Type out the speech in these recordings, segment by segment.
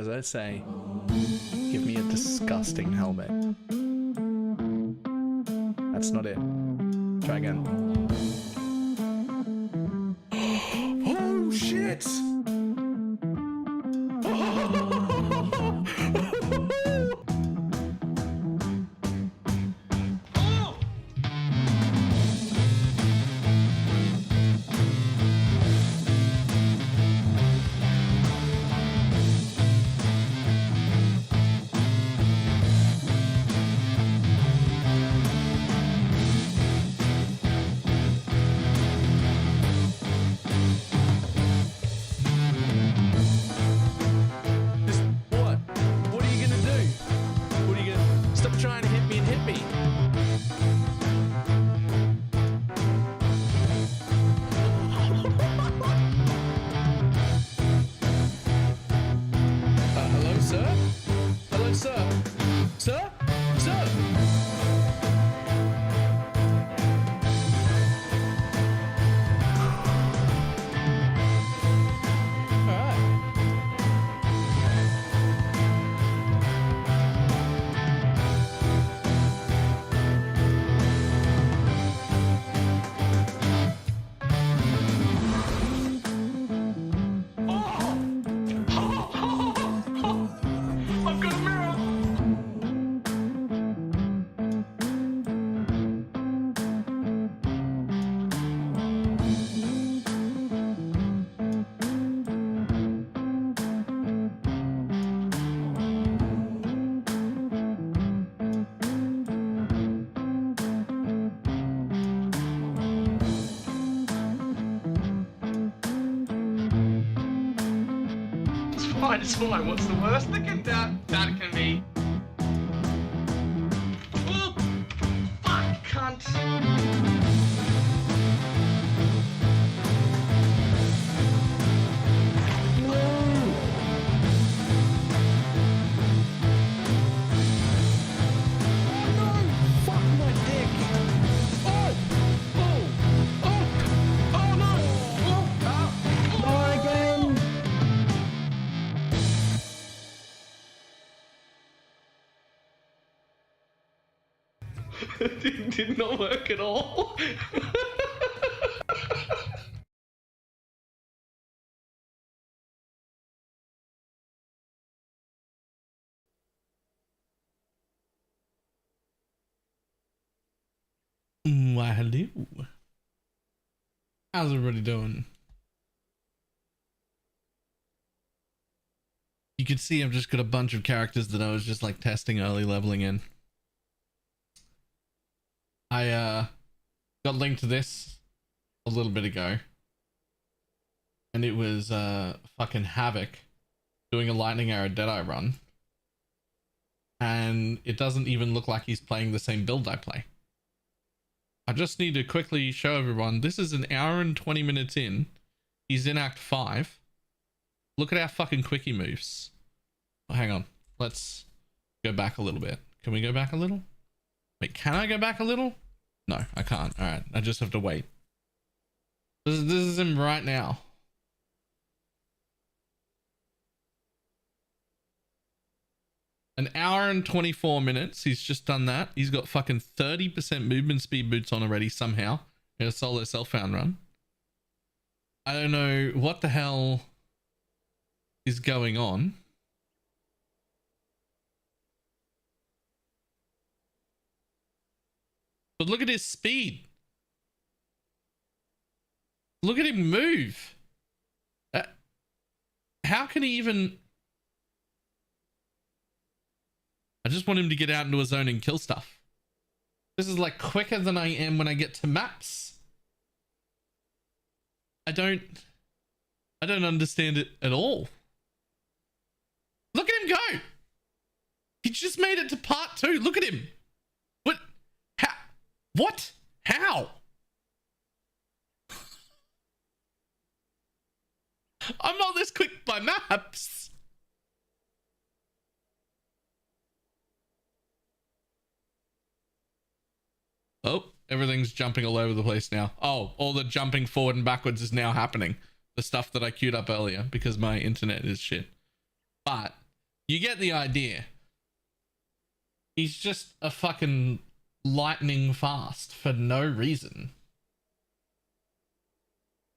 as I say, give me a disgusting helmet. That's not it. Try again. Oh shit! It's fine. What's the worst that can be? Oh, fuck, cunt. Did not work at all. Why, hello. How's everybody doing? You can see I've just got a bunch of characters that I was just like testing early leveling in. I got linked to this a little bit ago, and it was fucking Havoc doing a lightning arrow Deadeye run, and it doesn't even look like he's playing the same build I play. I just need to quickly show everyone, this is an hour and 20 minutes in. He's in Act 5. Look at how fucking quick he moves. Oh, hang on, let's go back a little bit. Can we go back a little? Wait, can I go back a little? No, I can't. All right, I just have to wait. This is him right now. An hour and 24 minutes. He's just done that. He's got fucking 30% movement speed boots on already somehow in a solo self-found run. I don't know what the hell is going on. But look at his speed. Look at him move. How can he even... I just want him to get out into a zone and kill stuff. This is like quicker than I am when I get to maps. I don't understand it at all. Look at him go. He just made it to part 2. Look at him. What? How? What? How? I'm not this quick by maps. Oh, everything's jumping all over the place now. Oh, all the jumping forward and backwards is now happening. The stuff that I queued up earlier because my internet is shit. But You get the idea. He's just a fucking lightning fast for no reason.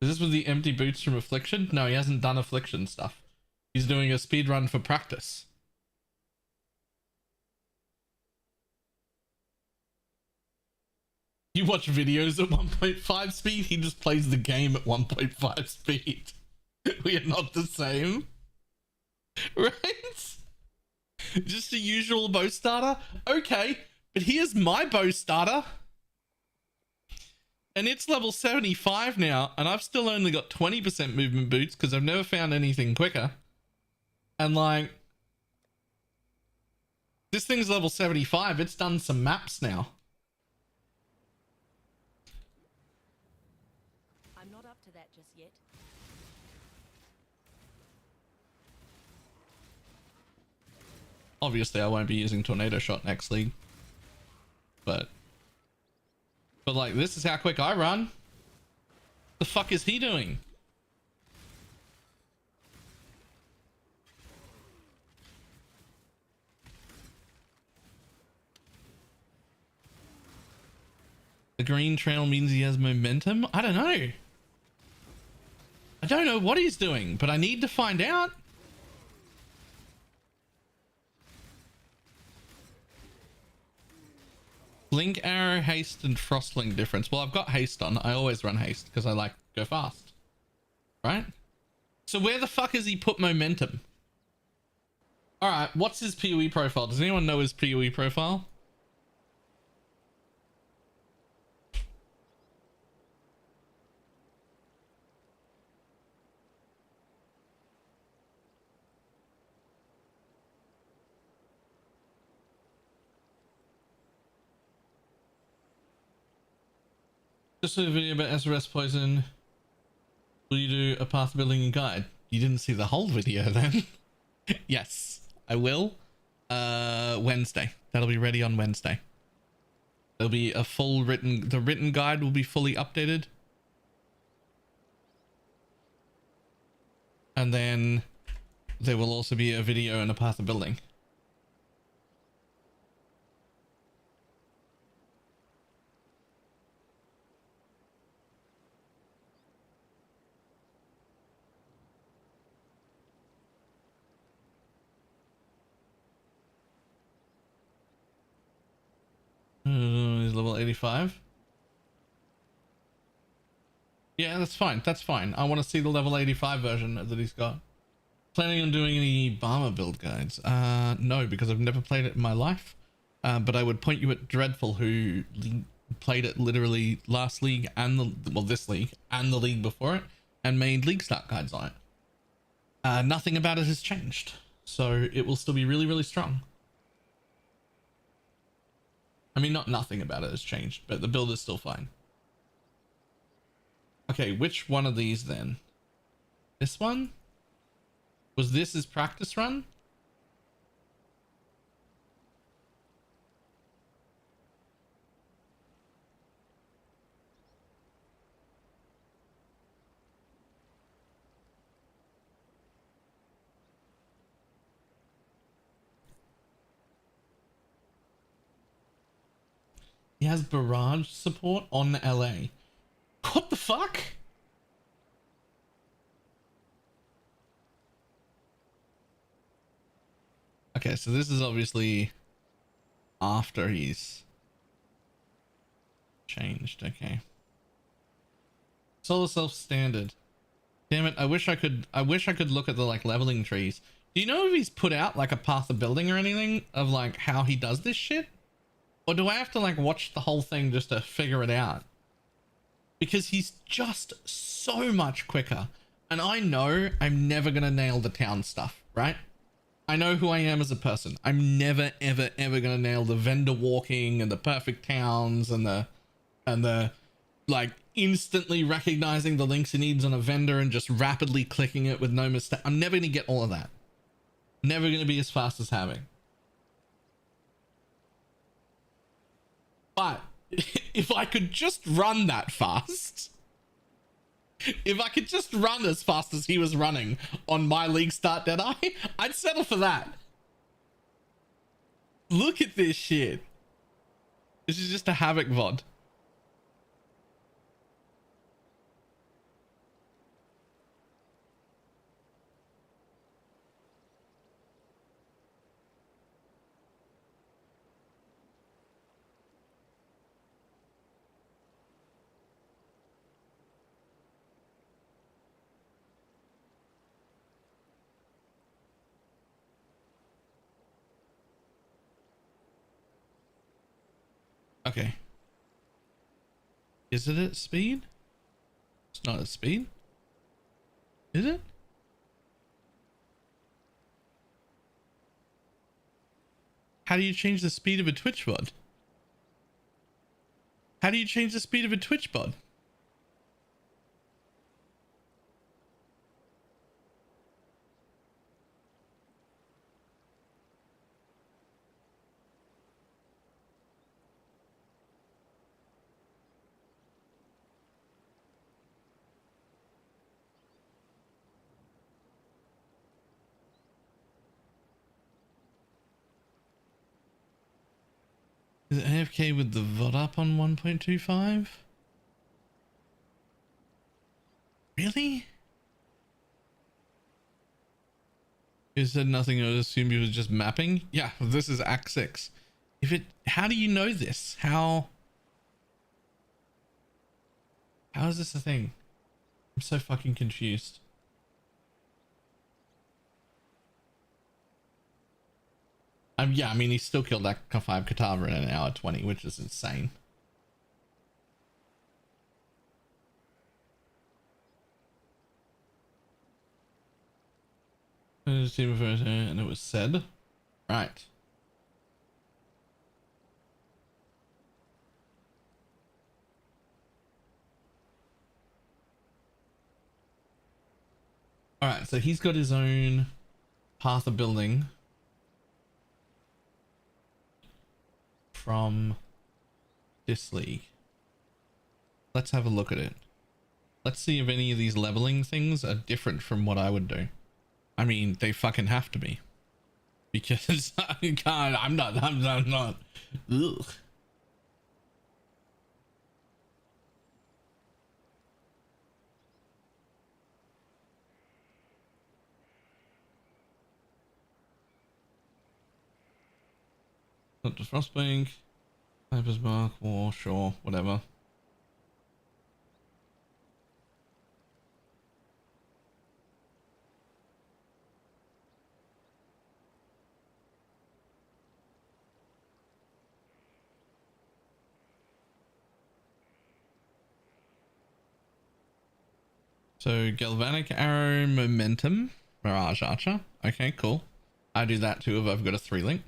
Is this with the empty boots from Affliction? No, he hasn't done Affliction stuff. He's doing a speedrun for practice. You watch videos at 1.5 speed, he just plays the game at 1.5 speed. We are not the same. Right? Just a usual bow starter? Okay, but here's my bow starter. And it's level 75 now, and I've still only got 20% movement boots because I've never found anything quicker. And like, this thing's level 75, it's done some maps now. I'm not up to that just yet. Obviously, I won't be using Tornado Shot next league. But like, this is how quick I run. The fuck is he doing? The green trail means he has momentum? I don't know. I don't know what he's doing, but I need to find out. Blink, arrow, haste, and frostling difference. Well, I've got haste on. I always run haste because I like go fast. Right? So where the fuck has he put momentum? Alright, what's his PoE profile? Does anyone know his PoE profile? Just a video about SRS poison. Will you do a path building guide? You didn't see the whole video then. Yes, I will. Wednesday. That'll be ready on Wednesday. There'll be a full the written guide will be fully updated. And then there will also be a video and a path of building. He's level 85. Yeah, that's fine. That's fine. I want to see the level 85 version that he's got. Planning on doing any Barmer build guides? No, because I've never played it in my life. But I would point you at Dreadful, who played it literally last league and this league and the league before it, and made league start guides on it. Nothing about it has changed, so it will still be really, really strong. I mean, not nothing about it has changed, but the build is still fine. Okay, which one of these then? This one? Was this his practice run? He has barrage support on LA. What the fuck? Okay, so this is obviously after he's changed. Okay. Solar self standard. Damn it, I wish I could look at the like leveling trees. Do you know if he's put out like a path of building or anything of like how he does this shit? Or do I have to like watch the whole thing just to figure it out? Because he's just so much quicker. And I know I'm never going to nail the town stuff, right? I know who I am as a person. I'm never, ever, ever going to nail the vendor walking and the perfect towns and the like instantly recognizing the links he needs on a vendor and just rapidly clicking it with no mistake. I'm never going to get all of that. Never going to be as fast as Havoc. But if I could just run that fast, if I could just run as fast as he was running on my league start Deadeye, I'd settle for that. Look at this shit. This is just a Havoc VOD. Okay. Is it at speed? It's not at speed. Is it? How do you change the speed of a Twitch bot? How do you change the speed of a Twitch bot? Is it AFK with the VOD up on 1.25? Really? You said nothing, I assumed you was just mapping? Yeah, this is Act 6. How do you know this? How is this a thing? I'm so fucking confused. Yeah, I mean, he still killed that 5 Katava in an hour 20, which is insane. And it was said. Right. Alright, so he's got his own path of building from this league. Let's have a look at it. Let's see if any of these leveling things are different from what I would do. I mean, they fucking have to be. Because I'm not. Ugh. Not just Frostbank, Hyper's Mark, War, sure, whatever. So Galvanic Arrow, Momentum, Mirage Archer. Okay, cool. I do that too if I've got a 3-link.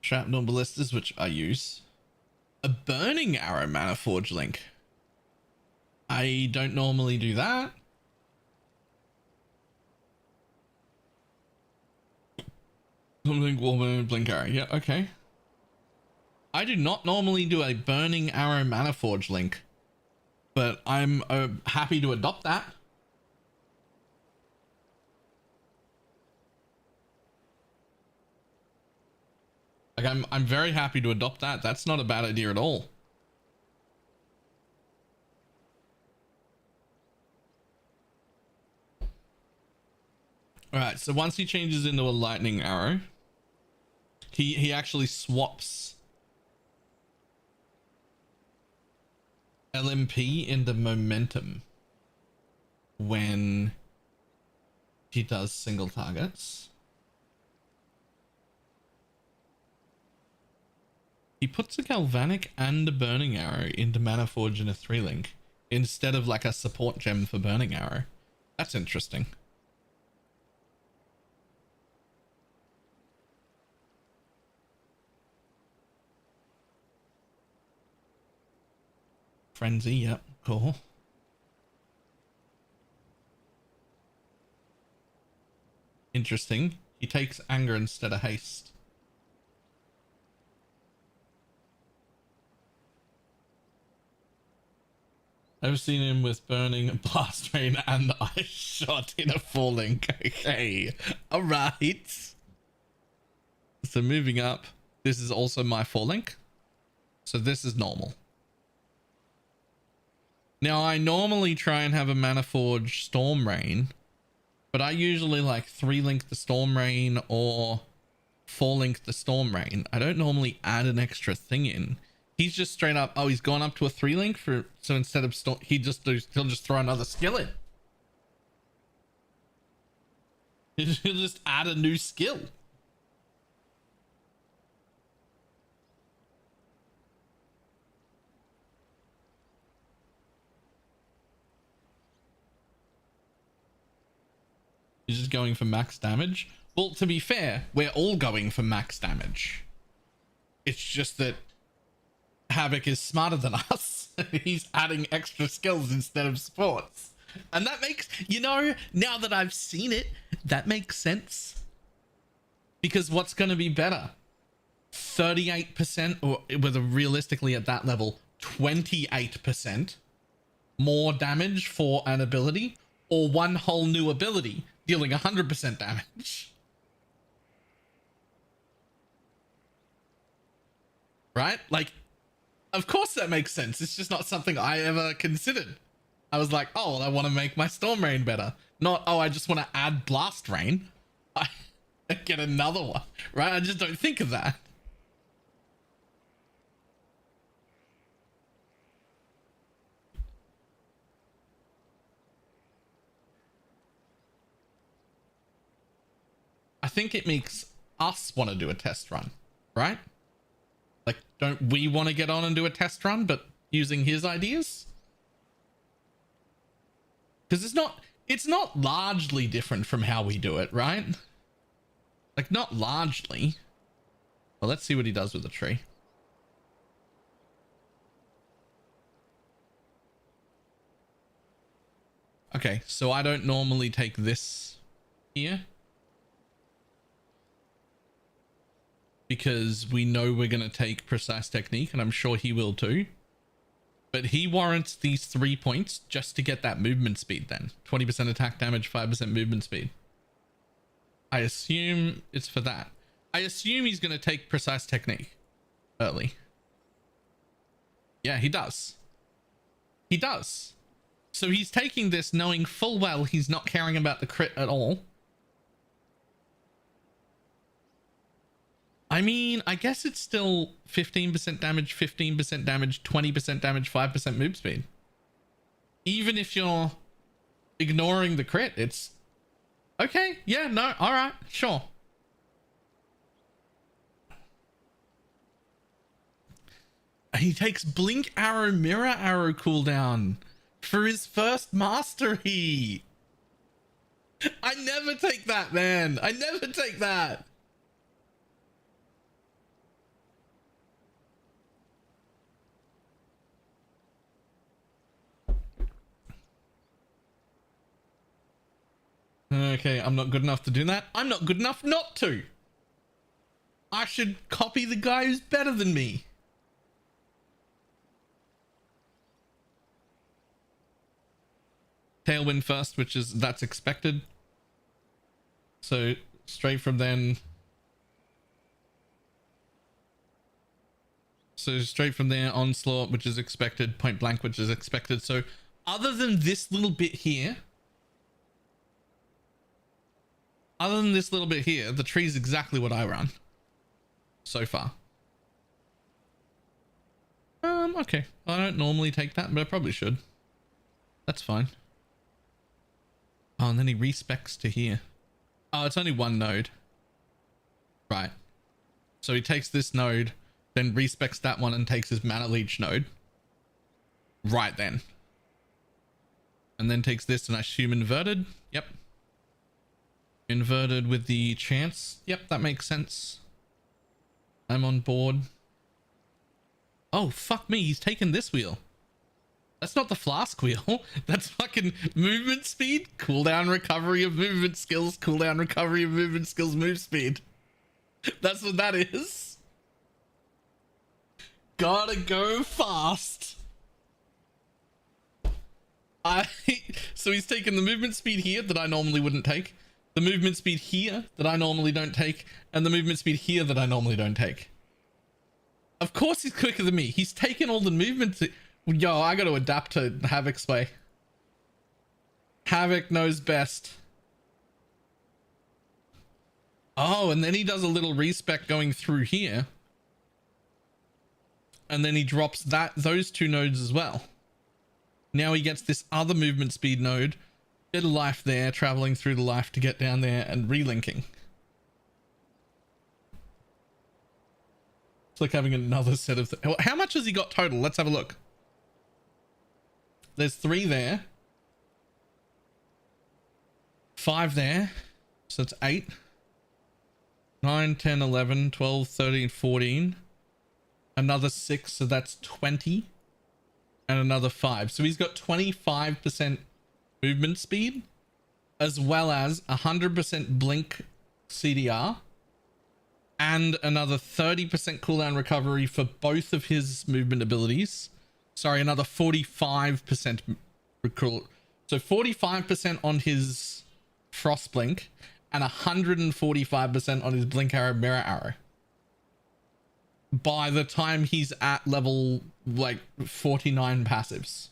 Shrapnel Ballistas, which I use. A Burning Arrow Mana Forge link. I don't normally do that. Something Warburn Blink Arrow. Yeah, okay. I do not normally do a Burning Arrow Mana Forge link, but I'm happy to adopt that. Like I'm very happy to adopt that. That's not a bad idea at all. All right, so once he changes into a lightning arrow, he actually swaps LMP into momentum when he does single targets. He puts a Galvanic and a Burning Arrow into Mana Forge in a 3-link instead of like a support gem for Burning Arrow. That's interesting. Frenzy, yep, cool. Interesting. He takes anger instead of haste. I've seen him with Burning, Blast Rain, and Ice Shot in a 4-link. Okay, alright. So moving up, this is also my 4 link. So this is normal. Now I normally try and have a Maniforge Storm Rain, but I usually like 3 link the Storm Rain or 4 link the Storm Rain. I don't normally add an extra thing in. He's just straight up, oh, he's gone up to a 3 link for, so instead of Storm, he'll just throw another skill in. He'll just add a new skill. He's just going for max damage. Well, to be fair, we're all going for max damage. It's just that Havoc is smarter than us. He's adding extra skills instead of sports. And that makes, you know, now that I've seen it, that makes sense. Because what's going to be better? 38%, or whether realistically at that level, 28% more damage for an ability, or one whole new ability dealing 100% damage. Right? Like, of course that makes sense. It's just not something I ever considered. I was like, oh, well, I want to make my Storm Rain better. Not, oh, I just want to add Blast Rain. I get another one, right? I just don't think of that. I think it makes us want to do a test run, right? Like, don't we want to get on and do a test run, but using his ideas? Because it's not largely different from how we do it, right? Like, not largely. Well, let's see what he does with the tree. Okay, so I don't normally take this here, because we know we're going to take Precise Technique, and I'm sure he will too. But he warrants these 3 points just to get that movement speed then. 20% attack damage, 5% movement speed. I assume it's for that. I assume he's going to take Precise Technique early. Yeah, he does. He does. So he's taking this knowing full well he's not caring about the crit at all. I mean, I guess it's still 15% damage, 15% damage, 20% damage, 5% move speed. Even if you're ignoring the crit, it's okay. Yeah, no, all right, sure. He takes Blink Arrow, Mirror Arrow cooldown for his first mastery. I never take that, man. I never take that. Okay, I'm not good enough to do that. I'm not good enough not to. I should copy the guy who's better than me. Tailwind first, which is, that's expected. So straight from then. So straight from there, Onslaught, which is expected, Point Blank, which is expected. So other than this little bit here, the tree's exactly what I run so far. Okay. I don't normally take that, but I probably should. That's fine. Oh, and then he respecs to here. Oh, it's only one node. Right. So he takes this node, then respecs that one and takes his Mana Leech node. Right then. And then takes this and I assume inverted. Yep. Inverted with the chance. Yep, that makes sense. I'm on board. Oh, fuck me. He's taken this wheel. That's not the flask wheel. That's fucking movement speed. Cooldown recovery of movement skills. Cooldown recovery of movement skills. Move speed. That's what that is. Gotta go fast. So he's taken the movement speed here that I normally wouldn't take. the movement speed here that I normally don't take, and the movement speed here that I normally don't take. Of course he's quicker than me. He's taken all the movement. Yo, I got to adapt to Havoc's way. Havoc knows best. Oh, and then he does a little respec going through here. And then he drops those two nodes as well. Now he gets this other movement speed node. Bit of life there, traveling through the life to get down there and relinking. It's like having another set of... How much has he got total? Let's have a look. There's 3 there. 5 there. So it's 8. 9, 10, 11, 12, 13, 14. Another 6, so that's 20. And another 5. So he's got 25% movement speed, as well as 100% blink CDR, and another 30% cooldown recovery for both of his movement abilities. Sorry, another 45% recall. So 45% on his frost blink and 145% on his blink arrow mirror arrow. By the time he's at level like 49 passives.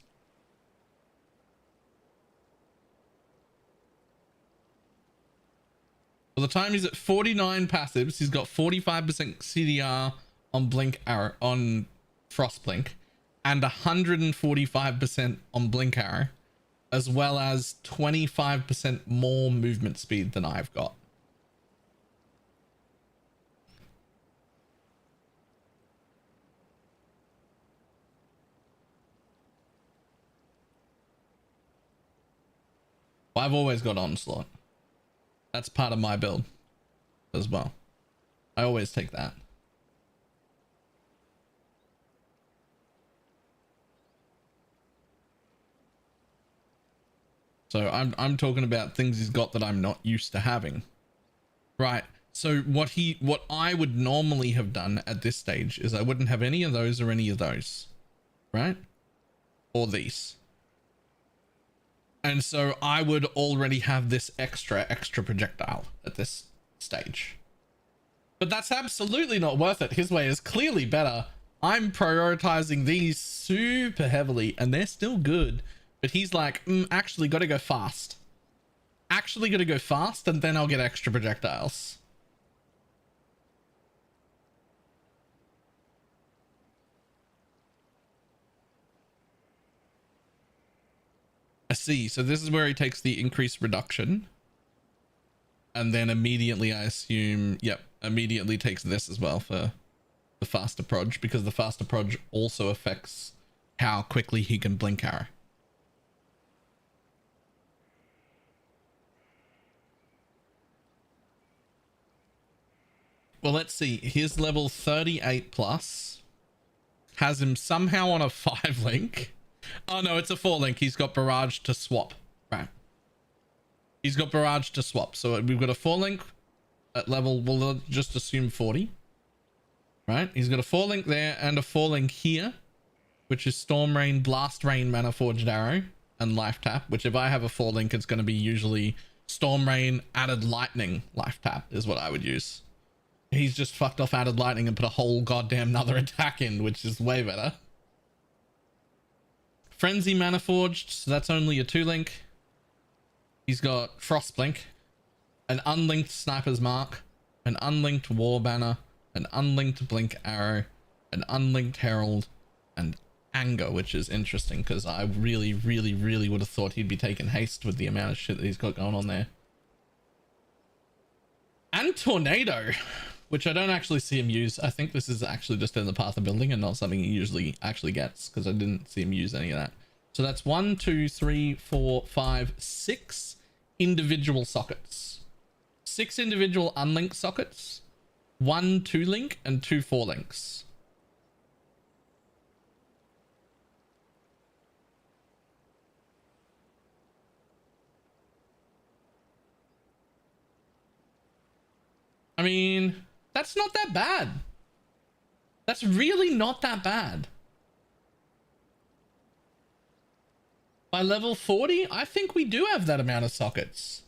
By the time he's at 49 passives, he's got 45% CDR on blink arrow, on frost blink, and 145% on blink arrow, as well as 25% more movement speed than I've got. I've always got onslaught. That's part of my build as well. I always take that. So I'm talking about things he's got that I'm not used to having. Right. So what I would normally have done at this stage is I wouldn't have any of those or any of those. Right? Or these. And so I would already have this extra projectile at this stage. But that's absolutely not worth it. His way is clearly better. I'm prioritizing these super heavily and they're still good. But he's like, actually got to go fast. Actually got to go fast and then I'll get extra projectiles. I see. So this is where he takes the increased reduction. And then immediately, I assume, yep, immediately takes this as well for the faster proj, because the faster proj also affects how quickly he can blink arrow. Well, let's see. His level 38 plus has him somehow on a 5 link. Oh no, it's a 4 link. He's got barrage to swap. Right. He's got barrage to swap. So we've got a 4 link at level, we'll just assume 40. Right. He's got a 4 link there and a 4 link here, which is Storm Rain, Blast Rain, Mana Forged Arrow, and Life Tap, which if I have a 4 link, it's going to be usually Storm Rain, added Lightning, Life Tap is what I would use. He's just fucked off added Lightning and put a whole goddamn another attack in, which is way better. Frenzy Mana Forged, so that's only a 2 link. He's got Frost Blink, an unlinked Sniper's Mark, an unlinked War Banner, an unlinked Blink Arrow, an unlinked Herald, and Anger, which is interesting because I really would have thought he'd be taking haste with the amount of shit that he's got going on there. And Tornado, which I don't actually see him use. I think this is actually just in the path of building and not something he usually actually gets, because I didn't see him use any of that. So that's 1, 2, 3, 4, 5, 6 individual sockets. 6 individual unlinked sockets. 1 2 link and 2 4 links. I mean, that's not that bad. That's really not that bad. By level 40, I think we do have that amount of sockets.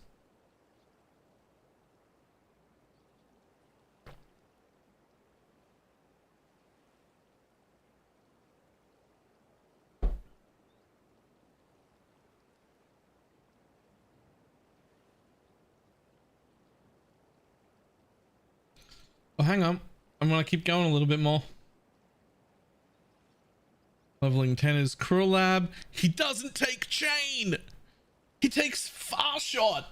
Well, hang on. I'm gonna keep going a little bit more. Leveling 10 is Cruel Lab. He doesn't take chain. He takes far shot.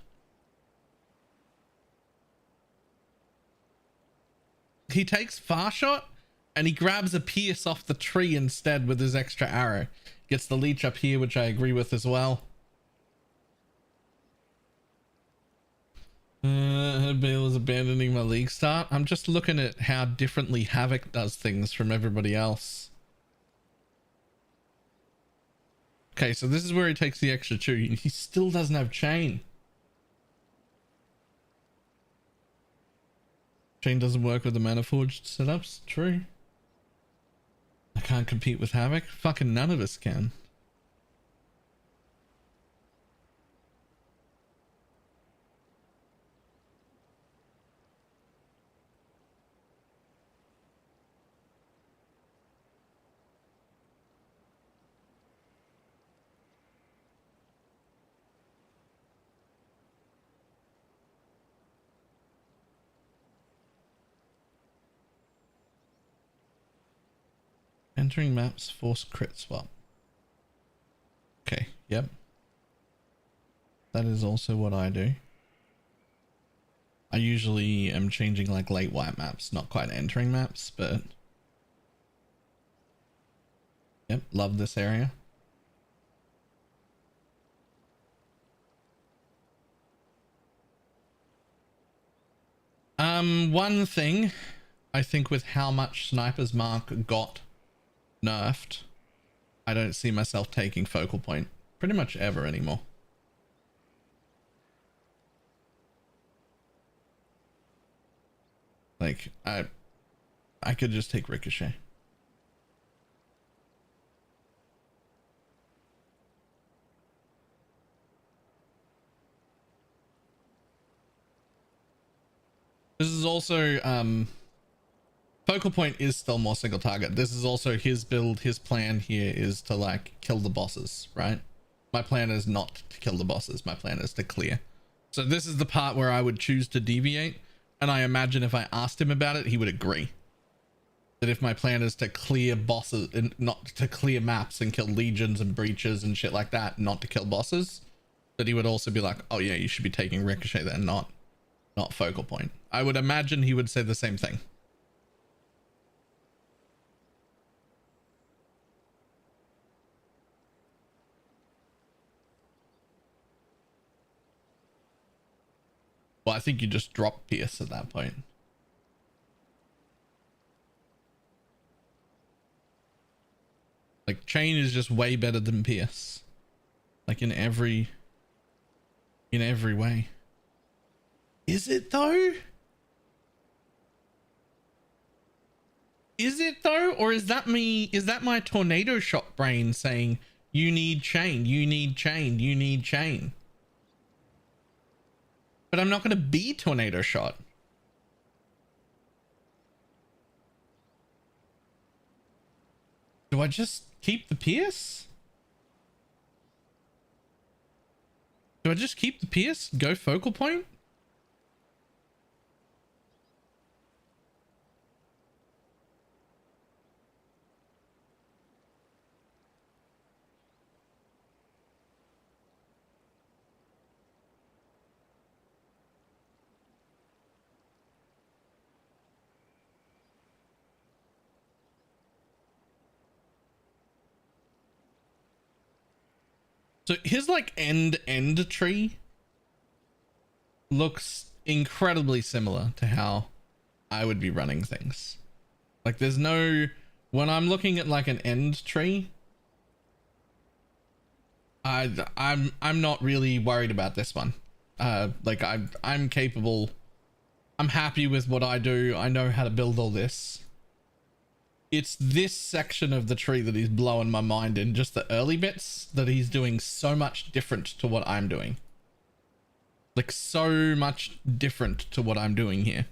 He takes far shot and he grabs a pierce off the tree instead with his extra arrow. Gets the leech up here, which I agree with as well. Bale is abandoning my league start. I'm just looking at how differently Havoc does things from everybody else. Okay, so this is where he takes the extra 2. He still doesn't have chain. Chain doesn't work with the mana forged setups. True. I can't compete with Havoc. Fucking none of us can. Entering maps force crit swap. Okay, yep. That is also what I do. I usually am changing like late white maps, not quite entering maps, but yep, love this area. One thing I think with how much Sniper's Mark got nerfed, I don't see myself taking focal point pretty much ever anymore. Like I could just take Ricochet. This is also focal point is still more single target. This is also his build. His plan here is to like kill the bosses, right? My plan is not to kill the bosses. My plan is to clear. So this is the part where I would choose to deviate. And I imagine if I asked him about it, he would agree. That if my plan is to clear bosses and not to clear maps and kill legions and breaches and shit like that, not to kill bosses, that he would also be like, oh yeah, you should be taking Ricochet then, not focal point. I would imagine he would say the same thing. Well, I think you just drop Pierce at that point. Like Chain is just way better than Pierce. Like in every way. Is it though? Is it though? Or is that me? Is that my tornado shot brain saying you need chain, you need chain, you need chain? But I'm not going to be tornado shot. Do I just keep the Pierce? Do I just keep the Pierce? Go focal point? So his like end tree looks incredibly similar to how I would be running things. Like there's no, when I'm looking at like an end tree, I'm not really worried about this one. Like I'm capable. I'm happy with what I do. I know how to build all this. It's this section of the tree that he's blowing my mind in, just the early bits, that he's doing so much different to what I'm doing. Like so much different to what I'm doing here.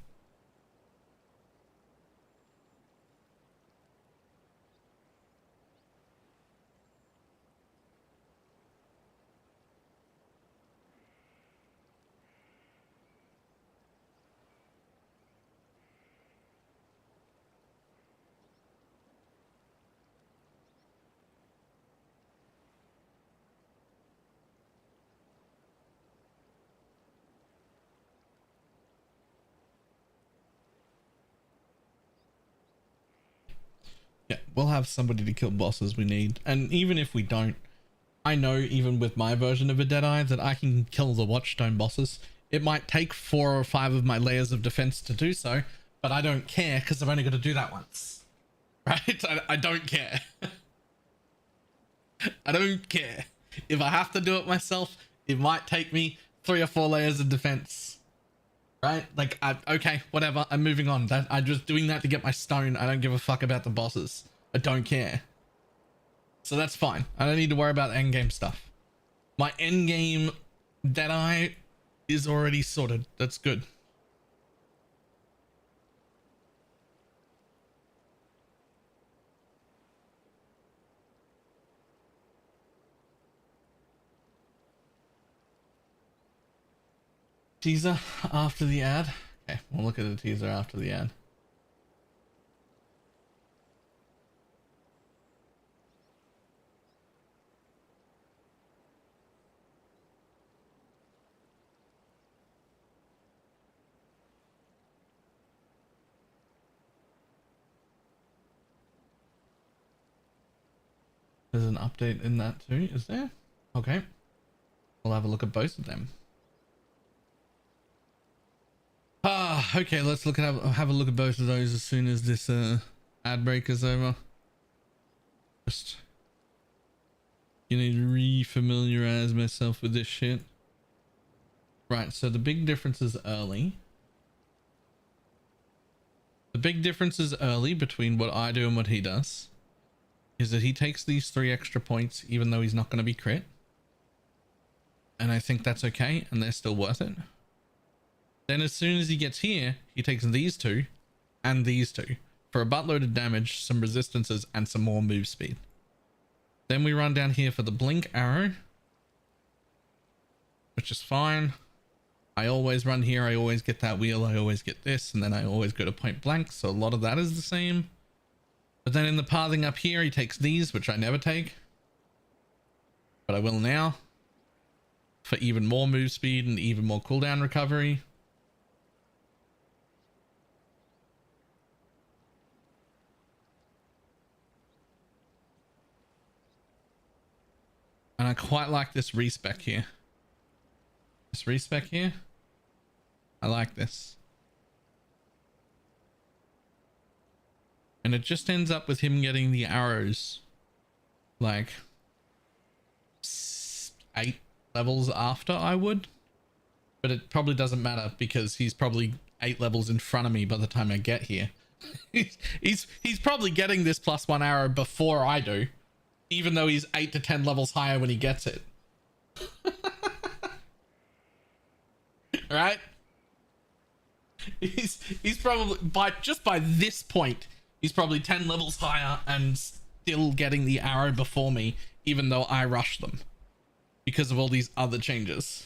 We'll have somebody to kill bosses we need. And even if we don't, I know even with my version of a Deadeye that I can kill the Watchstone bosses. It might take 4 or 5 of my layers of defense to do so, but I don't care because I'm only going to do that once. Right? I don't care. I don't care. If I have to do it myself, it might take me 3 or 4 layers of defense. Right? Like, okay, whatever. I'm moving on. I'm just doing that to get my stone. I don't give a fuck about the bosses. I don't care. So that's fine. I don't need to worry about endgame stuff. My endgame Deadeye is already sorted. That's good. Teaser after the ad. Okay, we'll look at the teaser after the ad. There's an update in that too, is there? Okay. We'll have a look at both of them. Okay, let's have a look at both of those as soon as this ad break is over. Just you need to re-familiarize myself with this shit. Right, so the big difference is early. The big difference is early between what I do and what he does is that he takes these 3 extra points even though he's not going to be crit. And I think that's okay, and they're still worth it. Then as soon as he gets here, he takes these 2 and these 2 for a buttload of damage, some resistances, and some more move speed. Then we run down here for the blink arrow, which is fine. I always run here. I always get that wheel. I always get this, and then I always go to point blank. So a lot of that is the same. But then in the pathing up here, he takes these, which I never take, but I will now for even more move speed and even more cooldown recovery. And I quite like this respec here. This respec here. I like this. And it just ends up with him getting the arrows like 8 levels after I would. But it probably doesn't matter because he's probably 8 levels in front of me by the time I get here. he's probably getting this +1 arrow before I do, even though he's 8 to 10 levels higher when he gets it. Right? He's probably by this point he's probably 10 levels higher and still getting the arrow before me, even though I rushed them because of all these other changes.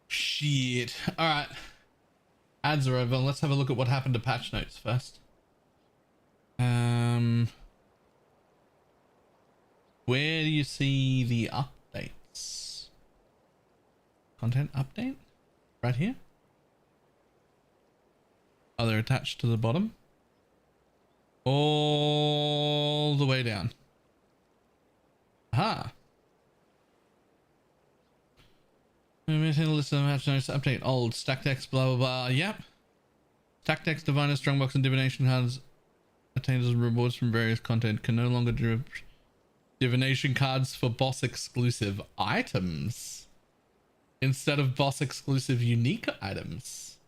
Shit. All right. Ads are over. Let's have a look at what happened to patch notes first. Where do you see the updates? Content update? Right here? Oh, they're attached to the bottom. All the way down. Aha. Missing a list of match notes. Update old stack decks. Blah blah blah. Yep. Stack decks, diviner, strongbox, and divination cards attained as rewards from various content can no longer do divination cards for boss exclusive items instead of boss exclusive unique items.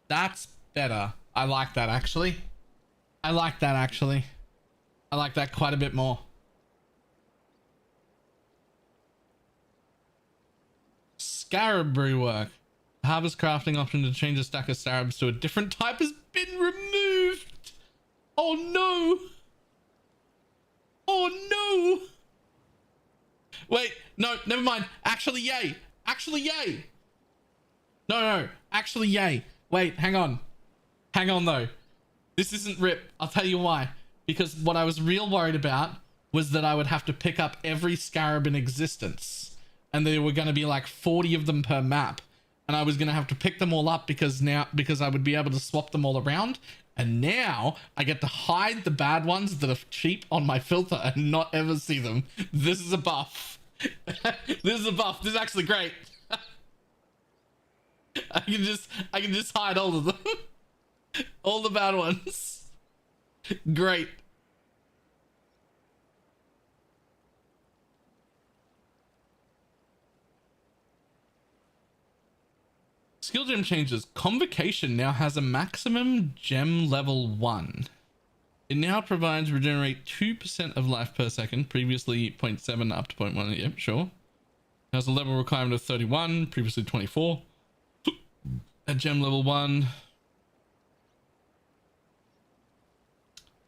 That's better. I like that actually. I like that actually. I like that quite a bit more. Scarab work. Harvest crafting option to change a stack of scarabs to a different type has been removed. Oh no. Oh no. Wait, no, never mind. Actually, yay. Actually, yay. No. Actually, yay. Wait, hang on. Hang on though. This isn't RIP. I'll tell you why. Because what I was real worried about was that I would have to pick up every scarab in existence. And there were going to be like 40 of them per map. And I was going to have to pick them all up because I would be able to swap them all around. And now I get to hide the bad ones that are cheap on my filter and not ever see them. This is a buff. This is a buff. This is actually great. I can just hide all of them. All the bad ones. Great. Skill gem changes. Convocation now has a maximum gem level 1. It now provides regenerate 2% of life per second, previously 0.7 up to 0.1. Yep, sure. It has a level requirement of 31, previously 24. At gem level 1.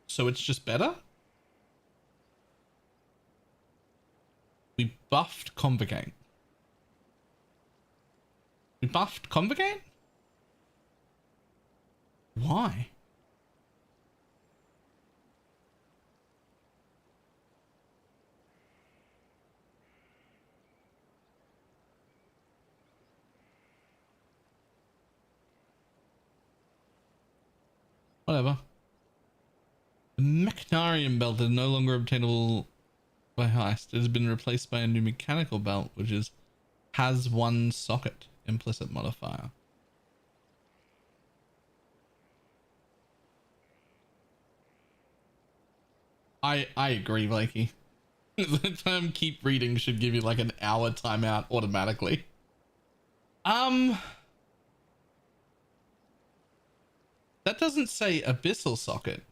So it's just better? We buffed Convocate. We buffed Convocate? Why? Whatever. The Mechnarium belt is no longer obtainable by heist. It has been replaced by a new mechanical belt, which has one socket implicit modifier. I agree, Blakey. The term keep reading should give you like an hour timeout automatically. That doesn't say abyssal socket.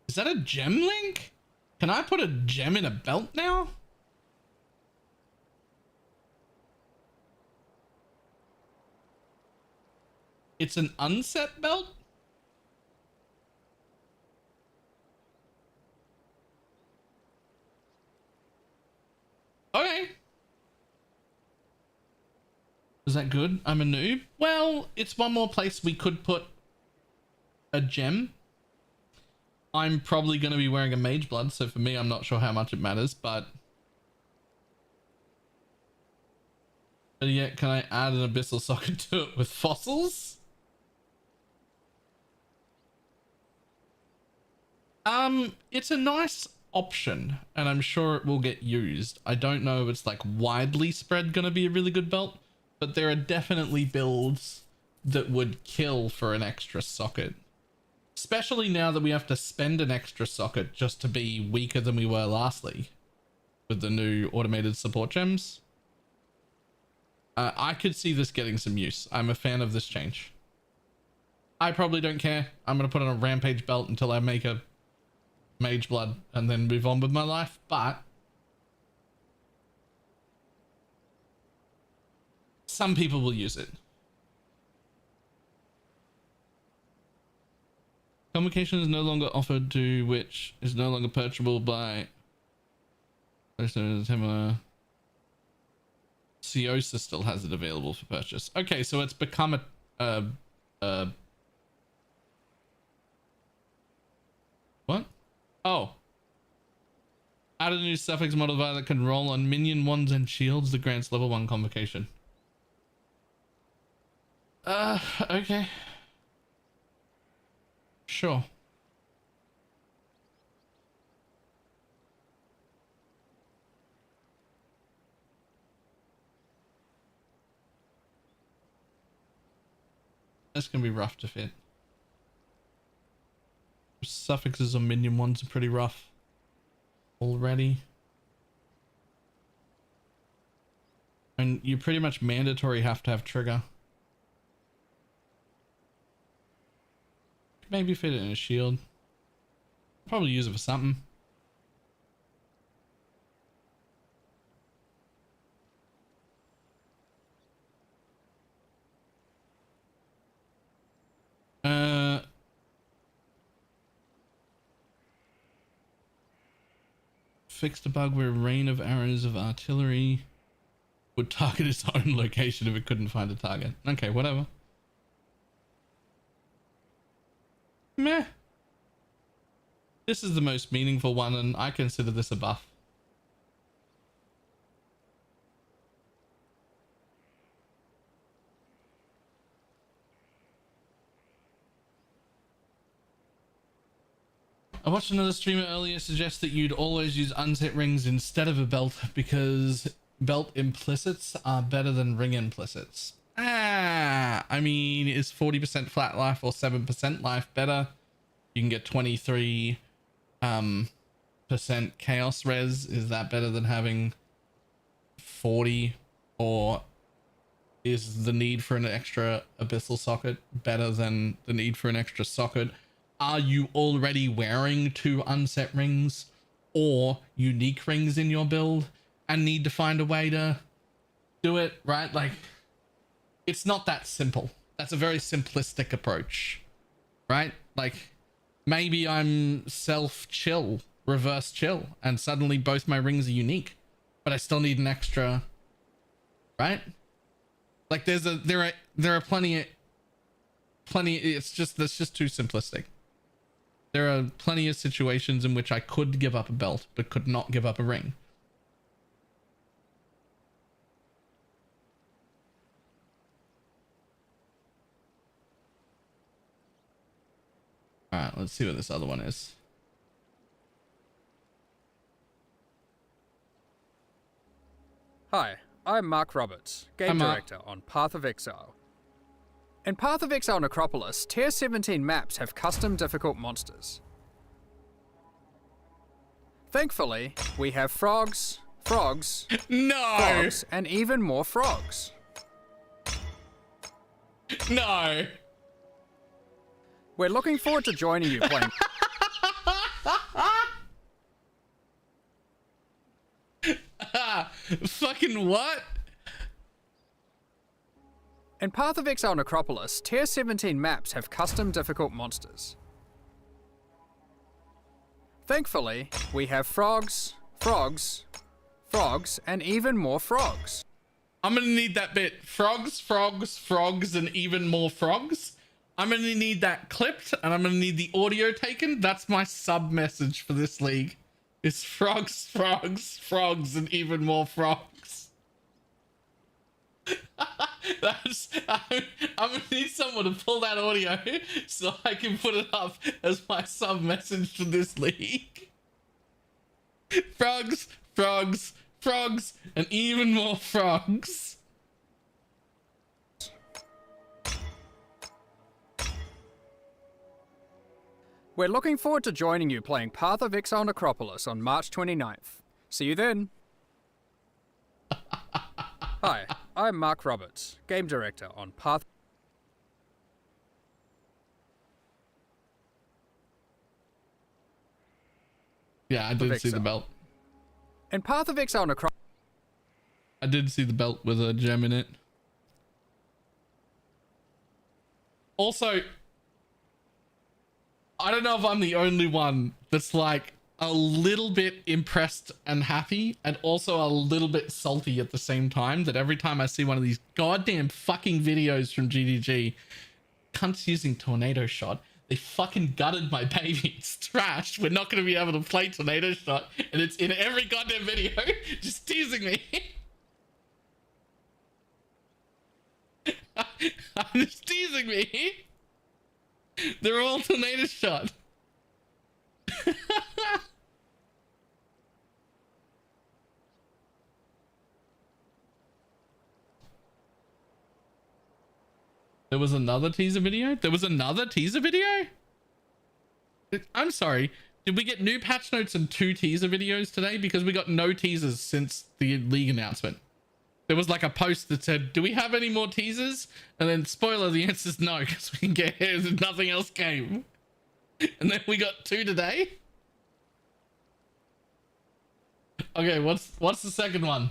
Is that a gem link? Can I put a gem in a belt now? It's an unset belt? Okay. Is that good? I'm a noob. Well, it's one more place we could put a gem. I'm probably going to be wearing a mage blood, so for me, I'm not sure how much it matters, but yeah, can I add an abyssal socket to it with fossils? It's a nice option, and I'm sure it will get used. I don't know if it's like widely spread going to be a really good belt, but there are definitely builds that would kill for an extra socket. Especially now that we have to spend an extra socket just to be weaker than we were lastly with the new automated support gems. I could see this getting some use. I'm a fan of this change. I probably don't care. I'm going to put on a rampage belt until I make a mage blood and then move on with my life, but some people will use it. Convocation is no longer offered to which is no longer purchasable by Ceosa still has it available for purchase. Okay, so it's become what? Oh. Add a new suffix modifier that can roll on minion ones and shields that grants level 1 convocation. Okay. Sure. This can be rough to fit. Suffixes on minion ones are pretty rough already. And you pretty much mandatory have to have trigger. Maybe fit it in a shield. Probably use it for something. fixed a bug where a rain of arrows of artillery would target its own location if it couldn't find a target. Okay, whatever. Meh. This is the most meaningful one, and I consider this a buff. I watched another streamer earlier suggest that you'd always use unset rings instead of a belt because belt implicits are better than ring implicits. I mean, is 40% flat life or 7% life better? You can get 23 percent chaos res. Is that better than having 40? Or is the need for an extra abyssal socket better than the need for an extra socket? Are you already wearing 2 unset rings or unique rings in your build and need to find a way to do it, right? Like, it's not that simple. That's a very simplistic approach, right? Like, maybe I'm self-chill, reverse chill, and suddenly both my rings are unique, but I still need an extra, right? Like, there are plenty, it's just, that's just too simplistic. There are plenty of situations in which I could give up a belt, but could not give up a ring. All right, let's see what this other one is. Hi, I'm Mark Roberts, game director on Path of Exile. In Path of Exile Necropolis, Tier 17 maps have custom difficult monsters. Thankfully, we have frogs, No! frogs, and even more frogs. No! We're looking forward to joining you playing. Fucking what? In Path of Exile Necropolis, Tier 17 maps have custom difficult monsters. Thankfully, we have frogs, and even more frogs. I'm gonna need that bit. Frogs, and even more frogs. I'm gonna need that clipped, and I'm gonna need the audio taken. That's my sub message for this league. It's frogs, and even more frogs. I'm gonna need someone to pull that audio so I can put it up as my sub message to this league. Frogs, and even more frogs. We're looking forward to joining you playing Path of Exile Necropolis on March 29th. See you then. Hi, I'm Mark Roberts, game director on Path. Yeah, I did see the belt. In Path of Exile Necropolis. I did see the belt with a gem in it. Also, I don't know if I'm the only one that's like a little bit impressed and happy and also a little bit salty at the same time that every time I see one of these goddamn fucking videos from GDG, cunts using tornado shot, they fucking gutted my baby. It's trashed. We're not going to be able to play tornado shot, and it's in every goddamn video, just teasing me. I'm just teasing me. They're all tornado shot. There was another teaser video? I'm sorry. Did we get new patch notes and 2 teaser videos today? Because we got no teasers since the league announcement. There was like a post that said, do we have any more teasers? And then spoiler, the answer is no, because we can get nothing else came. And then we got 2 today. Okay, what's the second one?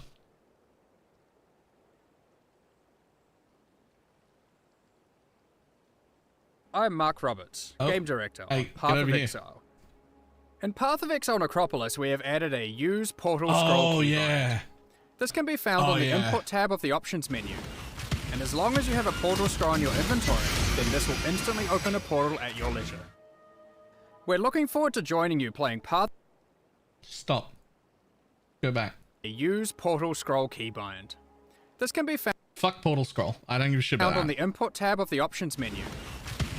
I'm Mark Roberts, game director on Hey, Path get of over here. Exile. In Path of Exile Necropolis, we have added a Use Portal Scroll Oh keybind. yeah. This can be found Oh, on the yeah. Input tab of the Options menu. And as long as you have a portal scroll in your inventory, then this will instantly open a portal at your leisure. We're looking forward to joining you playing Path Stop. Go back. a Use Portal Scroll keybind. This can be found Fuck Portal Scroll. I don't give a shit about on that. the Input tab of the Options menu.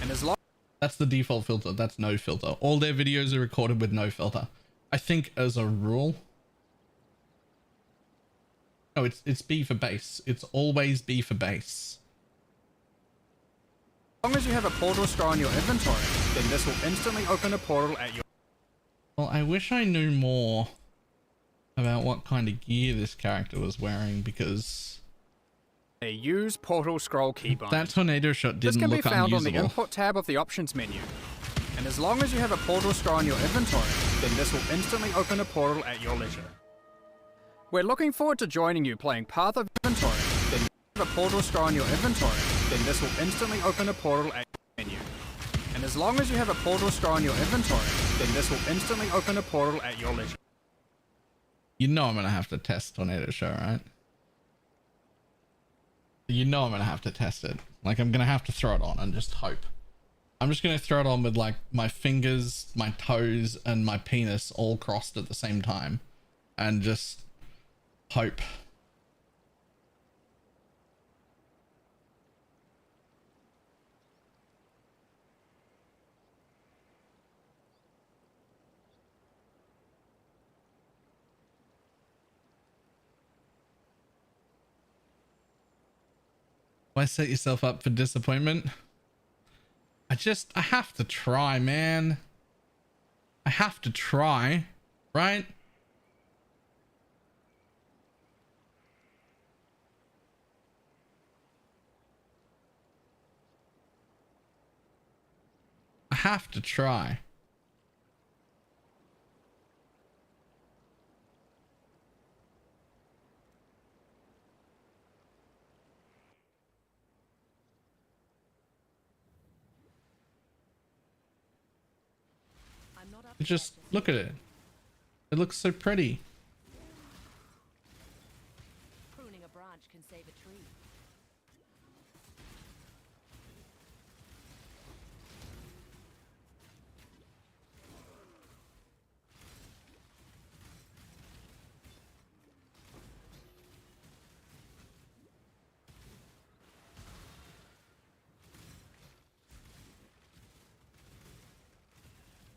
And as long That's the default filter. That's no filter. All their videos are recorded with no filter. I think as a rule. No, it's B for base. It's always B for base. as you have a portal scroll in your inventory, then this will instantly open a portal at your... Well, I wish I knew more about what kind of gear this character was wearing, because a Use Portal Scroll keybind. that tornado shot This didn't can be look found on the unusable. Input tab of the Options menu. And as long as you have a portal scroll in your inventory, then this will instantly open a portal at your leisure. We're looking forward to joining you playing Path of Inventory. Then you have a portal scroll in your inventory, then this will instantly open a portal at your menu. And as long as you have a portal scroll in your inventory, then this will instantly open a portal at your leisure. You know I'm gonna have to test tornado shot, right? You know I'm gonna have to test it. Like, I'm gonna have to throw it on and just hope. I'm just gonna throw it on with like my fingers, my toes, and my penis all crossed at the same time, and just hope. Why set yourself up for disappointment? I have to try, man. I have to try, right? I have to try. I'm not up to Just that look at it. It looks so pretty. Pruning a branch can save a tree.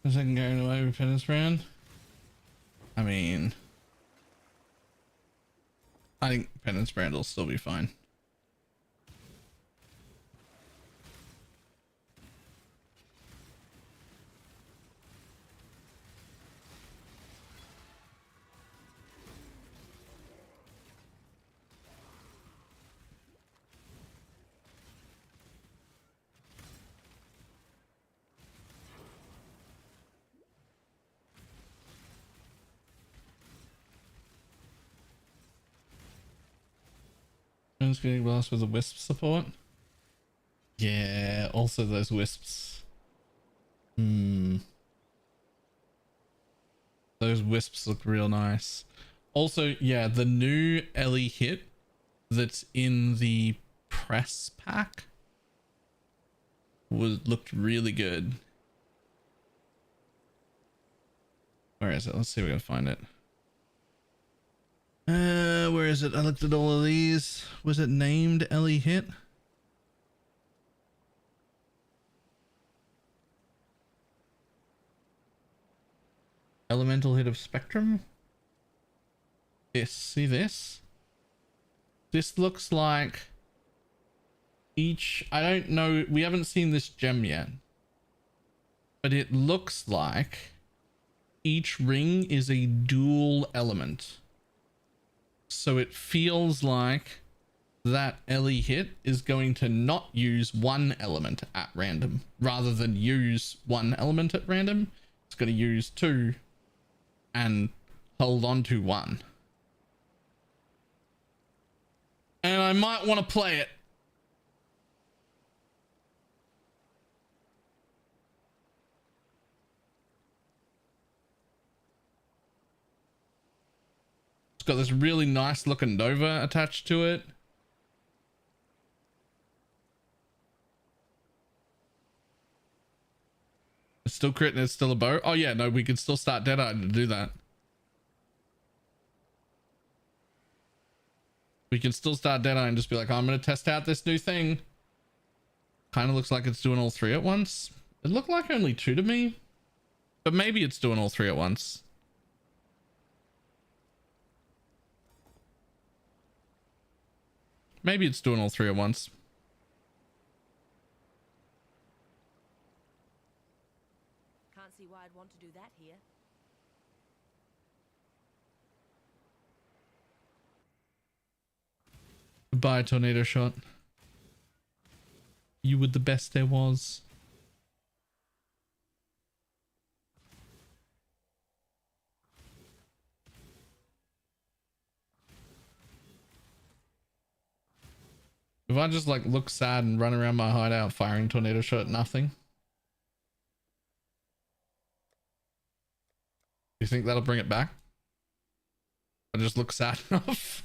Is I can go away with Penance Brand? I mean, I think Penance Brand will still be fine. It's getting blast with a wisp support. Yeah, also those wisps. Those wisps look real nice. Also, yeah, the new Ellie hit that's in the press pack looked really good. Where is it? Let's see if we can find it. Where is it? I looked at all of these. Was it named Ellie hit? Elemental hit of Spectrum? This, see this? This looks like each, I don't know, we haven't seen this gem yet, but it looks like each ring is a dual element. So it feels like that Ellie hit is going to not use one element at random. Rather than use one element at random, it's going to use two and hold on to one. And I might want to play it. It's got this really nice looking Nova attached to it. It's still crit and it's still a bow. Oh yeah, no, we can still start Deadeye to do that. We can still start Deadeye and just be like, oh, I'm going to test out this new thing. Kind of looks like it's doing all three at once. It looked like only two to me, but maybe it's doing all three at once. Maybe it's doing all three at once. Can't see why I'd want to do that here. Goodbye, tornado shot. You were the best there was. If I just like look sad and run around my hideout firing tornado shot at nothing, do you think that'll bring it back? I just look sad enough.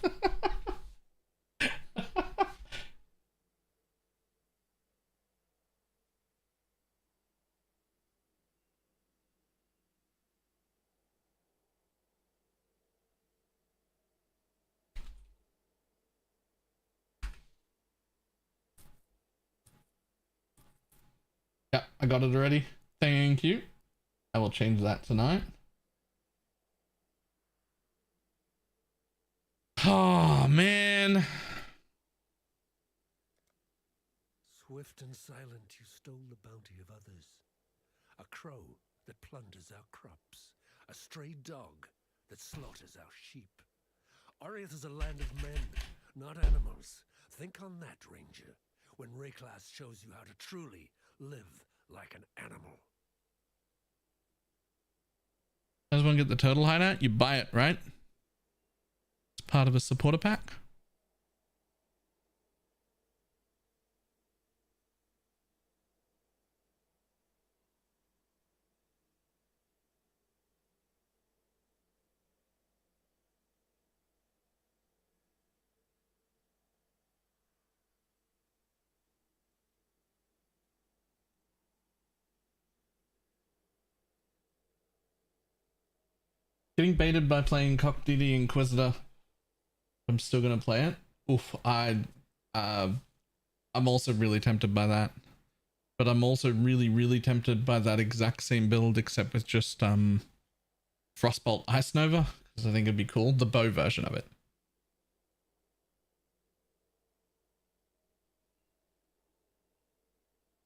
Yeah, I got it already. Thank you. I will change that tonight. Oh, man. Swift and silent you stole the bounty of others. A crow that plunders our crops. A stray dog that slaughters our sheep. Oriath is a land of men, not animals. Think on that, Ranger, when Rayclass shows you how to truly live like an animal. I just want to get the turtle hideout. You buy it, right? It's part of a supporter pack. Getting baited by playing Cock DD Inquisitor. I'm still gonna play it. Oof, I'm also really tempted by that. But I'm also really tempted by that exact same build, except with just Frostbolt Ice Nova, because I think it'd be cool. The bow version of it.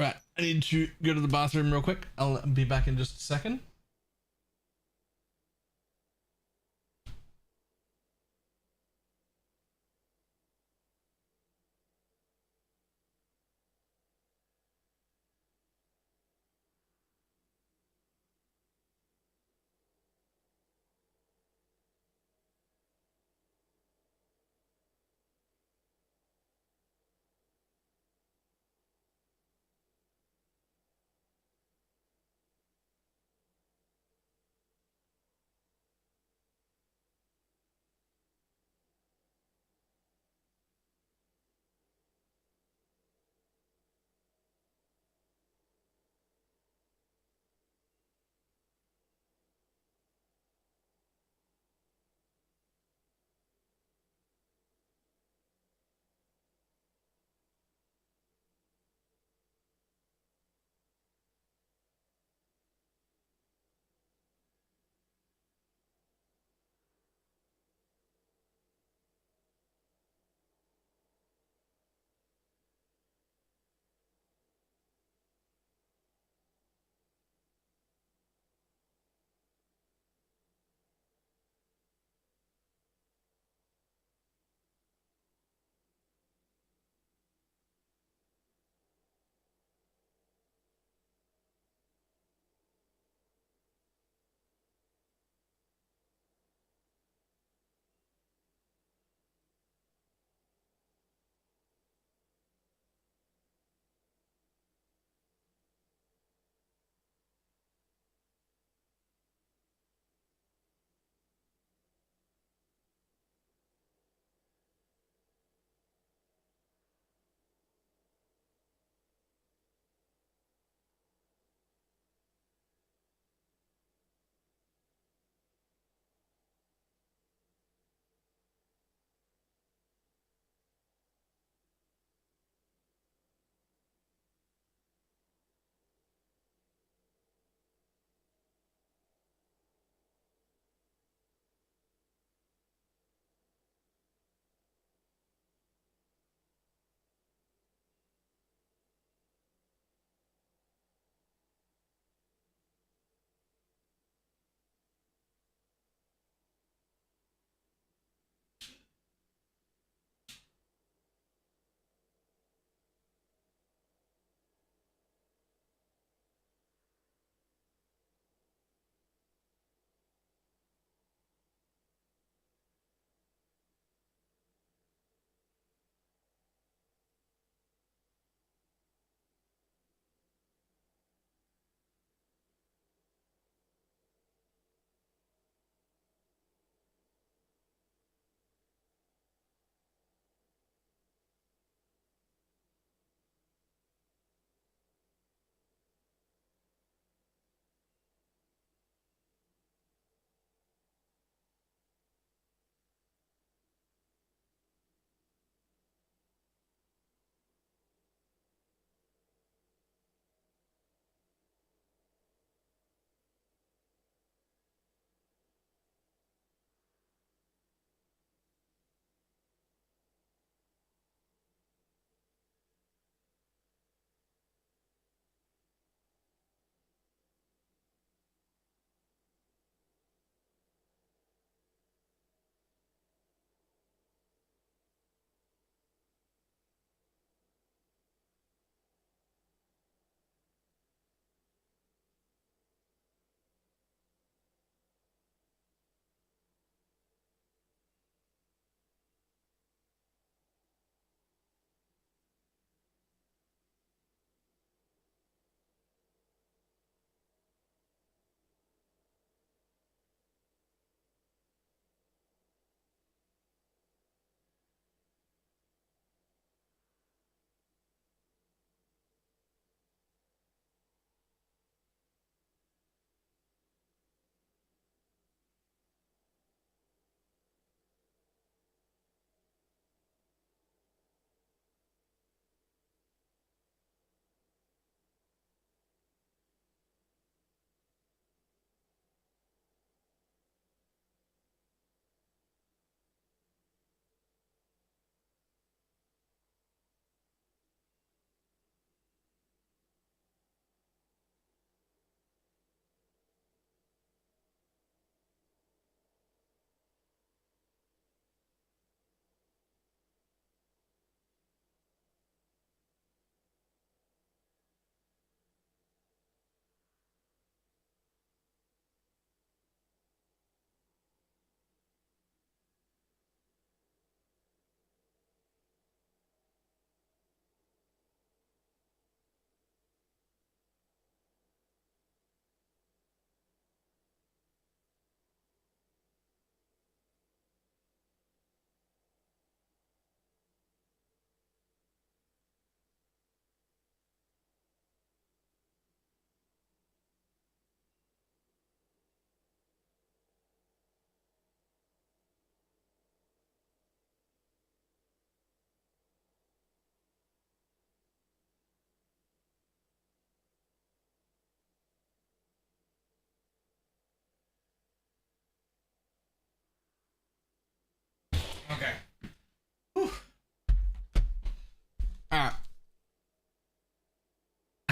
Right, I need to go to the bathroom real quick. I'll be back in just a second.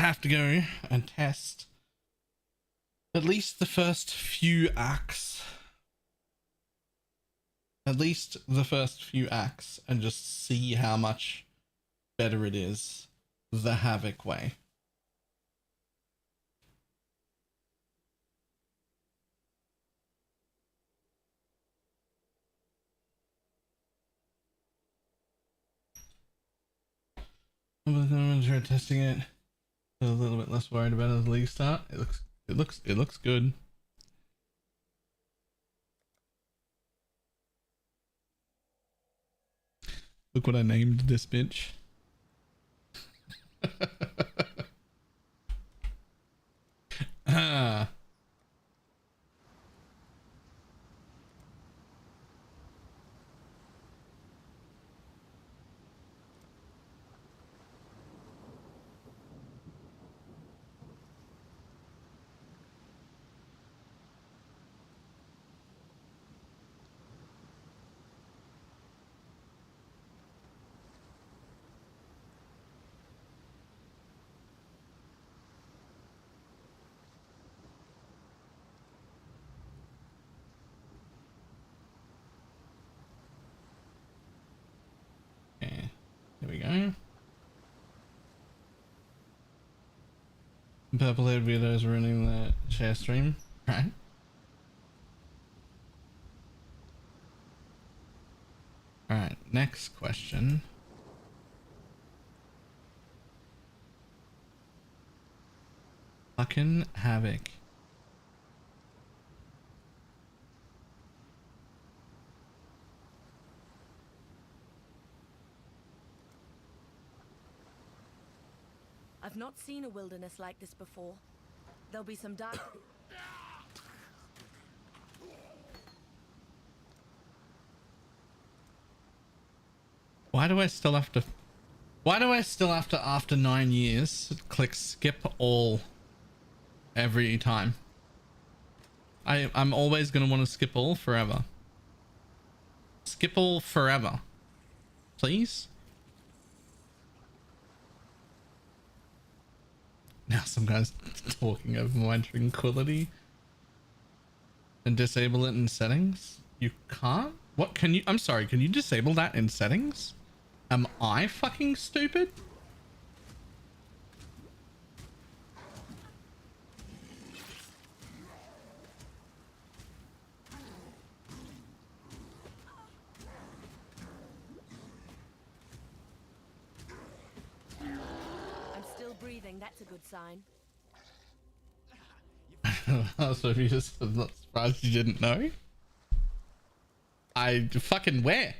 have to go and test at least the first few acts. At least the first few acts, and just see how much better it is the Havoc way. I'm testing it. A little bit less worried about it as the league start. It looks good. Look what I named this bitch. Ah. Okay, there we go. Purple-haired weirdos ruining the share stream, right? Alright, next question. Fucking Havoc. I've not seen a wilderness like this before. There'll be some dark... Why do I still have to after 9 years click skip all every time? I'm always gonna want to skip all forever. Skip all forever. Please? Now some guy's talking over my tranquility. And disable it in settings? You can't? What can you? I'm sorry, can you disable that in settings? Am I fucking stupid? I'm still breathing, that's a good sign. So you just, I'm not surprised you didn't know. I fucking where?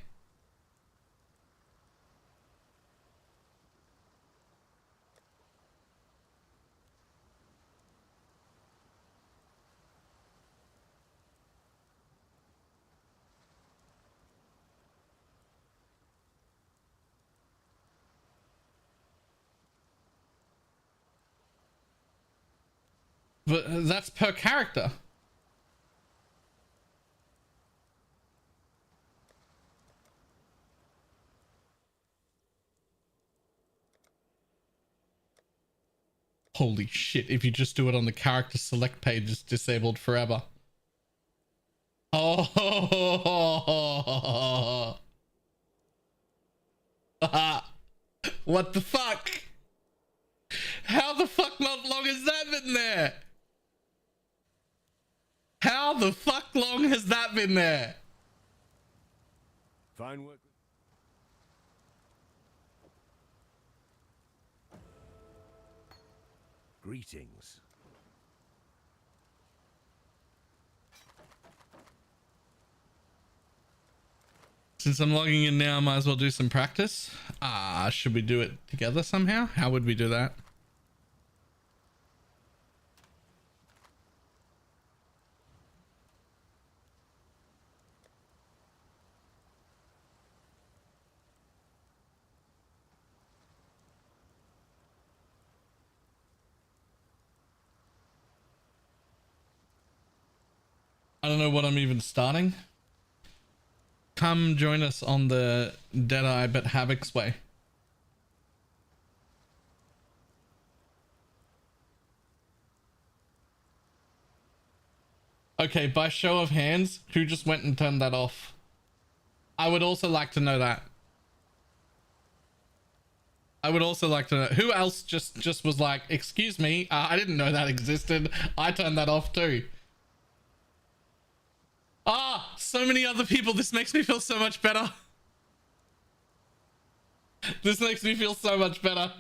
But that's per character. Holy shit, if you just do it on the character select page, it's disabled forever. Oh. What the fuck? How the fuck not long has that been there? How the fuck long has that been there? Fine work. Greetings. Since I'm logging in now, I might as well do some practice. Should we do it together somehow? How would we do that? I don't know what I'm even starting. Come join us on the Deadeye but Havoc's way. Okay, by show of hands, who just went and turned that off? I would also like to know that. I would also like to know who else just was like, excuse me, I didn't know that existed. I turned that off too. Ah, so many other people. This makes me feel so much better. This makes me feel so much better.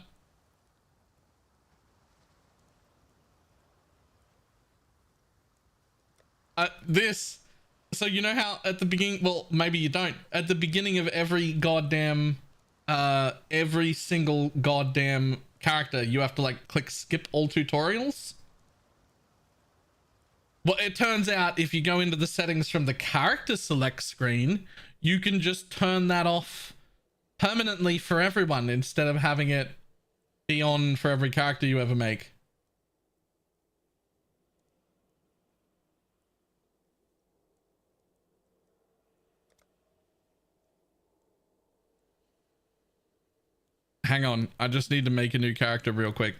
So you know how at the beginning, well, maybe you don't, at the beginning of every single goddamn character, you have to like click skip all tutorials. Well, it turns out if you go into the settings from the character select screen, you can just turn that off permanently for everyone instead of having it be on for every character you ever make. Hang on, I just need to make a new character real quick.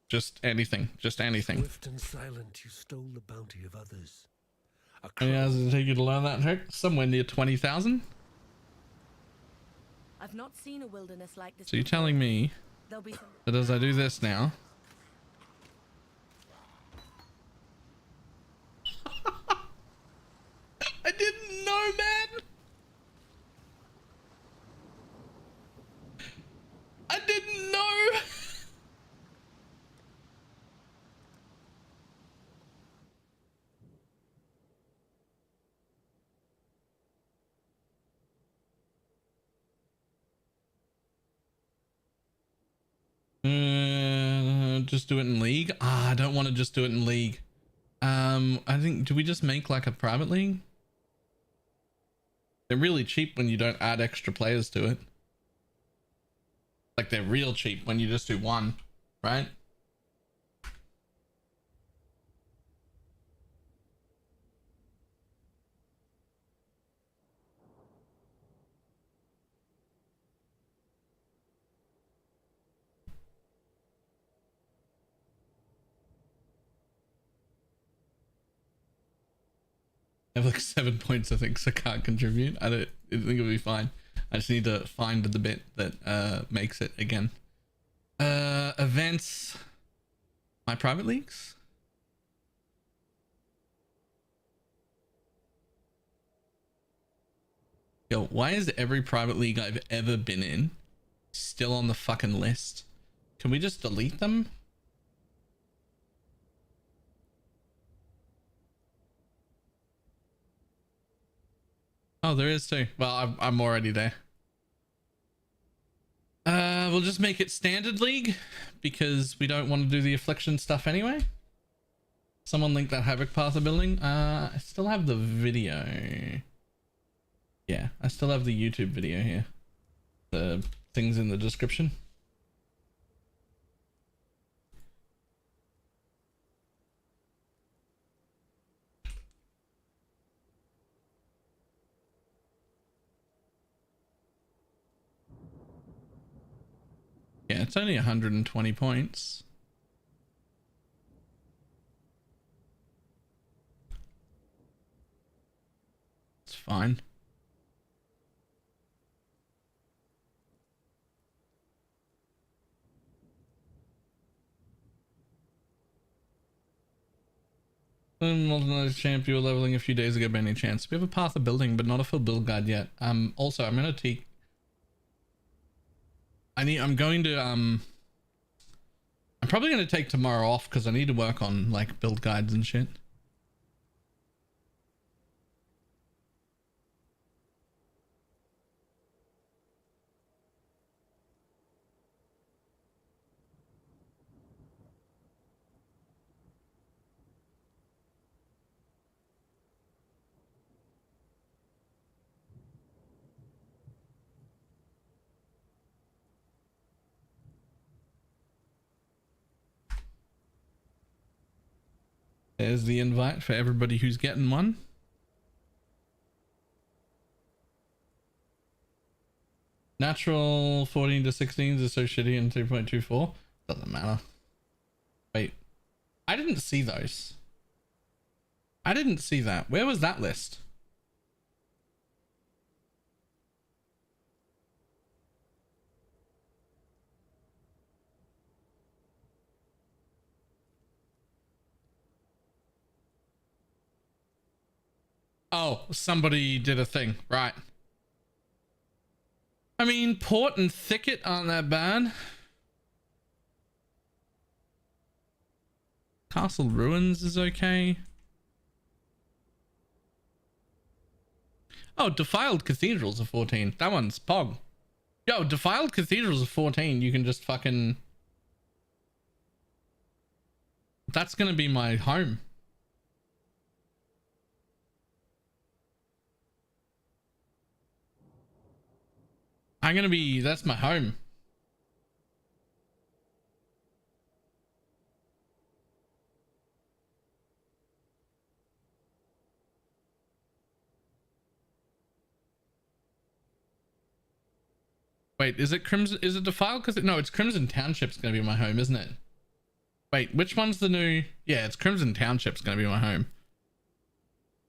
Just anything. Swift and silent, you stole the bounty of others. How many hours does it take you to learn that trick? Somewhere near 20,000. I've not seen a wilderness like this. So you're telling me that as I do this now, I didn't know, man. I didn't know. Just do it in League. I don't want to just do it in League. I think, do we just make like a private league? They're really cheap when you don't add extra players to it. Like they're real cheap when you just do one, right? I have like 7 points, I think, so I can't contribute. I think it'll be fine. I just need to find the bit that makes it again. Events. My private leagues? Yo, why is every private league I've ever been in still on the fucking list? Can we just delete them? Oh, there is too. Well, I'm already there. We'll just make it standard league because we don't want to do the affliction stuff anyway. Someone link that Havoc path of building. I still have the video. Yeah, I still have the YouTube video here. The things in the description. Yeah, it's only 120 points. It's fine. Modernized champ you were leveling a few days ago by any chance? We have a path of building, but not a full build guide yet. Also, I'm gonna take. I'm probably gonna take tomorrow off because I need to work on like build guides and shit. There's the invite for everybody who's getting one. Natural 14 to 16s is so shitty in 2.24. Doesn't matter. Wait, I didn't see those. I didn't see that. Where was that list? Oh, somebody did a thing. Right. I mean, Port and Thicket aren't that bad. Castle Ruins is okay. Oh, Defiled Cathedrals are 14. That one's Pog. Yo, Defiled Cathedrals are 14. You can just fucking... That's gonna be my home. I'm gonna be... That's my home. Wait, is it Crimson? Is it Defiled? Because no, it's Crimson Township's gonna be my home, isn't it? Wait, which one's the new? Yeah, it's Crimson Township's gonna be my home.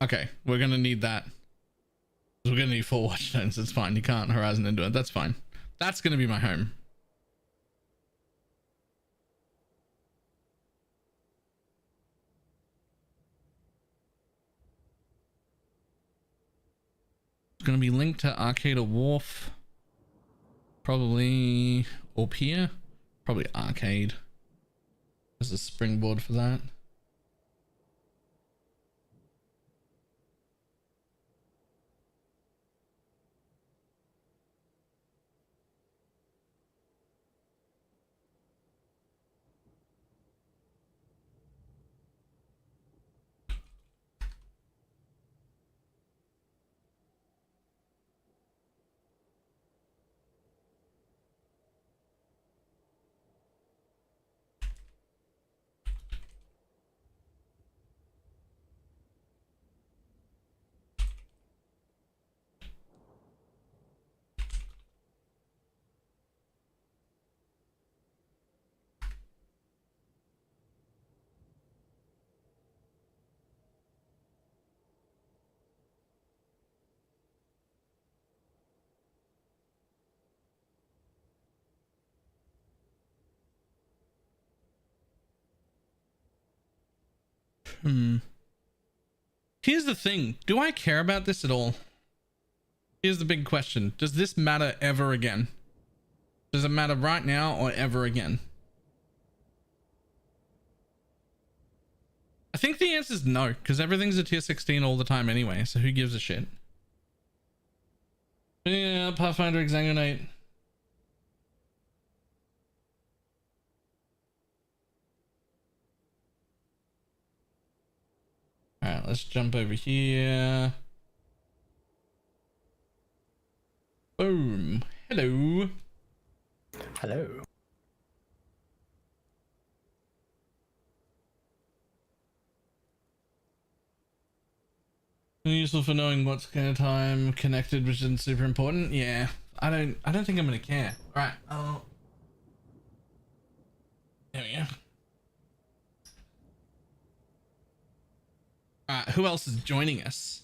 Okay, we're gonna need that. We're gonna need 4 watchstones. It's fine. You can't Horizon into it. That's fine. That's gonna be my home. It's gonna be linked to Arcade Wharf. Probably up here. Probably Arcade. There's a springboard for that. Here's the thing. Do I care about this at all? Here's the big question. Does this matter ever again? Does it matter right now or ever again? I think the answer is no, because everything's a tier 16 all the time anyway, so who gives a shit? Yeah, Pathfinder Exsanguinate. Alright, let's jump over here. Boom. Hello. Hello. Useful for knowing what's kind of time connected, which isn't super important. Yeah, I don't think I'm gonna care. All right. Oh. There we go. All right. Who else is joining us?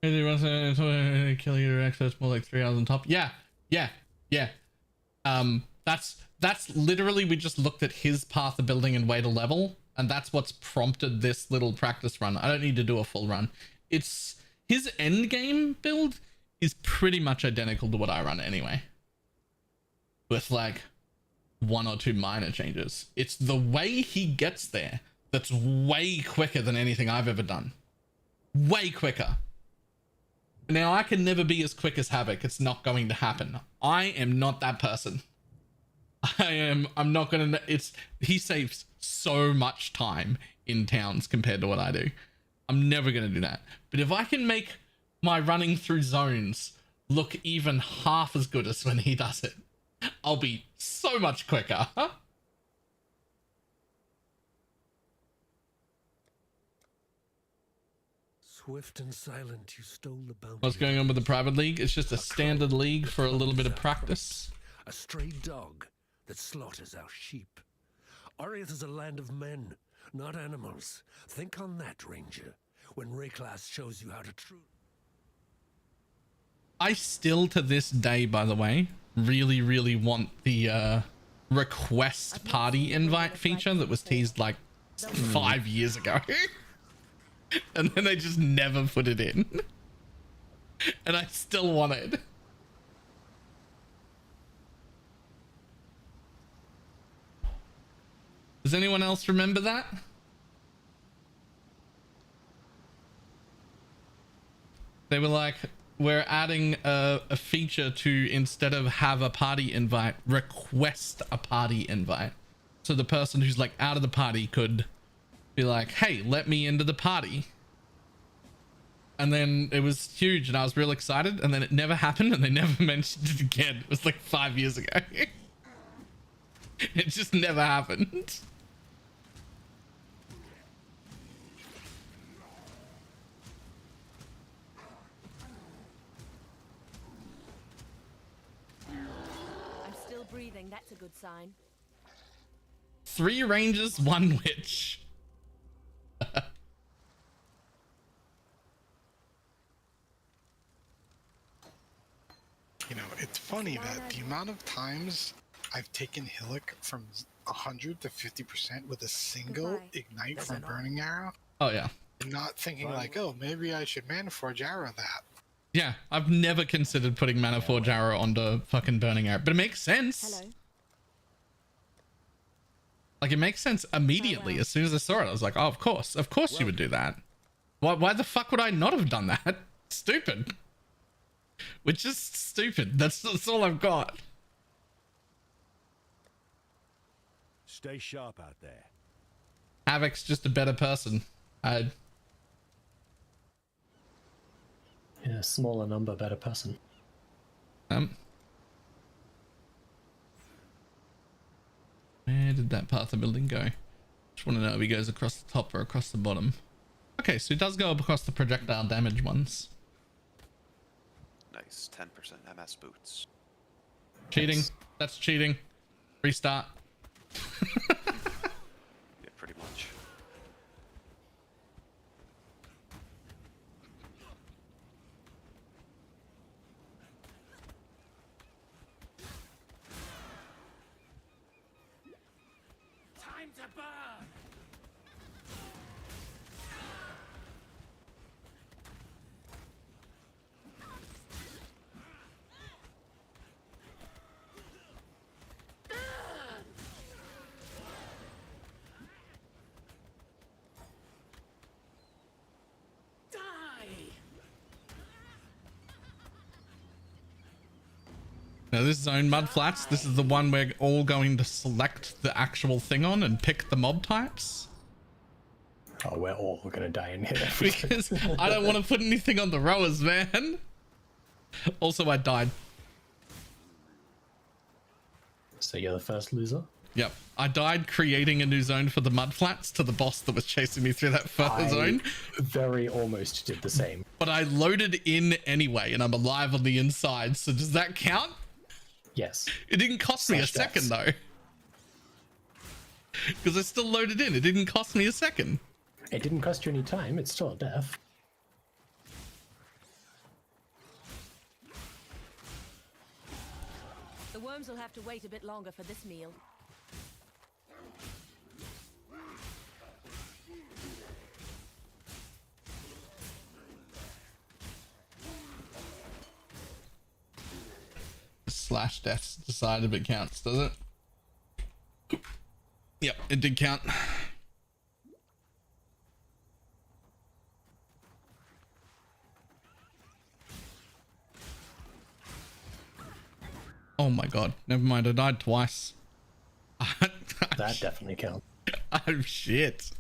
Kill your access more like 3 hours on top. Yeah. That's literally, we just looked at his path of building and way to level, and that's what's prompted this little practice run. I don't need to do a full run. It's his end game build is pretty much identical to what I run anyway, with like 1 or 2 minor changes. It's the way he gets there that's way quicker than anything I've ever done. Way quicker. Now, I can never be as quick as Havoc. It's not going to happen. I am not that person. I'm not going to... He saves so much time in towns compared to what I do. I'm never going to do that. But if I can make my running through zones look even half as good as when he does it, I'll be so much quicker. Swift and silent, you stole the bounty. What's going on with the private league? It's just a standard league for a little bit of practice. A stray dog that slaughters our sheep. Oriath is a land of men, not animals. Think on that, Ranger, when Rayclass shows you how to true. I still, to this day, by the way, really want the request party invite feature that was teased like 5 years ago. And then they just never put it in. And I still want it. Does anyone else remember that? They were like, we're adding a feature to, instead of have a party invite, request a party invite. So the person who's like out of the party could be like, hey, let me into the party. And then it was huge and I was real excited, and then it never happened and they never mentioned it again. It was like 5 years ago. It just never happened. I'm still breathing. That's a good sign. 3 rangers, 1 witch. You know, it's funny that the amount of times I've taken Hillock from 100 to 50% with a single ignite from Burning Arrow. Oh yeah. And not thinking like, oh, maybe I should Maniforge Arrow that. Yeah, I've never considered putting Maniforge Arrow onto fucking Burning Arrow, but it makes sense. Hello. Like, it makes sense immediately. As soon as I saw it, I was like, oh, of course you would do that. Why the fuck would I not have done that? Stupid. We're just stupid. That's all I've got. Stay sharp out there. Havoc's just a better person. Yeah, smaller number, better person. Where did that path of building go? Just want to know if he goes across the top or across the bottom. Okay, so he does go up across the projectile damage ones. Nice, 10% MS boots. Cheating. Nice. That's cheating. Restart. Yeah, pretty much. Time to burn! Now this zone mud flats, this is the one we're all going to select the actual thing on and pick the mob types. Oh, we're all gonna die in here. Because I don't want to put anything on the rowers, man. Also, I died. So you're the first loser? Yep. I died creating a new zone for the mud flats to the boss that was chasing me through that further zone. Very almost did the same. But I loaded in anyway and I'm alive on the inside. So does that count? Yes. It didn't cost me a second though. Because I still loaded in. It didn't cost me a second. It didn't cost you any time. It's still a death. The worms will have to wait a bit longer for this meal. Slash deaths decide if it counts, does it? Yep, it did count. Oh my god, never mind, I died twice. That definitely counts. Oh shit.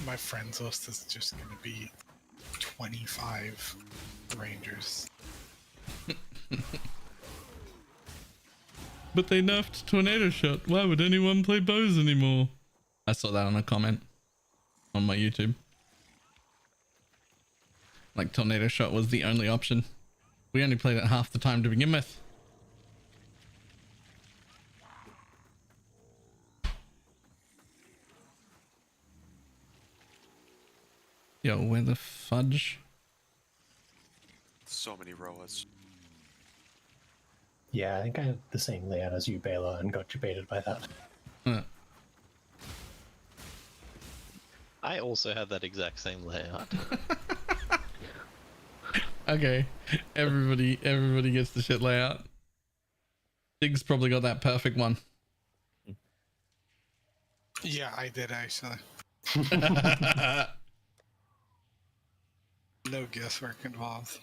my friends list is just gonna be 25 Rangers. But they nerfed Tornado Shot. Why would anyone play bows anymore? I saw that on a comment on my YouTube. Like Tornado Shot was the only option. We only played it half the time to begin with. Yo, where the fudge? So many Roas. Yeah, I think I had the same layout as you, Baylor, and got debated by that. I also had that exact same layout. Okay, everybody gets the shit layout. Diggs probably got that perfect one. Yeah, I did actually. No guesswork involved.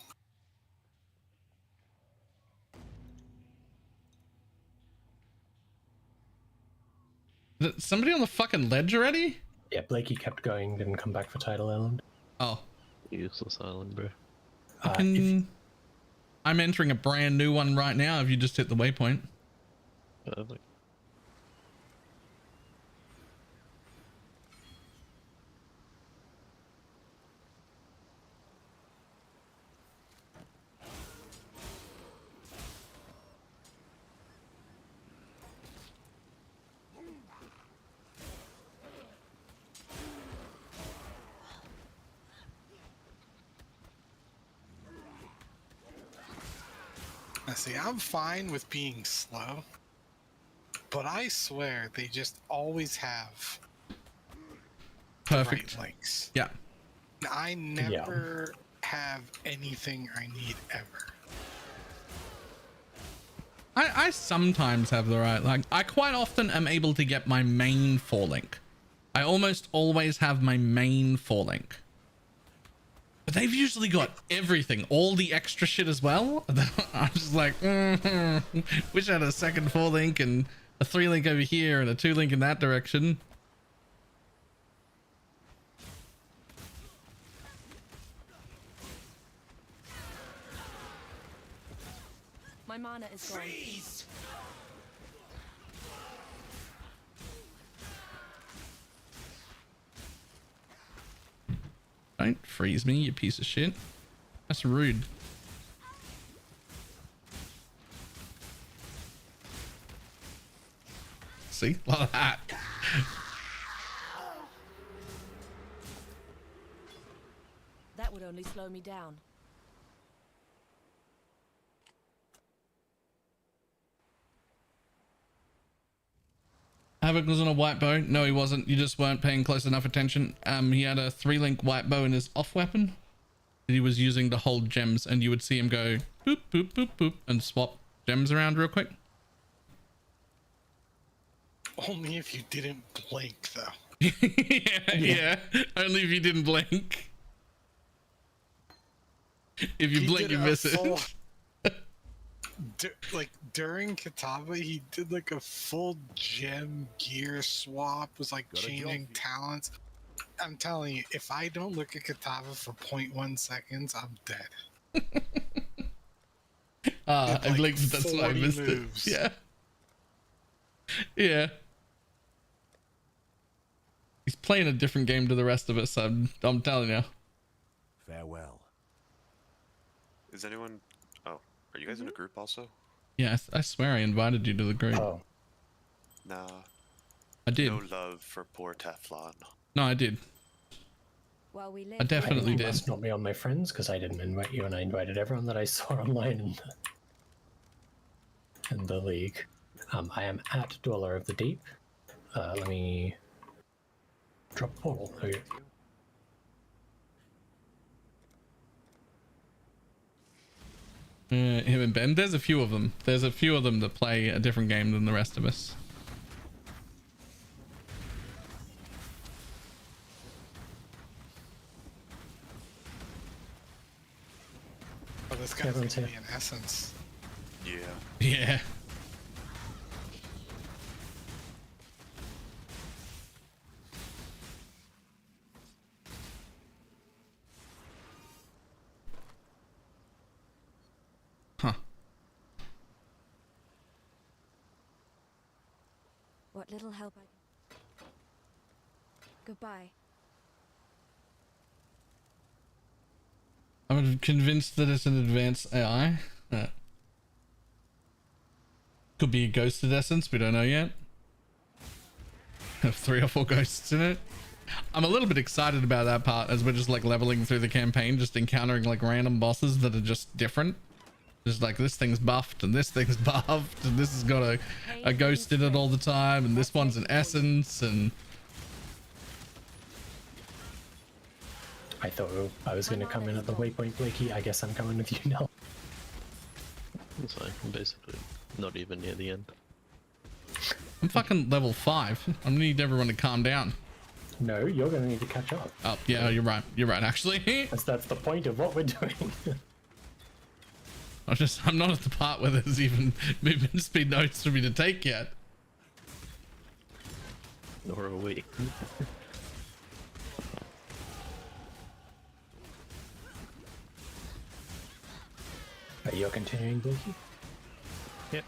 Is it somebody on the fucking ledge already? Yeah, Blakey kept going, didn't come back for Tidal Island. Oh. Useless island, bro. I'm entering a brand new one right now if you just hit the waypoint. Perfect. Now see, I'm fine with being slow, but I swear they just always have Perfect the right links. Yeah. I never have anything I need ever. I sometimes have the right, like, I quite often am able to get my main 4-link. I almost always have my main 4-link. But they've usually got everything, all the extra shit as well. I'm just like, wish I had a second 4-link and a 3-link over here and a 2-link in that direction. My mana is gone. Don't freeze me, you piece of shit. That's rude. See? Like that. That would only slow me down. Havoc was on a white bow. No, he wasn't. You just weren't paying close enough attention. He had a 3-link white bow in his off weapon that he was using to hold gems, and you would see him go boop, boop, boop, boop, and swap gems around real quick. Only if you didn't blink, though. yeah. Only if you didn't blink. If you blink, you miss it. Like during Kataba, he did like a full gem gear swap, was like changing talents. I'm telling you, if I don't look at Kataba for 0.1 seconds, I'm dead. I blinked, that's why I missed moves. it. Yeah. Yeah. He's playing a different game to the rest of us, I'm telling you. Farewell. Is anyone... Oh, are you guys in a group also? Yeah, I swear I invited you to the group. Oh. Nah. I did. No love for poor Teflon. No, I did. Well, we I definitely You did. must not be on my friends because I didn't invite you, and I invited everyone that I saw online in the league. I am at Dweller of the Deep. Let me drop a portal. Okay. Him and Ben. There's a few of them. There's a few of them that play a different game than the rest of us. Oh, this guy's Everyone's gonna here. be in essence. Yeah. Yeah. What little help I can. Goodbye. I'm convinced that it's an advanced AI. Could be a ghosted essence, we don't know yet. Have 3 or 4 ghosts in it. I'm a little bit excited about that part as we're just like leveling through the campaign, just encountering like random bosses that are just different. Just like this thing's buffed and this thing's buffed and this has got a ghost in it all the time and this one's an essence and... I thought I was going to come in at the waypoint, Blakey. I guess I'm coming with you now. It's fine. I'm basically not even near the end. I'm fucking level 5. I need everyone to calm down. No, you're going to need to catch up. Oh, yeah, you're right. You're right, actually. That's the point of what we're doing. I'm not at the part where there's even movement speed notes for me to take yet. Nor are we. Are you continuing, Blakey? Yep.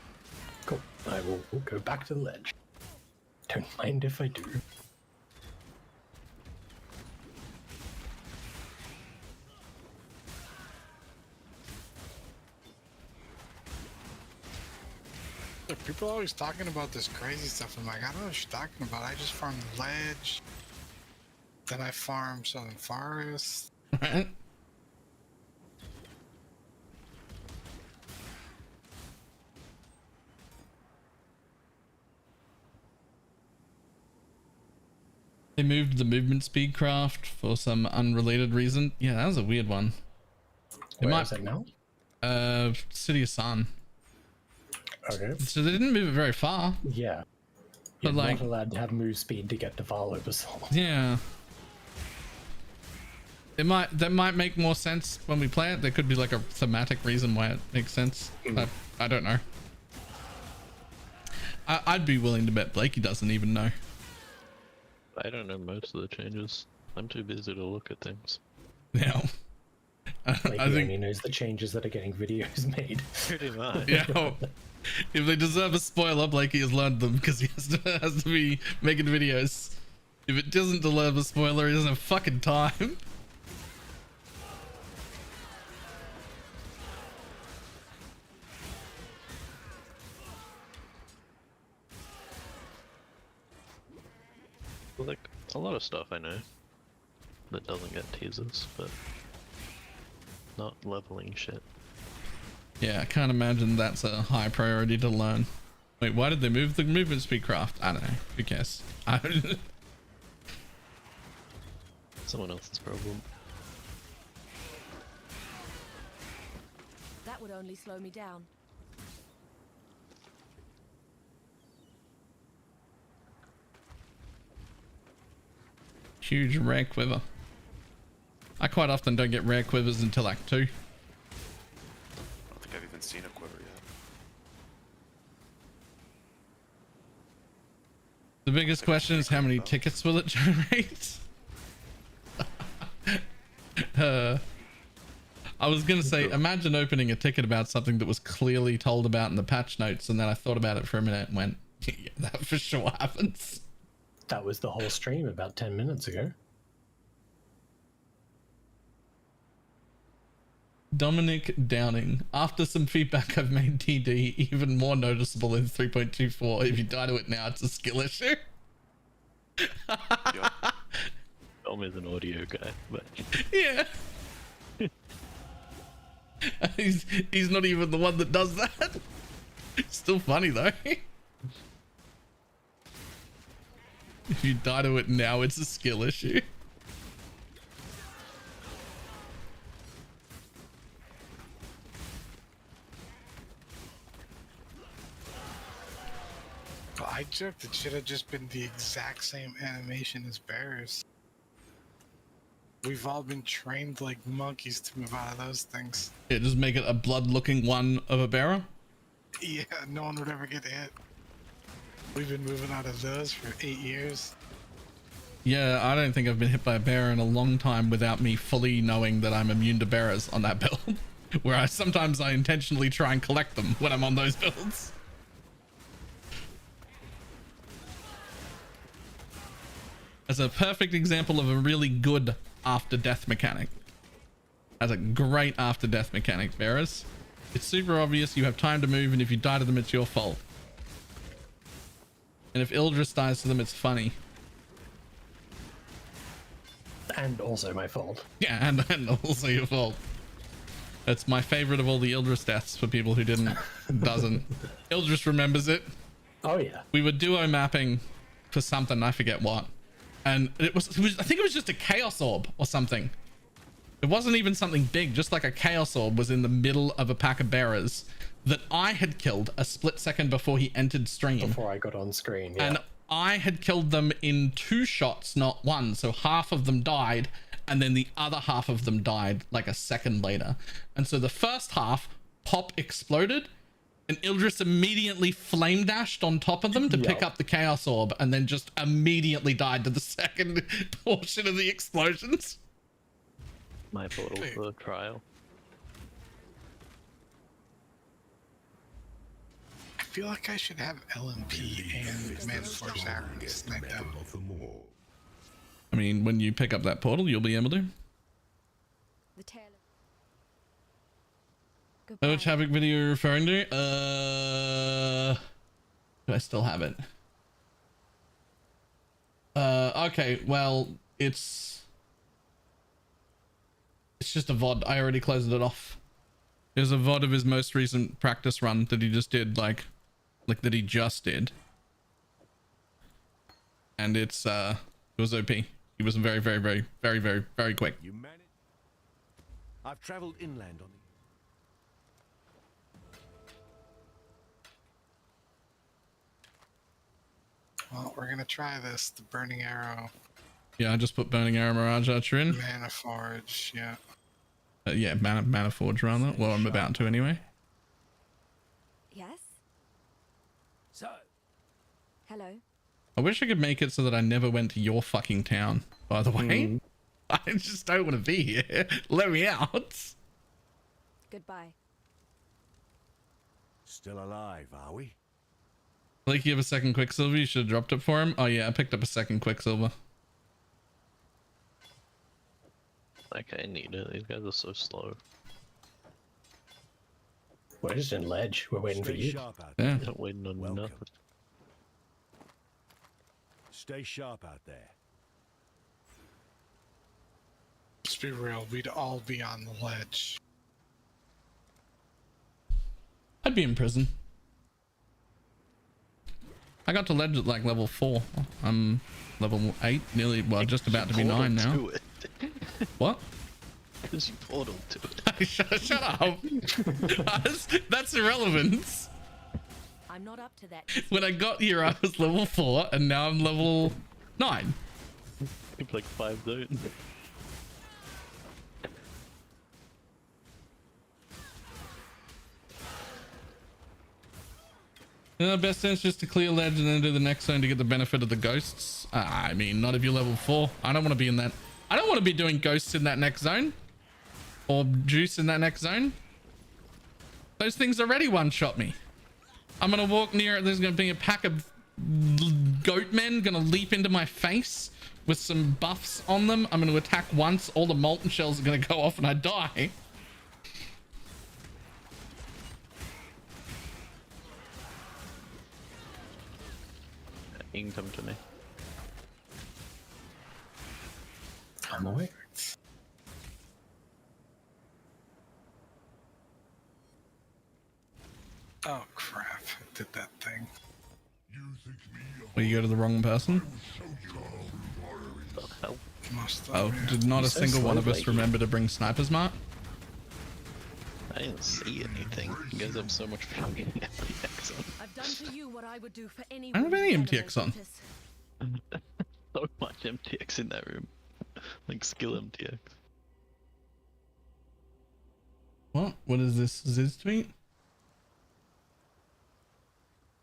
Cool. I will go back to the ledge. Don't mind if I do. People are always talking about this crazy stuff. I'm like, I don't know what you're talking about. I just farm the ledge. Then I farm Southern Forest. Right? They moved the movement speed craft for some unrelated reason. Yeah, that was a weird one. Where is it now? City of Sun. Okay. So they didn't move it very far. Yeah. But You're like, not allowed to have move speed to get to Valor-Basalt. yeah. That might make more sense when we play it. There could be like a thematic reason why it makes sense. I don't know. I'd be willing to bet Blakey doesn't even know. I don't know most of the changes. I'm too busy to look at things. Yeah. Blakey I think only knows the changes that are getting videos made. Pretty much. yeah. If they deserve a spoiler, Blakey has learned them because he has to be making videos. If it doesn't deserve a spoiler, he doesn't have fucking time. Like, a lot of stuff I know that doesn't get teasers, but not leveling shit. Yeah, I can't imagine that's a high priority to learn. Wait, why did they move the movement speed craft? I don't know. Who cares? Someone else's problem. That would only slow me down. Huge rare quiver. I quite often don't get rare quivers until Act 2. I don't think I've even seen a quiver yet. The biggest question is how many tickets will it generate? I was gonna say, imagine opening a ticket about something that was clearly told about in the patch notes, and then I thought about it for a minute and went, yeah, that for sure happens. That was the whole stream about 10 minutes ago. Dominic Downing. After some feedback, I've made TD even more noticeable in 3.24. If you die to it now, it's a skill issue. Dom is an audio guy, but yeah. he's not even the one that does that. Still funny though. If you die to it now, it's a skill issue. I joked it should have just been the exact same animation as bears. We've all been trained like monkeys to move out of those things. Yeah, just make it a blood-looking one of a bearer. Yeah, no one would ever get hit. We've been moving out of those for 8 years. Yeah, I don't think I've been hit by a bear in a long time without me fully knowing that I'm immune to bearers on that build. Where sometimes I intentionally try and collect them when I'm on those builds. as a perfect example of a really good after death mechanic. As a great after death mechanic, Bearers. It's super obvious, you have time to move, and if you die to them, it's your fault. And if Ildris dies to them, it's funny. And also my fault. Yeah, and also your fault. That's my favorite of all the Ildris deaths for people who doesn't. Ildris remembers it. Oh yeah. We were duo mapping for something, I forget what. And it was I think it was just a Chaos Orb or something. It wasn't even something big, just like a Chaos Orb was in the middle of a pack of bearers that I had killed a split second before he entered stream. Before I got on screen, yeah. And I had killed them in 2 shots, not 1. So half of them died, and then the other half of them died like a second later. And so the first half, Pop exploded, and Ildris immediately flame dashed on top of them to pick up the Chaos Orb, and then just immediately died to the second portion of the explosions. My portal for trial. I feel like I should have LMP and Manaforce Arrows sniped out. I mean, when you pick up that portal, you'll be able to. The tail. Which Havoc video you're referring to? Do I still have it? Okay, well, it's just a VOD. I already closed it off. There's a VOD of his most recent practice run that he just did, like that he just did. And it was OP. He was very, very, very, very, very, very quick. You managed. I've traveled inland on the. Well, we're gonna try this. The Burning Arrow. Yeah, I just put Burning Arrow Mirage Archer in. Mana Forge, yeah. Yeah, Mana Forge rather. Well, I'm about to anyway. Yes? So, Hello? I wish I could make it so that I never went to your fucking town, by the way. I just don't want to be here. Let me out. Goodbye. Still alive, are we? Like, you have a second Quicksilver? You should have dropped it for him. Oh yeah, I picked up a second Quicksilver. Okay, I need it. These guys are so slow. We're just in ledge. We're waiting for you. Sharp out Yeah. Not waiting on Welcome. nothing. Stay sharp out there. Let's be real, we'd all be on the ledge. I'd be in prison. I got to ledge at like level 4. I'm level 8, nearly, well, just about to be 9 now. What? Because you portal to it. Shut up. That's irrelevant. I'm not up to that. When I got here, I was level 4, and now I'm level 9. It's like 5 zones. Best sense just to clear ledge and then do the next zone to get the benefit of the ghosts. I mean, not if you're level 4. I don't want to be in that. I don't want to be doing ghosts in that next zone. Or juice in that next zone. Those things already one-shot me. I'm going to walk near it. There's going to be a pack of goat men going to leap into my face with some buffs on them. I'm going to attack once. All the molten shells are going to go off and I die. You can come to me. On the way. Oh crap, I did that thing. Well, you go to the wrong person? Must Oh, did not a single one of us remember to bring Sniper's Mark? I didn't see anything. You guys have so much fucking MTX on. I've done to you what I would do for any. I don't have any MTX on. So much MTX in that room. Like skill MTX. What? What is this? Ziz tweet?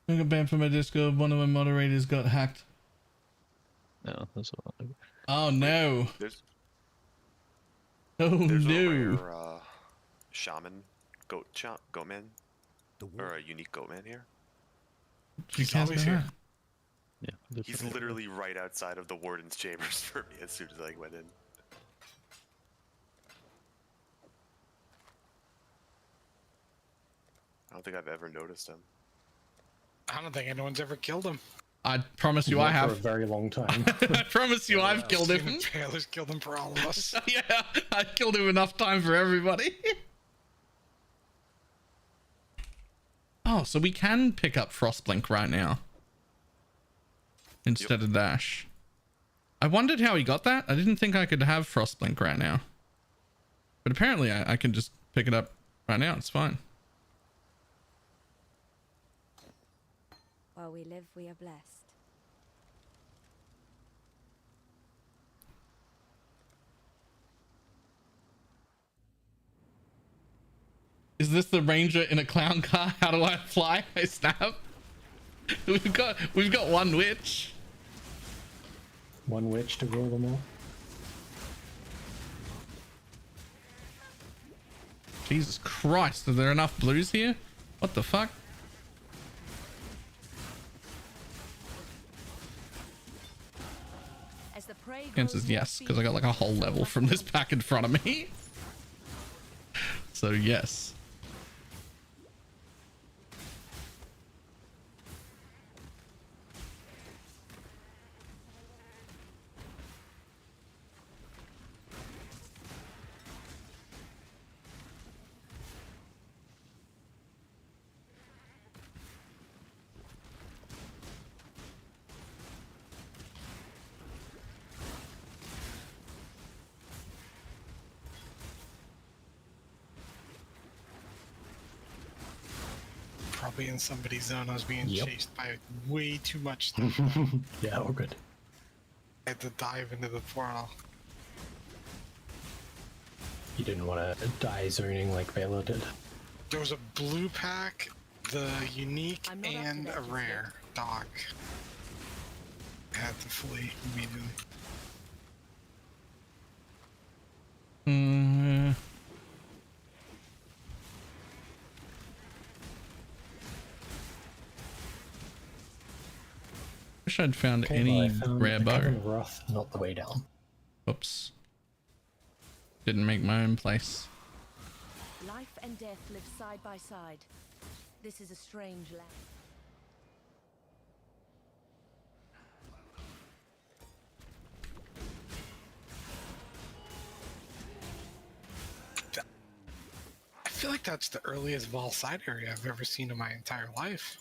I got banned from my Discord. One of my moderators got hacked. No, that's what Oh no. There's Oh a no. rare, shaman goatman, or a unique goatman here. You can't always spell here. that. Yeah. He's literally right outside of the warden's chambers for me as soon as I went in. I don't think I've ever noticed him. I don't think anyone's ever killed him. I promise you I have. For a very long time. I promise you I've killed him. Taylor's killed him for all of us. Yeah, I killed him enough time for everybody. Oh, so we can pick up Frostblink right now. Instead of Dash. I wondered how he got that. I didn't think I could have Frostblink right now. But apparently I can just pick it up right now. It's fine. While we live, we are blessed. Is this the ranger in a clown car? How do I fly? I snap. We've got one witch. One witch to rule them all. Jesus Christ, are there enough blues here? What the fuck? As the prey Answer is yes, because I got like a whole level from this pack in front of me. So yes. Probably in somebody's zone. I was being chased by way too much stuff. Yeah, all good. I had to dive into the portal. You didn't want to die zoning like Balor did. There was a blue pack, the unique, and a rare dog. I had to flee immediately. Wish I'd found Okay, any well, I found rare the bow. Coven of Wrath, not the way down. Oops. Didn't make my own place. Life and death live side by side. This is a strange land. I feel like that's the earliest Vol side area I've ever seen in my entire life.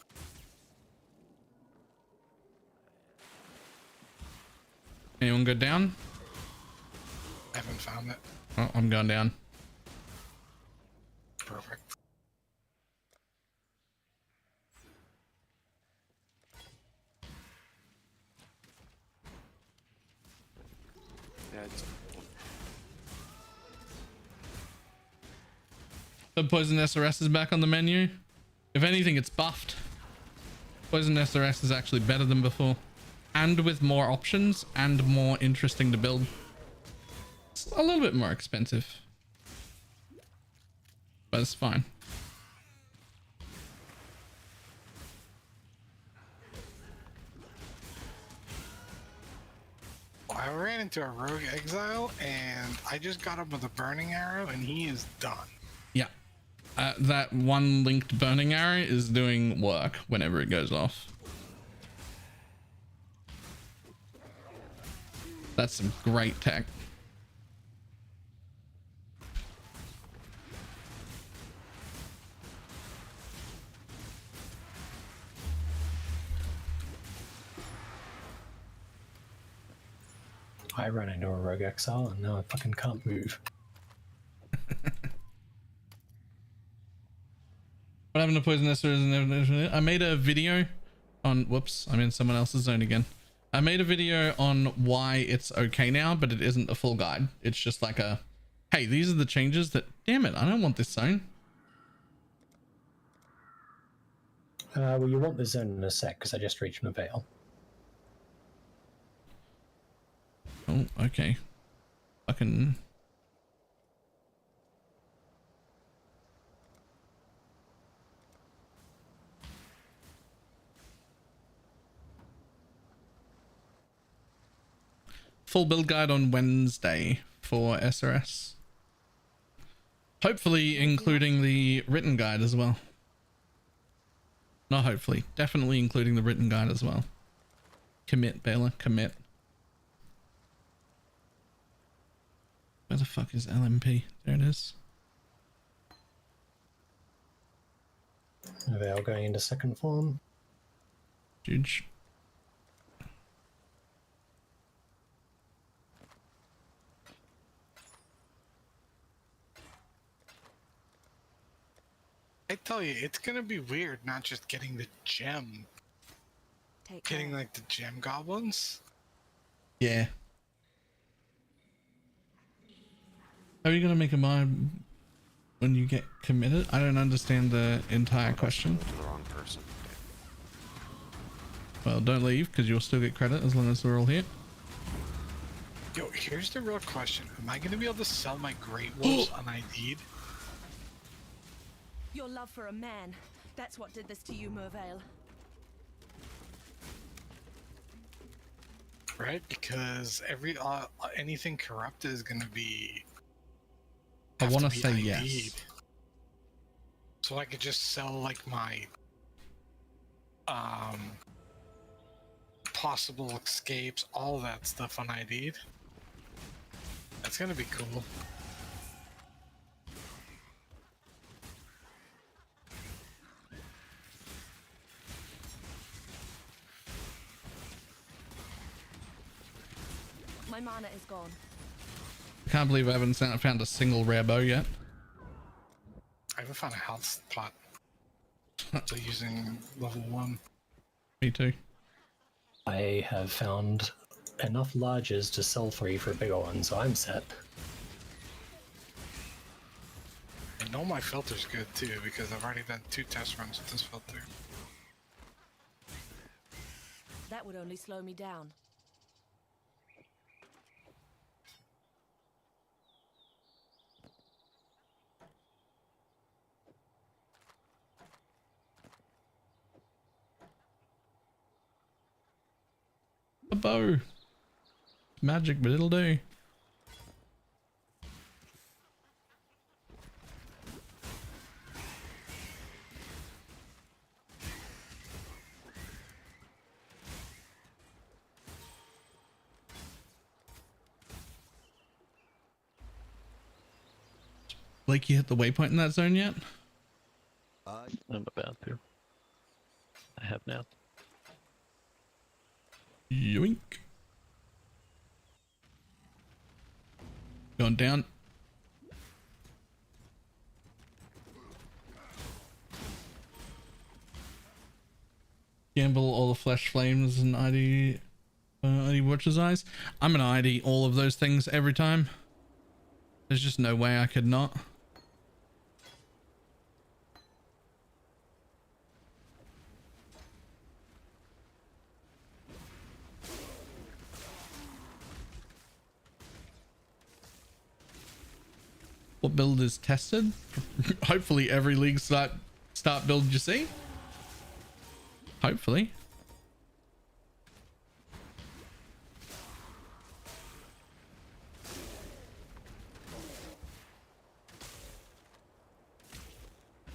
Anyone go down? I haven't found it. Oh, I'm going down. Perfect. Yeah, it's... The Poison SRS is back on the menu. If anything, it's buffed. Poison SRS is actually better than before. And with more options and more interesting to build. It's a little bit more expensive. But it's fine. I ran into a rogue exile and I just got him with a burning arrow and he is done. Yeah. That one linked burning arrow is doing work whenever it goes off. That's some great tech. I ran into a rogue exile and now I fucking can't move. What happened to Poison SRS? I made a video on... Whoops, I'm in someone else's zone again. I made a video on why it's okay now, but it isn't a full guide. It's just like a, hey, these are the changes that, damn it, I don't want this zone. Well, you want the zone in a sec, because I just reached an veil. Oh, okay. Fucking... full build guide on Wednesday for SRS. Hopefully including the written guide as well. Not hopefully, definitely including the written guide as well. Commit, Baylor, commit. Where the fuck is LMP? There it is. Veil going into second form. Huge. I tell you, it's gonna be weird not just getting the gem. Getting like the gem goblins. Yeah. How are you gonna make a mod when you get committed? I don't understand the entire question. To the wrong person. Well, don't leave because you'll still get credit as long as we're all here. Yo, here's the real question. Am I gonna be able to sell my Great Wolves unID'd? Your love for a man. That's what did this to you, Mervale. Right? Because anything corrupted is gonna be... I want to be say ID'd. yes. So I could just sell like my possible escapes, all that stuff unID'd. That's gonna be cool. My mana is gone. I can't believe I haven't found a single rare bow yet. I haven't found a health pot. So using level 1. Me too. I have found enough larges to sell free for a bigger one, so I'm set. I know my filter's good too, because I've already done 2 test runs with this filter. That would only slow me down. A bow. Magic, but it'll do. Blake, you hit the waypoint in that zone yet? I'm about to. I have now. Yoink. Going down. Gamble all the flesh flames and ID Watcher's Eyes. I'm gonna ID all of those things every time. There's just no way I could not. What build is tested? Hopefully every league start build you see. Hopefully.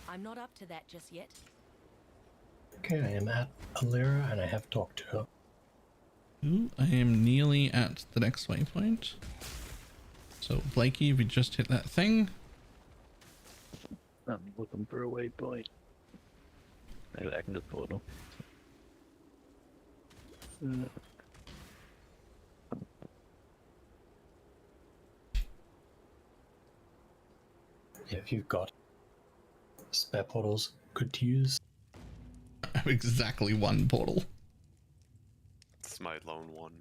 I'm not up to that just yet. Okay, I am at Alira and I have talked to her. Ooh, I am nearly at the next waypoint. So Blakey, we just hit that thing. I'm looking for a waypoint. Maybe I can just portal. Yeah, if you've got spare portals, good to use. I have exactly one portal. It's my lone one.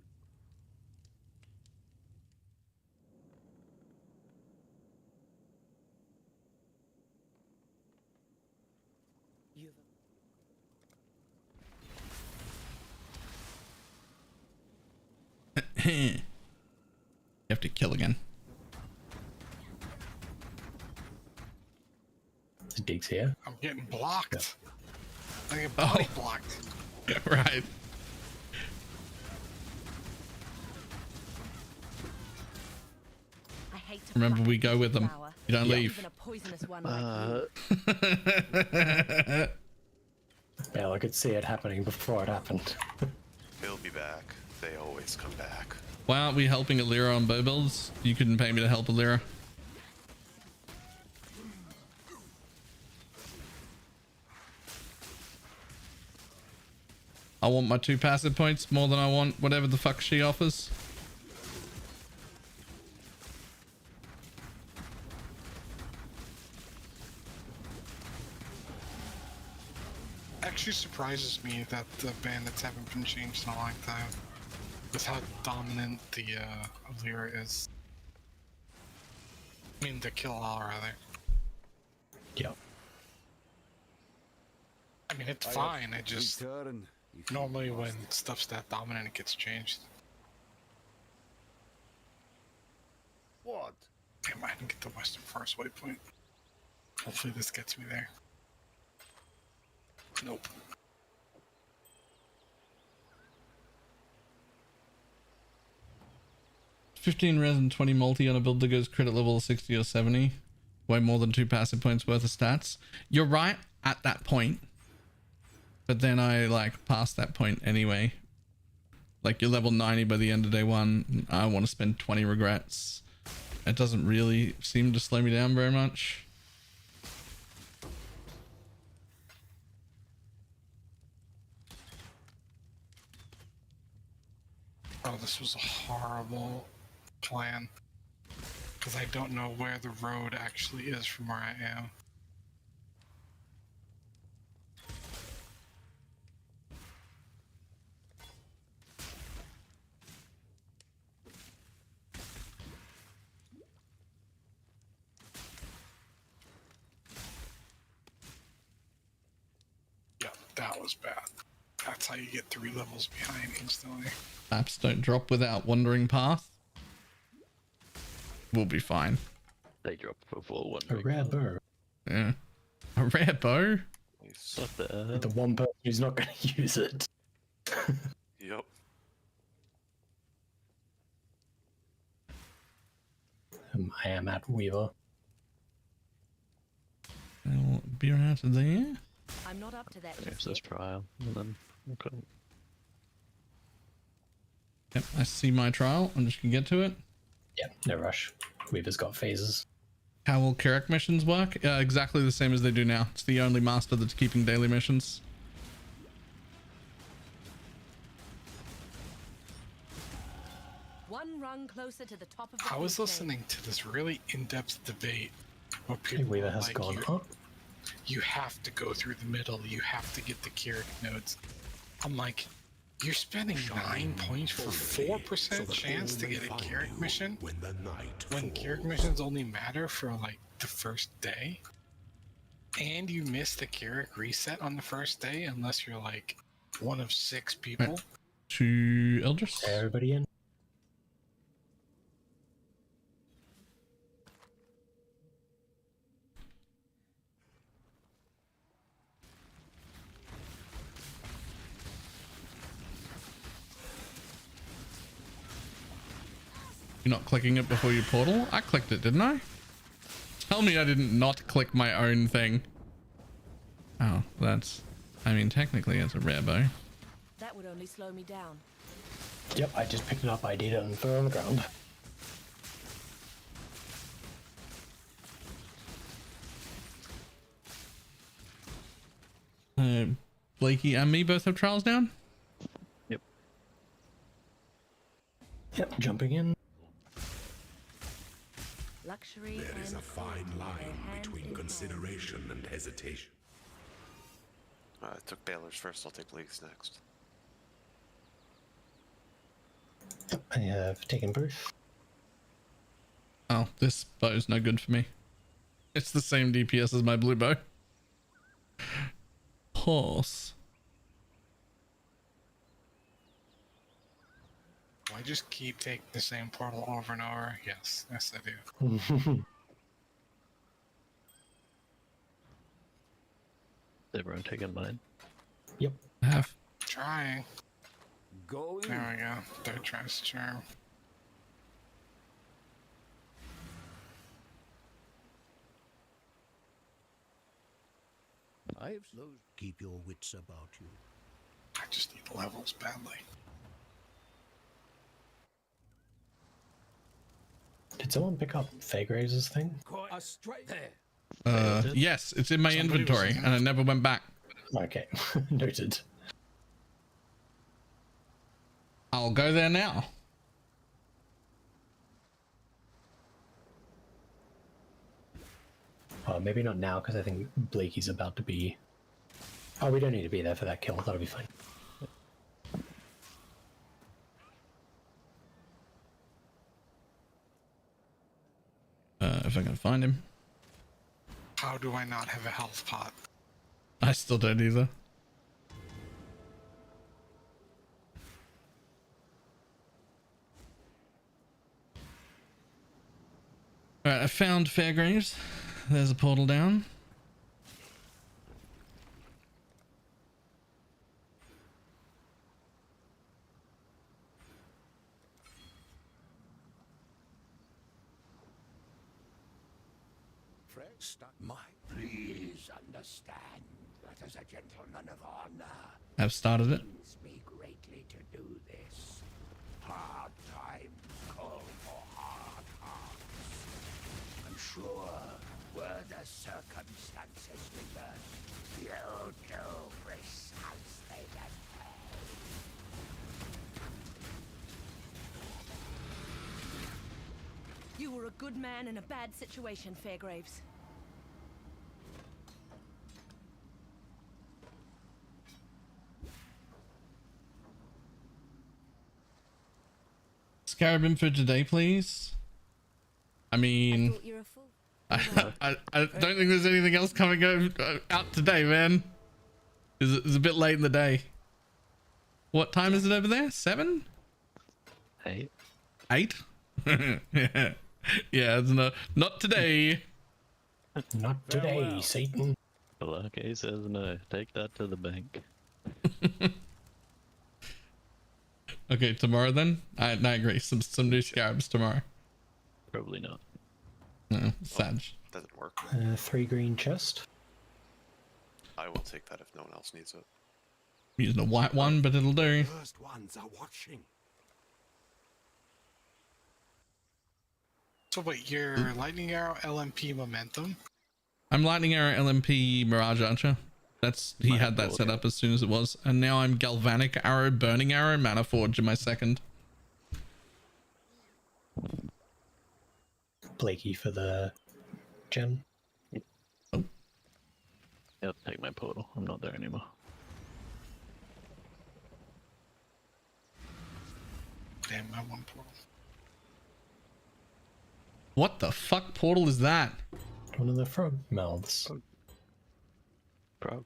You have to kill again. The dig's here. I'm getting blocked. I get body blocked. Right. to Remember, we go with them. flower. You don't Even leave. a poisonous one like Yeah, I could see it happening before it happened. They'll be back. They always come back. Why aren't we helping Alira on bow builds? You couldn't pay me to help Alira. I want my 2 passive points more than I want whatever the fuck she offers. Actually surprises me that the bandits haven't been changed in a long time. With how dominant the Alira is. I mean, the kill all rather. Yeah. I mean, it's fine. I just normally when stuff's that dominant, it gets changed. What? Damn, I didn't get the Western Forest waypoint. Hopefully, this gets me there. Nope. $15 res and 20 multi on a build that goes crit at level 60 or 70. Way more than 2 passive points worth of stats. You're right at that point. But then I like past that point anyway. Like you're level 90 by the end of day 1. I want to spend 20 regrets. It doesn't really seem to slow me down very much. Oh, this was a horrible plan. Because I don't know where the road actually is from where I am. Yeah, that was bad. That's how you get 3 levels behind instantly. Maps don't drop without wandering path. We'll be fine. They drop before one. A rare bow. Yeah. A rare bow? Not bad. The one person who's not going to use it. Yep. I am at Weaver. I'll be out of there. I'm not up to that. There's this trial, and then okay. Yep, I see my trial. I'm just gonna get to it. Yeah, no rush. Weaver's got phases. How will Carrick missions work? Exactly the same as they do now. It's the only master that's keeping daily missions. One rung closer to the top of the I was food chain. listening to this really in-depth debate where people Weaver were has like, gone up. you have to go through the middle, you have to get the Carrick nodes. I'm like, you're spending 9 points for 4% chance to get a Carrick mission? When Carrick missions only matter for like the first day? And you miss the Carrick reset on the first day unless you're like one of 6 people? Right. To Eldris? Everybody in? You're not clicking it before you portal? I clicked it, didn't I? Tell me I didn't not click my own thing. Oh, that's... I mean, technically it's a rare bow. That would only slow me down. Yep, I just picked it up, ID'd it, and threw it on the ground. Blakey and me both have trials down? Yep. Yep, jumping in. Luxury There is and a fine line between hand in consideration and hesitation. I took Baylor's first, I'll take Blake's next. Yep, I have taken both. Oh, this bow is no good for me. It's the same DPS as my blue bow. Horse. Do I just keep taking the same portal over and over? Yes, yes I do. Everyone taking mine. Yep. I have. Trying. Go in. There we go. Third tries charm. I've those. Keep your wits about you. I just need levels badly. Did someone pick up Fairgraves' thing? Quite straight there. Yes, it's in my Somebody was inventory in and I never went back. Okay, noted. I'll go there now. Maybe not now, because I think Bleaky's about to be... Oh, we don't need to be there for that kill. That'll be fine. If I can find him. How do I not have a health pot? I still don't either. Alright, I found Fairgraves. There's a portal down. Please understand that as a gentleman of honor, I've started it. pains me greatly to do this. Hard time call for hard hearts. I'm sure, were the circumstances reversed, you'll do precisely the same. You were a good man in a bad situation, Fairgraves. Scarab info today, please. I mean, Thought you're a fool. I don't think there's anything else coming out today, man. It's a bit late in the day. What time is it over there? 7? 8. 8? Yeah, it's not today. Not today, Satan. Lucky says no. Take that to the bank. Okay, tomorrow then. I agree. Some new scarabs tomorrow. Probably not. No, sad. Doesn't work. 3 green chest. I will take that if no one else needs it. I'm using a white one, but it'll do. First ones are watching. So wait, you're lightning arrow, LMP, momentum. I'm lightning arrow, LMP, mirage archer. He had that set up as soon as it was, and now I'm galvanic arrow, burning arrow, mana forge in my second. Blakey for the gem. Oh. Yep, take my portal. I'm not there anymore. Damn, my one portal. What the fuck portal is that? One of the frog mouths. Frog.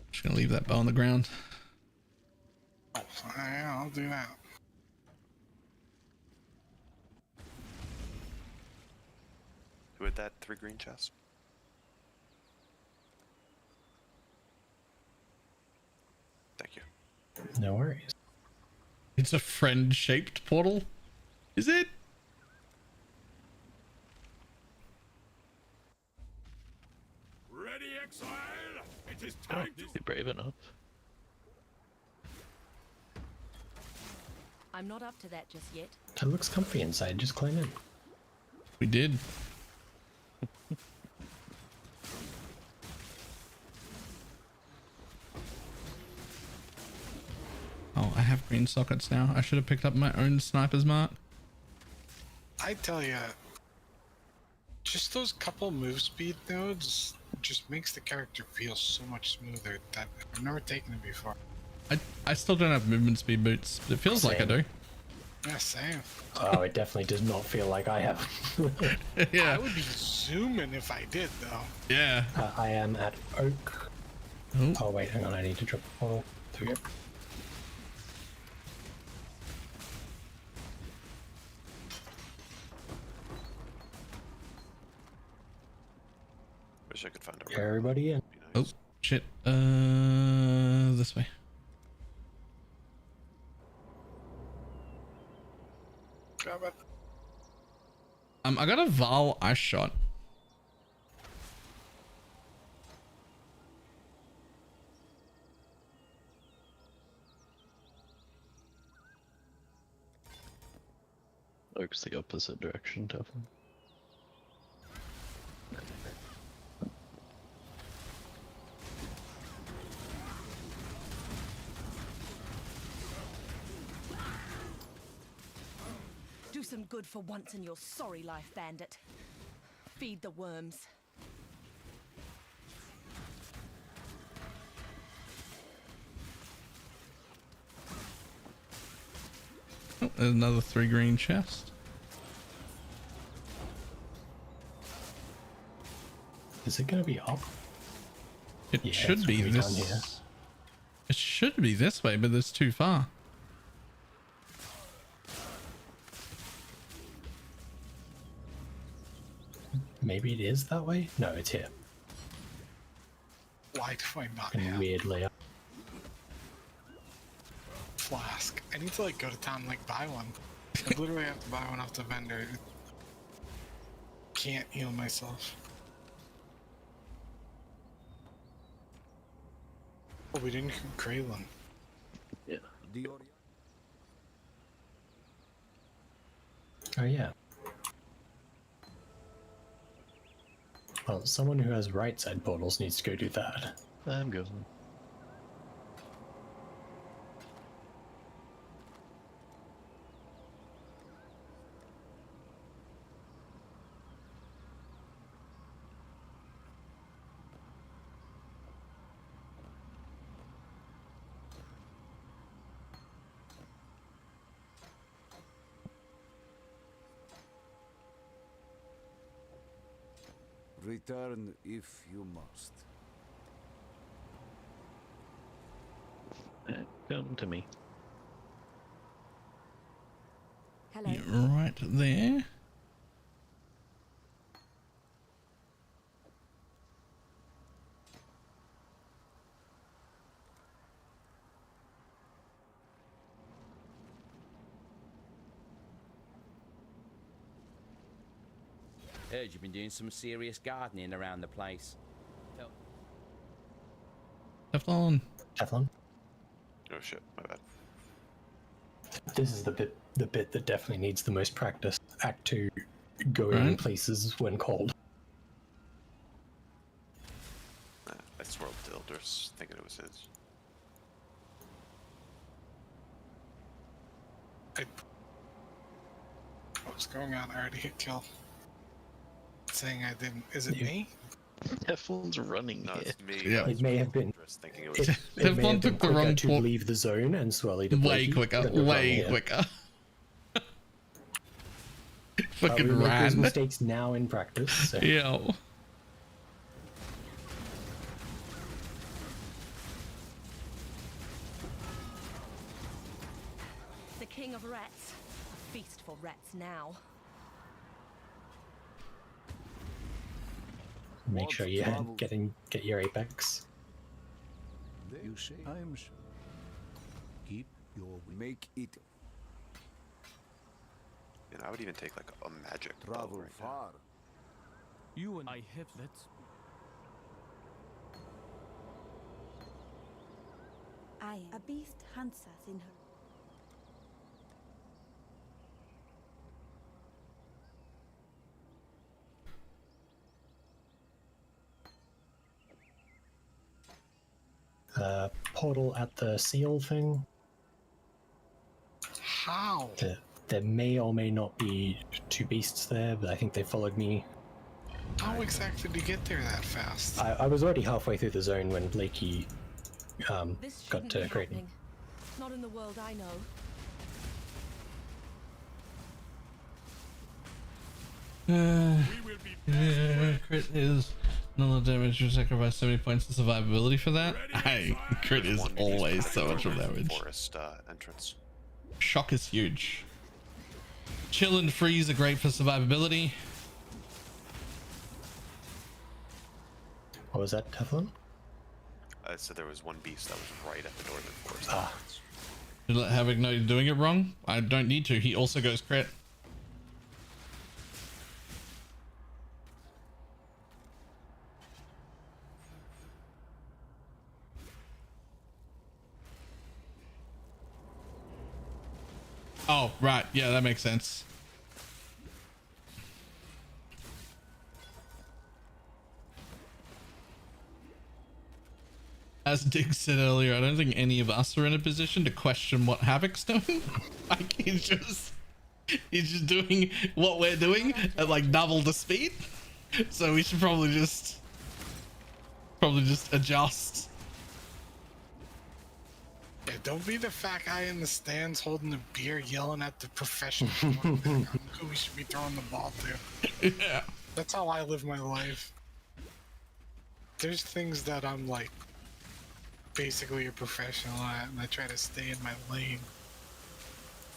Just gonna leave that bow on the ground. Oh, yeah, I'll do that. Who had that 3 green chest? Thank you. No worries. It's a friend-shaped portal? Is it? Ready, exile! It is time to... Be brave enough. I'm not up to that just yet. It looks comfy inside. Just climb in. We did. Oh, I have green sockets now. I should have picked up my own sniper's mark. I tell ya, just those couple move speed nodes just makes the character feel so much smoother. That I've never taken it before. I still don't have movement speed boots, but it feels like I do. Yeah, same. Oh, it definitely does not feel like I have. Yeah. I would be zooming if I did, though. Yeah. I am at Oak. Oh. Oh, wait, hang on. I need to drop a portal through here. Wish I could find a Everybody in. Oh, shit. This way. Grab it. I got a Val ice shot. Oak's the opposite direction, definitely. Do some good for once in your sorry life, bandit. Feed the worms. Oh, there's another 3 green chest. Is it going to be up? It Yeah, should it's be way down here. this. It should be this way, but it's too far. Maybe it is that way? No, it's here. Why do I not In have weird layout. flask? I need to like go to town and like buy one. I literally have to buy one off the vendor. Can't heal myself. Oh, we didn't create one. Yeah. Oh yeah. Well, someone who has right side portals needs to go do that. I'm going. Return if you must. Come to me. Hello. Yeah, right there. Heard you've been doing some serious gardening around the place. Teflon. Teflon. Oh shit, my bad. This is the bit that definitely needs the most practice. Act 2, going Right. places when called. I swirled Dilders, thinking it was his. What's going on? I already hit kill. Saying I didn't. Is it me? Teflon's running No, here. it's me. Yeah. I was It may have been. just thinking it was. It may have Teflon been took the quicker wrong to port. leave the zone and Swirly to Way Blakey quicker. than to run Way here. quicker. We Fucking make those ran. mistakes now in practice. So. Yo. The king of rats. A feast for rats now. Make sure you get your apex. You say I'm sure. Keep your make it And I would even take like a magic bow travel right now. far. You and I have let's. A beast hunts us in her. Portal at the seal thing. How? There may or may not be 2 beasts there, but I think they followed me. How exactly did you get there that fast? I was already halfway through the zone when Blakey This got shouldn't to be Creighton. happening. Not in the world I know. Crit is null damage. You sacrifice 70 points of survivability for that. Hey, crit is One always piece so much of from damage. Forest entrance. Shock is huge. Chill and freeze are great for survivability. What was that, Teflon? So there was one beast that was right at the northern forest. Ah. Did you let Havoc know you're doing it wrong? I don't need to. He also goes crit. Oh, right. Yeah, that makes sense. As Dig said earlier, I don't think any of us are in a position to question what Havoc's doing. Like he's just doing what we're doing at like double the speed. So we should probably just adjust. Yeah, don't be the fat guy in the stands holding a beer yelling at the professional who we should be throwing the ball to. Yeah. That's how I live my life. There's things that I'm like basically a professional at, and I try to stay in my lane.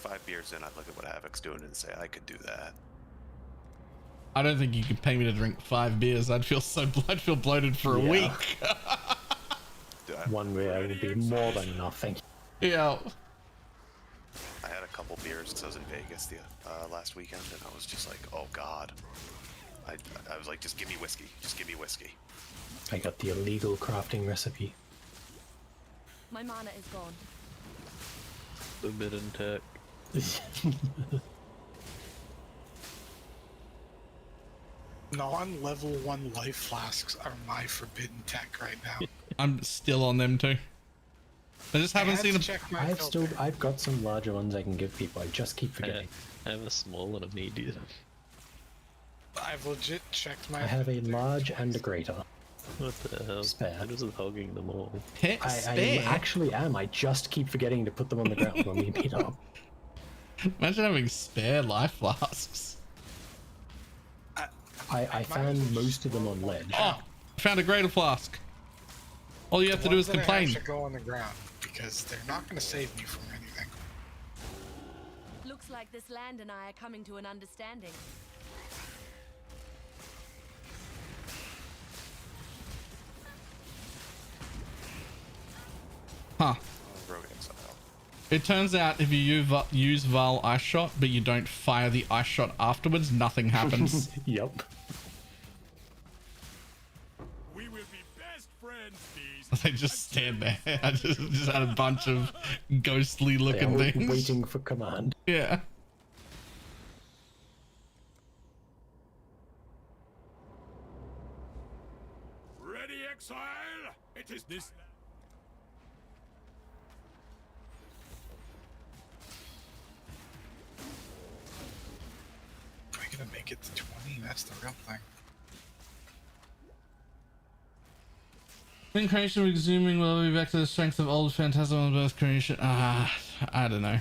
5 beers in, I'd look at what Havoc's doing and say, I could do that. I don't think you could pay me to drink 5 beers. I'd feel bloated for a week. One beer would be more than enough, thank you. Yeah. I had a couple beers because I was in Vegas the last weekend, and I was just like, oh god. I was like, just give me whiskey. Just give me whiskey. I got the illegal crafting recipe. My mana is gone. Forbidden tech. Non-level 1 life flasks are my forbidden tech right now. I'm still on them too. I just haven't seen them. I've got some larger ones I can give people. I just keep forgetting. I have a small and a medium. I've legit checked my. I have a large and a greater. What the hell? Spare. I'm just hogging them all. I actually am. I just keep forgetting to put them on the ground when we meet up. Imagine having spare life flasks. I found most of them on ledge. Oh, I found a greater flask. All you have to do is complain. Should go on the ground because they're not going to save me from anything. Looks like this land and I are coming to an understanding. Huh. Rogue Exile. It turns out if you use Val Ice Shot, but you don't fire the Ice Shot afterwards, nothing happens. Yep. We will be best friends, They just stand there. I just had a bunch of ghostly looking things. Waiting for command. Yeah. Ready, exile? It is this. Are we gonna make it to 20? That's the real thing. When creation resuming, will we be back to the strength of old Phantasmal birth creation? I don't know.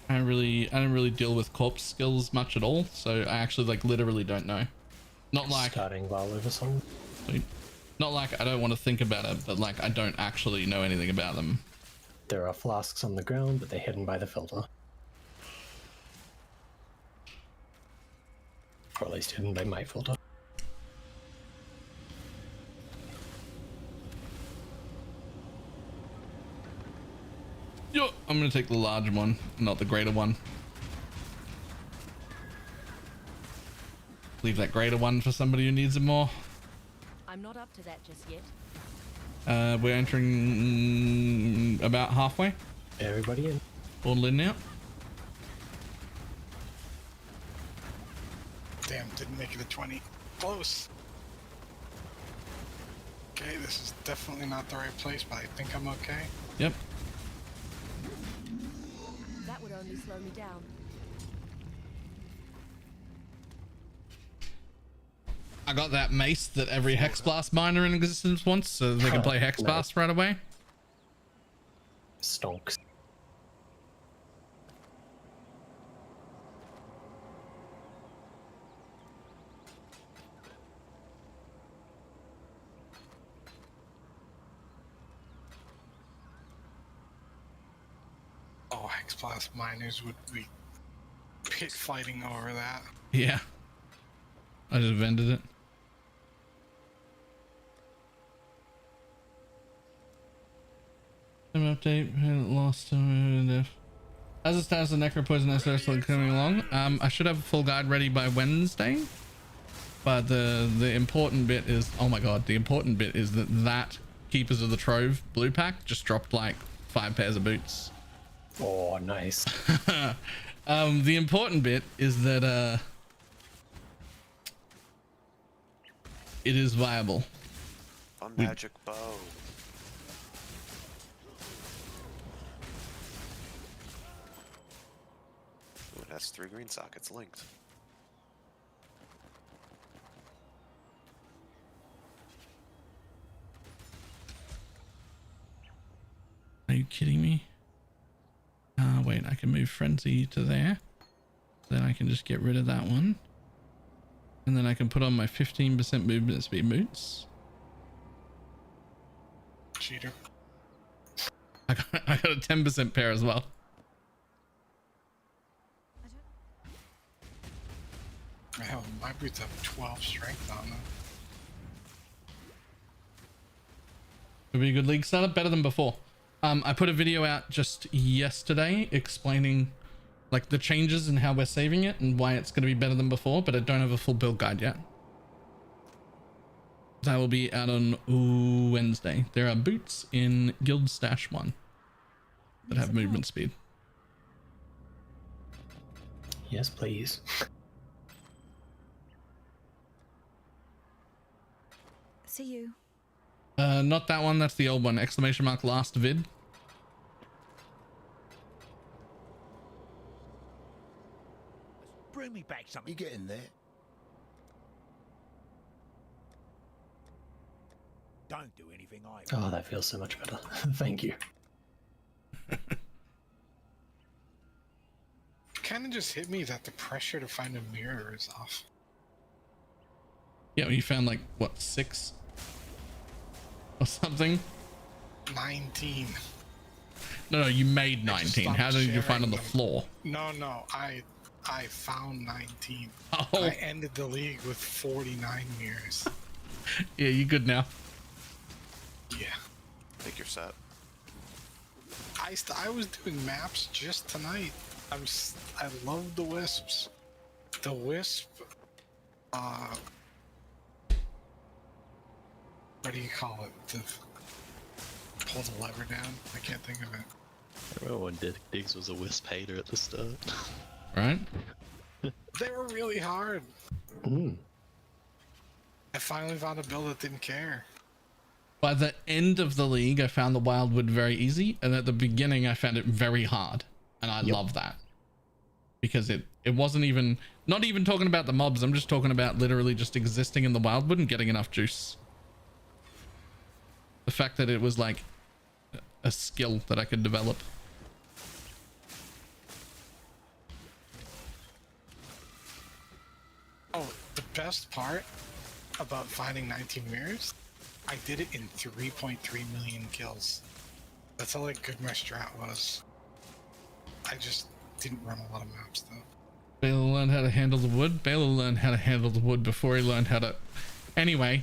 I don't really deal with corpse skills much at all, so I actually like literally don't know. Not like starting Val over song. Not like I don't want to think about it, but like I don't actually know anything about them. There are flasks on the ground, but they're hidden by the filter. Or at least hidden by my filter. Yo, I'm gonna take the large one, not the greater one. Leave that greater one for somebody who needs it more. I'm not up to that just yet. We're entering about halfway. Everybody in. All in now. Damn, didn't make it to 20. Close. Okay, this is definitely not the right place, but I think I'm okay. Yep. That would only slow me down. I got that mace that every Hex Blast miner in existence wants, so they can play Hex Blast right away. Stonks. Oh, Hex Blast miners would be pit fighting over that. Yeah. I just vended it. Update, lost as it stands, the Necro Poison is still coming along. I should have a full guide ready by Wednesday, but the important bit is, oh my god, the important bit is that Keepers of the Trove blue pack just dropped like 5 pairs of boots. Oh, nice. The important bit is that it is viable. A magic bow. Ooh, it has 3 green sockets linked. Are you kidding me? Wait, I can move Frenzy to there. Then I can just get rid of that one. And then I can put on my 15% movement speed boots. Cheater. I got a 10% pair as well. Hell, my boots have 12 strength on them. It'll be a good league startup, better than before. I put a video out just yesterday explaining like the changes and how we're saving it and why it's going to be better than before, but I don't have a full build guide yet. That will be out on Wednesday. There are boots in Guild Stash 1 that have movement speed. Yes, please. See you. Not that one, that's the old one. Exclamation mark last vid. Bring me back something. You get in there. Don't do anything I... Oh, that feels so much better. Thank you. Kind of just hit me that the pressure to find a mirror is off. Yeah, well, you found like, what, 6? Or something? 19. No, you made 19. How did you find on the floor? No, I found 19. Oh. I ended the league with 49 mirrors. Yeah, you good now. Yeah. I think you're set. I was doing maps just tonight. I love the wisps. The wisp, what do you call it? To pull the lever down? I can't think of it. I remember when Diggs was a wisp hater at the start. Right? They were really hard. Mm. I finally found a build that didn't care. By the end of the league, I found the Wildwood very easy, and at the beginning, I found it very hard, and I love that because it wasn't even not even talking about the mobs. I'm just talking about literally just existing in the Wildwood and getting enough juice. The fact that it was like a skill that I could develop. Oh, the best part about finding 19 mirrors, I did it in 3.3 million kills. That's how like good my strat was. I just didn't run a lot of maps though. Baylor learned how to handle the wood. Baylor learned how to handle the wood before he learned how to... Anyway.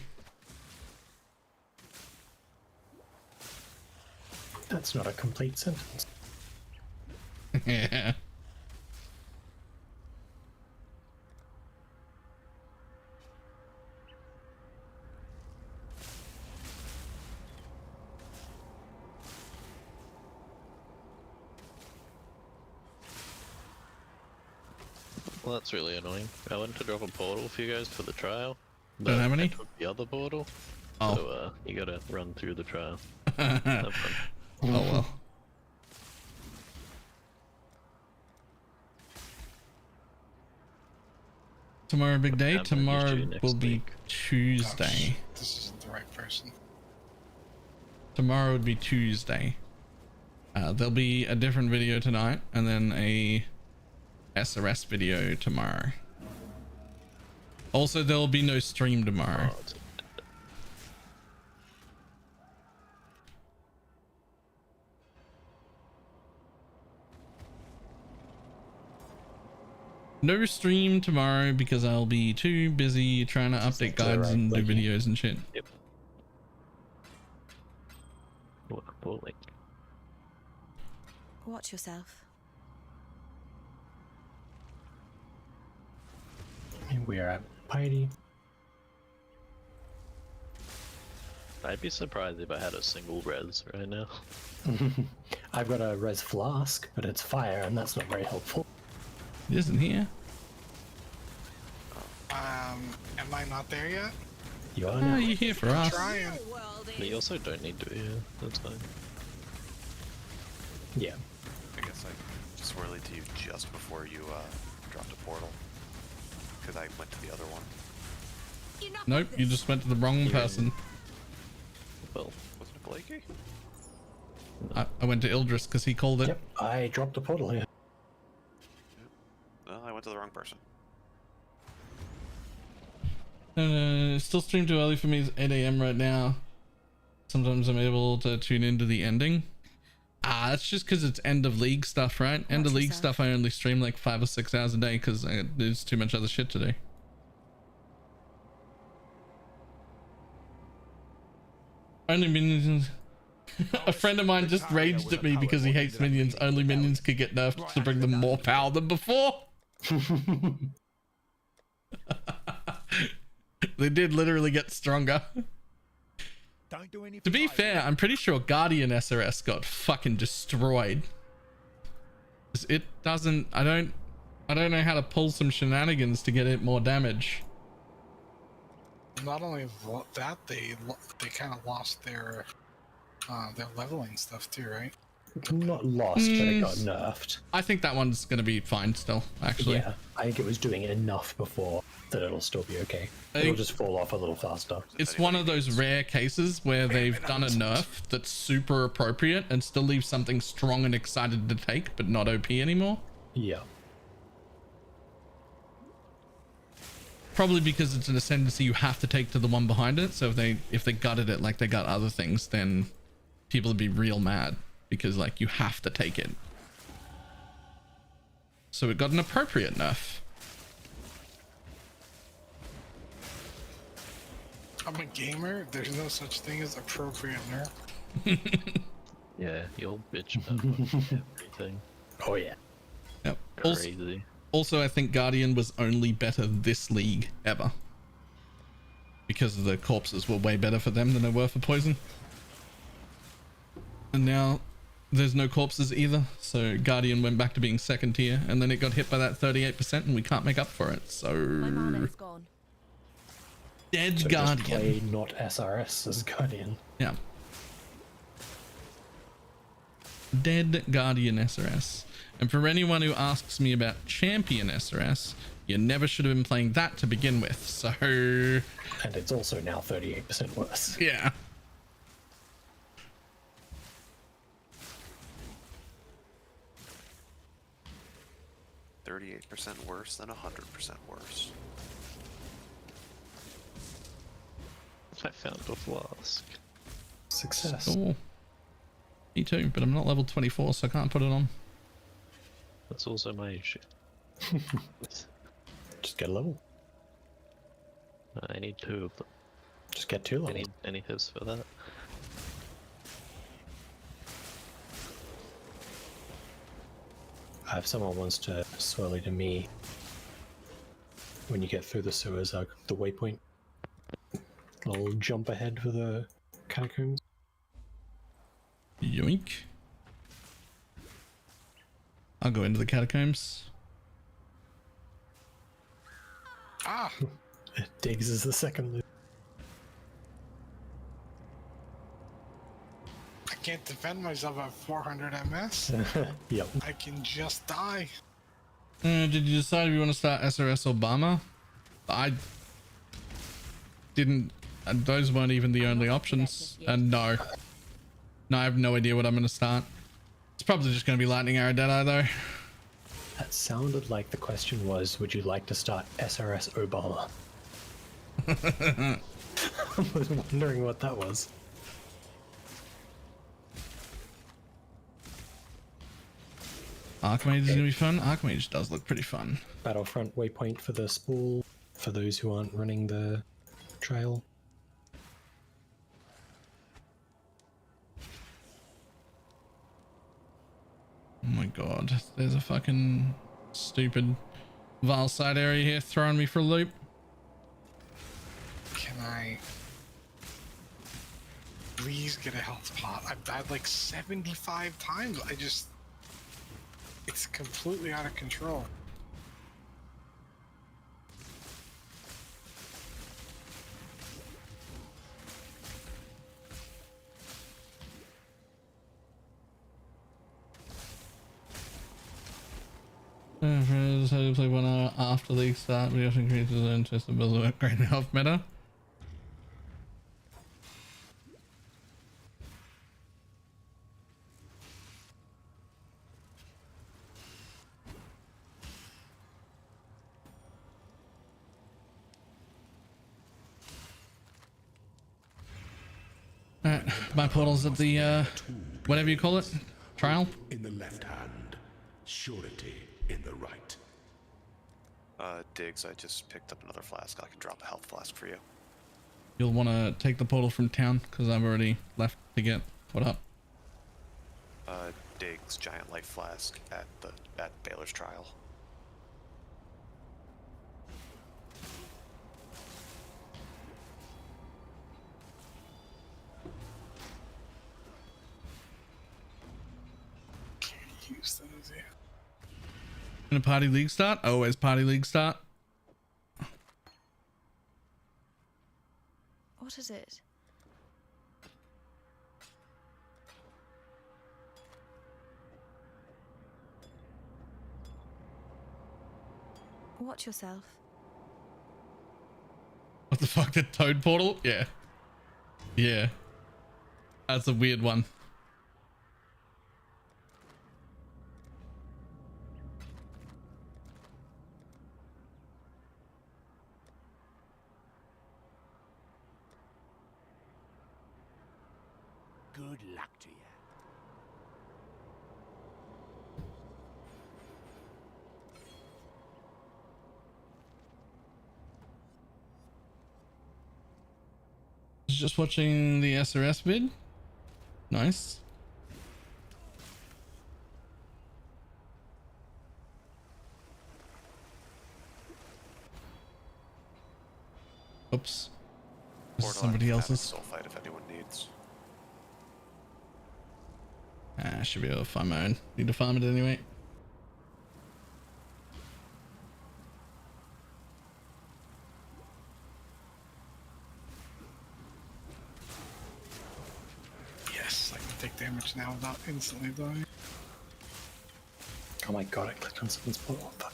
That's not a complete sentence. Yeah. Well, that's really annoying. I went to drop a portal for you guys for the trial. Don't have any? I took the other portal. Oh. So, you gotta run through the trial. Have fun. Oh well. Tomorrow, big day. Tomorrow will be Tuesday. Oh, this isn't the right person. Tomorrow would be Tuesday. There'll be a different video tonight, and then a SRS video tomorrow. Also, there'll be no stream tomorrow. No stream tomorrow because I'll be too busy trying to update guides and do videos and shit. Yep. What, Watch yourself. And we are at Piety. I'd be surprised if I had a single res right now. I've got a res flask, but it's fire, and that's not very helpful. It isn't here. Am I not there yet? You are Oh, now. you're here for I'm us. trying. But you also don't need to be here. That's fine. Yeah. I guess I just swirled to you just before you dropped a portal. Because I went to the other one. Nope, you just went to the wrong person. Well, wasn't it Blakey? I went to Ildris because he called it. Yep, I dropped a portal here. No, I went to the wrong person. It's still streamed too early for me. It's 8 AM right now. Sometimes I'm able to tune into the ending. That's just because it's end of league stuff, right? End of league stuff I only stream like 5 or 6 hours a day because there's too much other shit to do. Only minions. A friend of mine just raged at me because he hates minions. Only minions could get nerfed to bring them more power than before. They did literally get stronger. To be fair, I'm pretty sure Guardian SRS got fucking destroyed. It doesn't. I don't know how to pull some shenanigans to get it more damage. Not only that, they kind of lost their leveling stuff too, right? Not lost, but it got nerfed. I think that one's gonna be fine still, actually. Yeah, I think it was doing enough before that it'll still be okay. It'll just fall off a little faster. It's one of those rare cases where they've done a nerf that's super appropriate and still leaves something strong and excited to take, but not OP anymore. Yeah. Probably because it's an ascendancy you have to take to the one behind it. So if they gutted it like they got other things, then people would be real mad because like you have to take it. So it got an appropriate nerf. I'm a gamer. There's no such thing as appropriate nerf. Yeah, you'll bitch about everything. Oh yeah. Yep. Crazy. Also, I think Guardian was only better this league ever. Because the corpses were way better for them than they were for Poison. And now there's no corpses either. So Guardian went back to being second tier. And then it got hit by that 38% and we can't make up for it. So... My mana is gone. Dead So Guardian. just play not SRS as Guardian. Yeah. Dead Guardian SRS. And for anyone who asks me about Champion SRS, you never should have been playing that to begin with. So... And it's also now 38% worse. Yeah. %38 worse than 100% worse. I found a flask. Success. Cool. Me too, but I'm not level 24, so I can't put it on. That's also my issue. Just get a level. I need 2 of them. Just get 2 levels. Any tips for that? If someone wants to swirly to me when you get through the sewers, the waypoint, I'll jump ahead for the catacombs. Yoink. I'll go into the catacombs. Ah! Diggs is the second loop. I can't defend myself at 400 MS. Yep. I can just die. Did you decide if you want to start SRS Obama? I didn't. Those weren't even the only options. And no. No, I have no idea what I'm going to start. It's probably just going to be Lightning Arrow Deadeye though. That sounded like the question was, would you like to start SRS Obama? I was wondering what that was. Archmage is going to be fun. Archmage does look pretty fun. Battlefront waypoint for the spool, for those who aren't running the trail. Oh my god, there's a fucking stupid Vile side area here throwing me for a loop. Can I... please get a health pot. I've died like 75 times. It's completely out of control. How to play 1 hour after league start. We often create the interest of building upgrade and health meta. Alright, my portal's at the whatever you call it, trial. In the left hand, surety in the right. Diggs, I just picked up another flask. I can drop a health flask for you. You'll want to take the portal from town because I've already left to get what up. Diggs, giant life flask at Balor's trial. Can't use those, yeah. In a party league start? Always party league start. What is it? Watch yourself. What the fuck, the toad portal? Yeah. Yeah. That's a weird one. Good luck to you. Just watching the SRS vid. Nice. Oops. This is somebody else's. Sulfite if anyone needs. I should be able to farm my own. Need to farm it anyway. Yes, I can take damage now without instantly dying. Oh my god, I clicked on someone's portal. Fuck.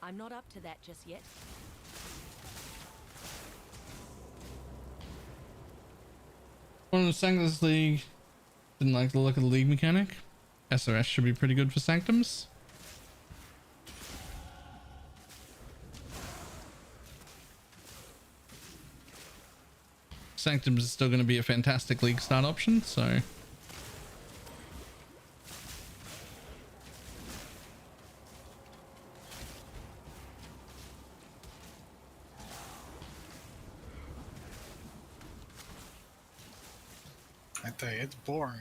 I'm not up to that just yet. One of the Sanctums League didn't like the look of the league mechanic. SRS should be pretty good for Sanctums. Sanctums is still going to be a fantastic league start option, so I tell you, it's boring.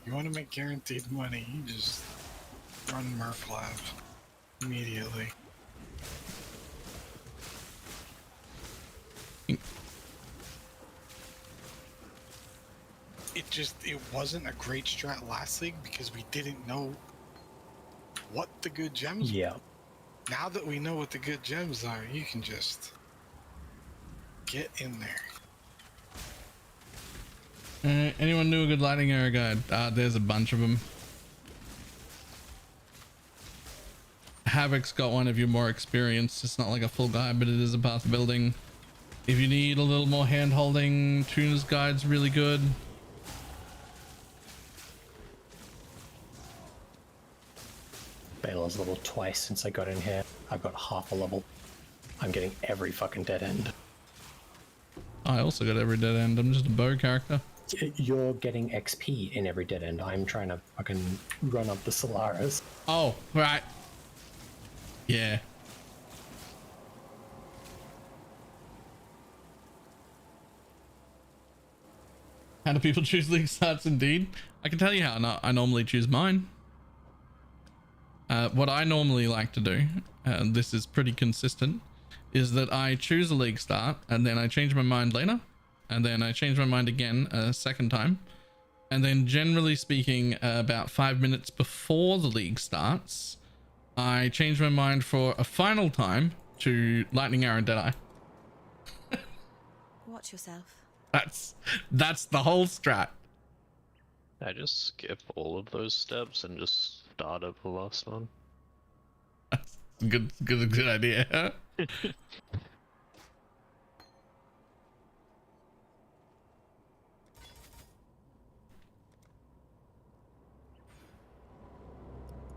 You want to make guaranteed money, you just run Merc Lab immediately. It wasn't a great strat last league because we didn't know what the good gems were. Yeah. Now that we know what the good gems are, you can just get in there. anyone knew a good lighting area guide? There's a bunch of them. Havoc's got one if you're more experienced. It's not like a full guide, but it is a path building. If you need a little more hand holding, Tuner's guide's really good. Balor's level twice since I got in here. I've got half a level. I'm getting every fucking dead end. I also got every dead end. I'm just a bow character. You're getting XP in every dead end. I'm trying to fucking run up the Solaris. Oh, right. Yeah. How do people choose league starts? Indeed, I can tell you how I normally choose mine. What I normally like to do, and this is pretty consistent, is that I choose a league start and then I change my mind later, and then I change my mind again a second time, and then generally speaking, about 5 minutes before the league starts, I change my mind for a final time to Lightning Arrow and Deadeye. Watch yourself. That's the whole strat. I just skip all of those steps and just start at the last one. That's a good idea. I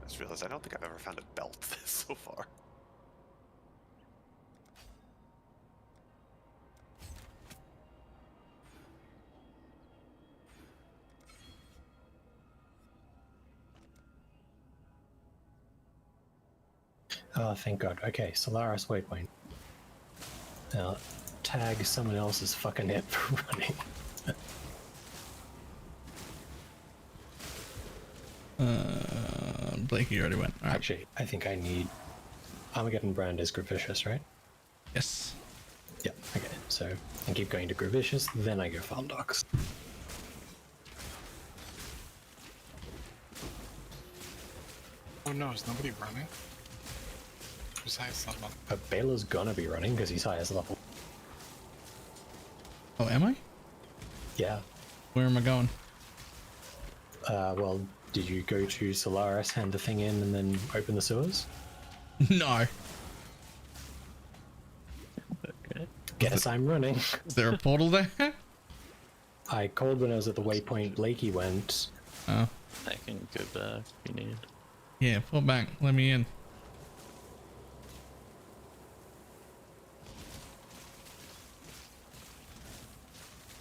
just realized I don't think I've ever found a belt so far. Oh, thank God. Okay, Solaris waypoint. Now, tag someone else's fucking hip for running. Blakey already went. All right. Actually, I think I need Armageddon Brand is Gravicious, right? Yes. Yeah, okay. So I keep going to Gravicious, then I go Farm Docs. Oh no, is nobody running? Who's highest level? But Baylor's gonna be running because he's highest level. Oh, am I? Yeah. Where am I going? Well, did you go to Solaris, hand the thing in, and then open the sewers? No. Okay. Guess I'm running. Is there a portal there? I called when I was at the waypoint Blakey went. Oh. I can go back if you need. Yeah, pull back. Let me in.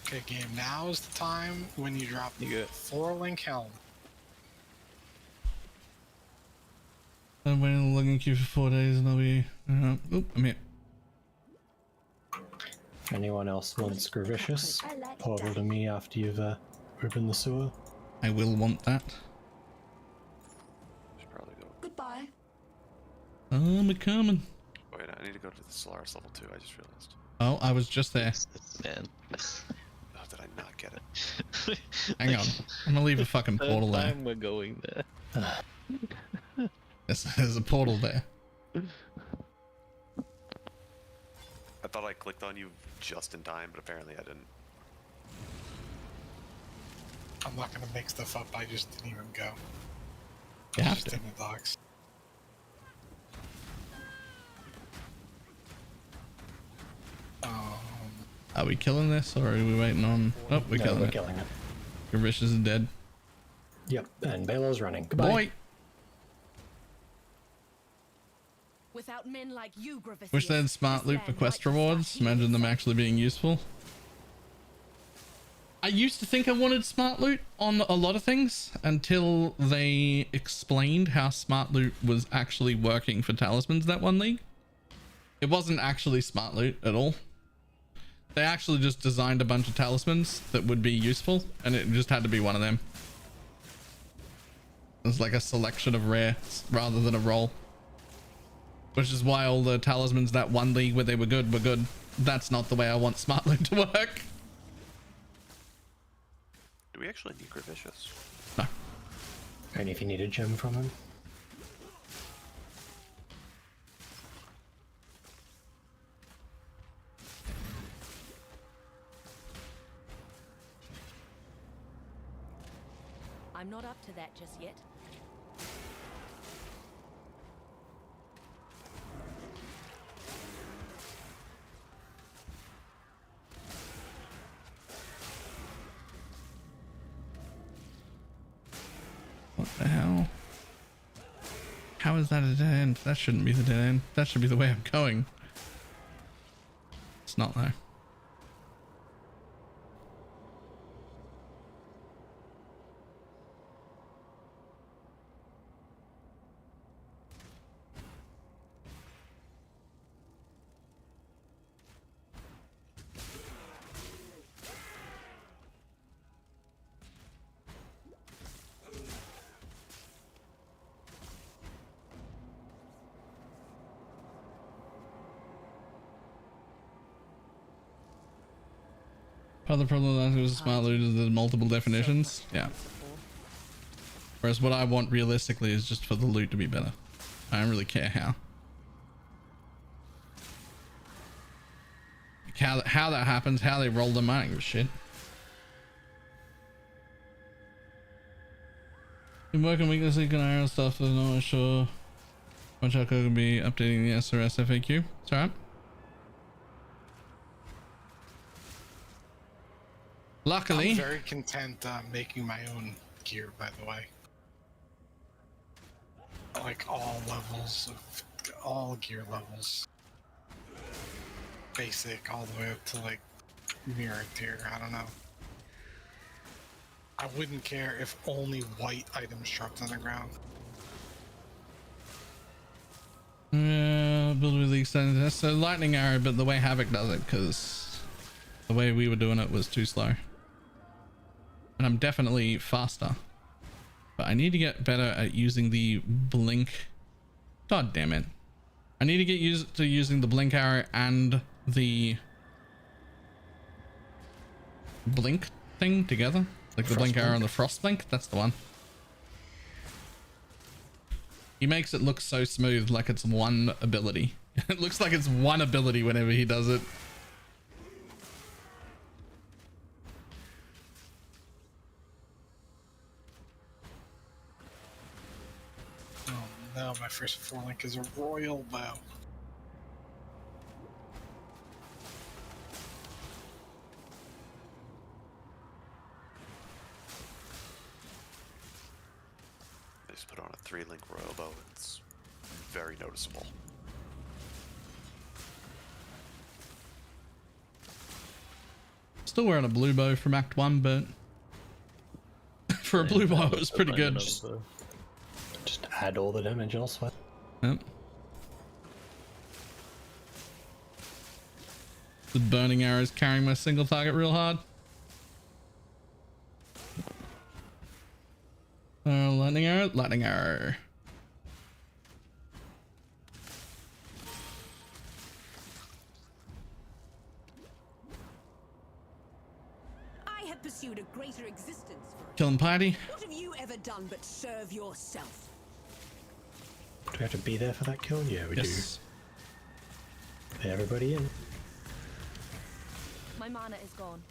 Okay, game. Now is the time when you drop the 4-link helm. I've been in the login queue for 4 days and I'll be... oop, I'm here. If anyone else wants Gravicious, portal to me after you've opened the sewer. I will want that. Should probably go. Goodbye. I'm coming. Wait, I need to go to the Solaris level 2, I just realized. Oh, I was just there. Man. Oh, did I not get it? Hang on. I'm gonna leave a fucking portal there. We're going there. There's a portal there. I thought I clicked on you just in time, but apparently I didn't. I'm not gonna make stuff up, I just didn't even go. You have Just to. in the docks. Are we killing this or are we waiting on... Oh, we're killing it. Killing it. Gravicious is dead. Yep, and Baylor's running. Goodbye. Boy! Without men like you, Gravicious, Wish they had smart this loot for land quest might rewards. start Imagine them actually being useful. I used to think I wanted smart loot on a lot of things until they explained how smart loot was actually working for talismans that one league. It wasn't actually smart loot at all. They actually just designed a bunch of talismans that would be useful, and it just had to be one of them. It was like a selection of rares rather than a roll. Which is why all the talismans that one league where they were good were good. That's not the way I want smart loot to work. Do we actually need Gravicious? No. Only if you need a gem from him. I'm not up to that just yet. What the hell? How is that a dead end? That shouldn't be the dead end. That should be the way I'm going. It's not though. Part of the problem is smart loot is there's multiple definitions. Yeah. Whereas what I want realistically is just for the loot to be better. I don't really care how. How that happens, how they roll them, I don't give a shit. Been working weakness, you can iron stuff, I'm not sure. Watch out, could be updating the SRS FAQ. It's alright. Luckily, I'm very content making my own gear, by the way. Like all levels of all gear levels. Basic all the way up to like mirror tier, I don't know. I wouldn't care if only white items dropped on the ground. build with the extended. So lightning arrow, but the way Havoc does it, because the way we were doing it was too slow. And I'm definitely faster, but I need to get better at using the blink. God damn it. I need to get used to using the blink arrow and the blink thing together. Like the blink arrow and the frost blink. That's the one. He makes it look so smooth, like it's one ability. It looks like it's one ability whenever he does it. Oh no, my first 4-link is a royal bow. They just put on a 3-link royal bow. It's very noticeable. Still wearing a blue bow from Act 1, but for a blue bow it was pretty good. Just add all the damage elsewhere. Yep. The burning arrow is carrying my single target real hard. Lightning arrow, lightning arrow. I have pursued a greater existence for Killing piety. What have you ever done but serve yourself? Do we have to be there for that kill? Yeah, we do. Pay everybody in. My mana is gone.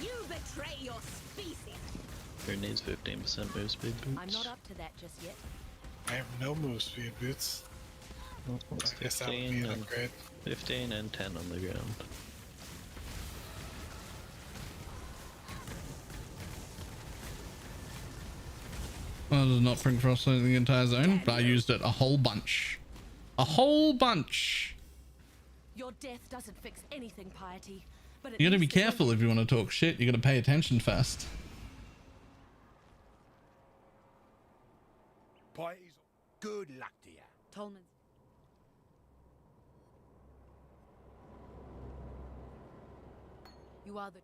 You betray your species. Who needs 15% move speed boots? I'm not up to that just yet. I have no move speed boots. It's I guess that would be an upgrade. 15 and 10 on the ground. Well, it does not bring frost in the entire zone, but I used it a whole bunch. A whole bunch. Your death doesn't fix anything, piety. But You gotta be careful if you want to talk shit. You gotta pay attention first. Piety's good luck to you. Tolman. You are the.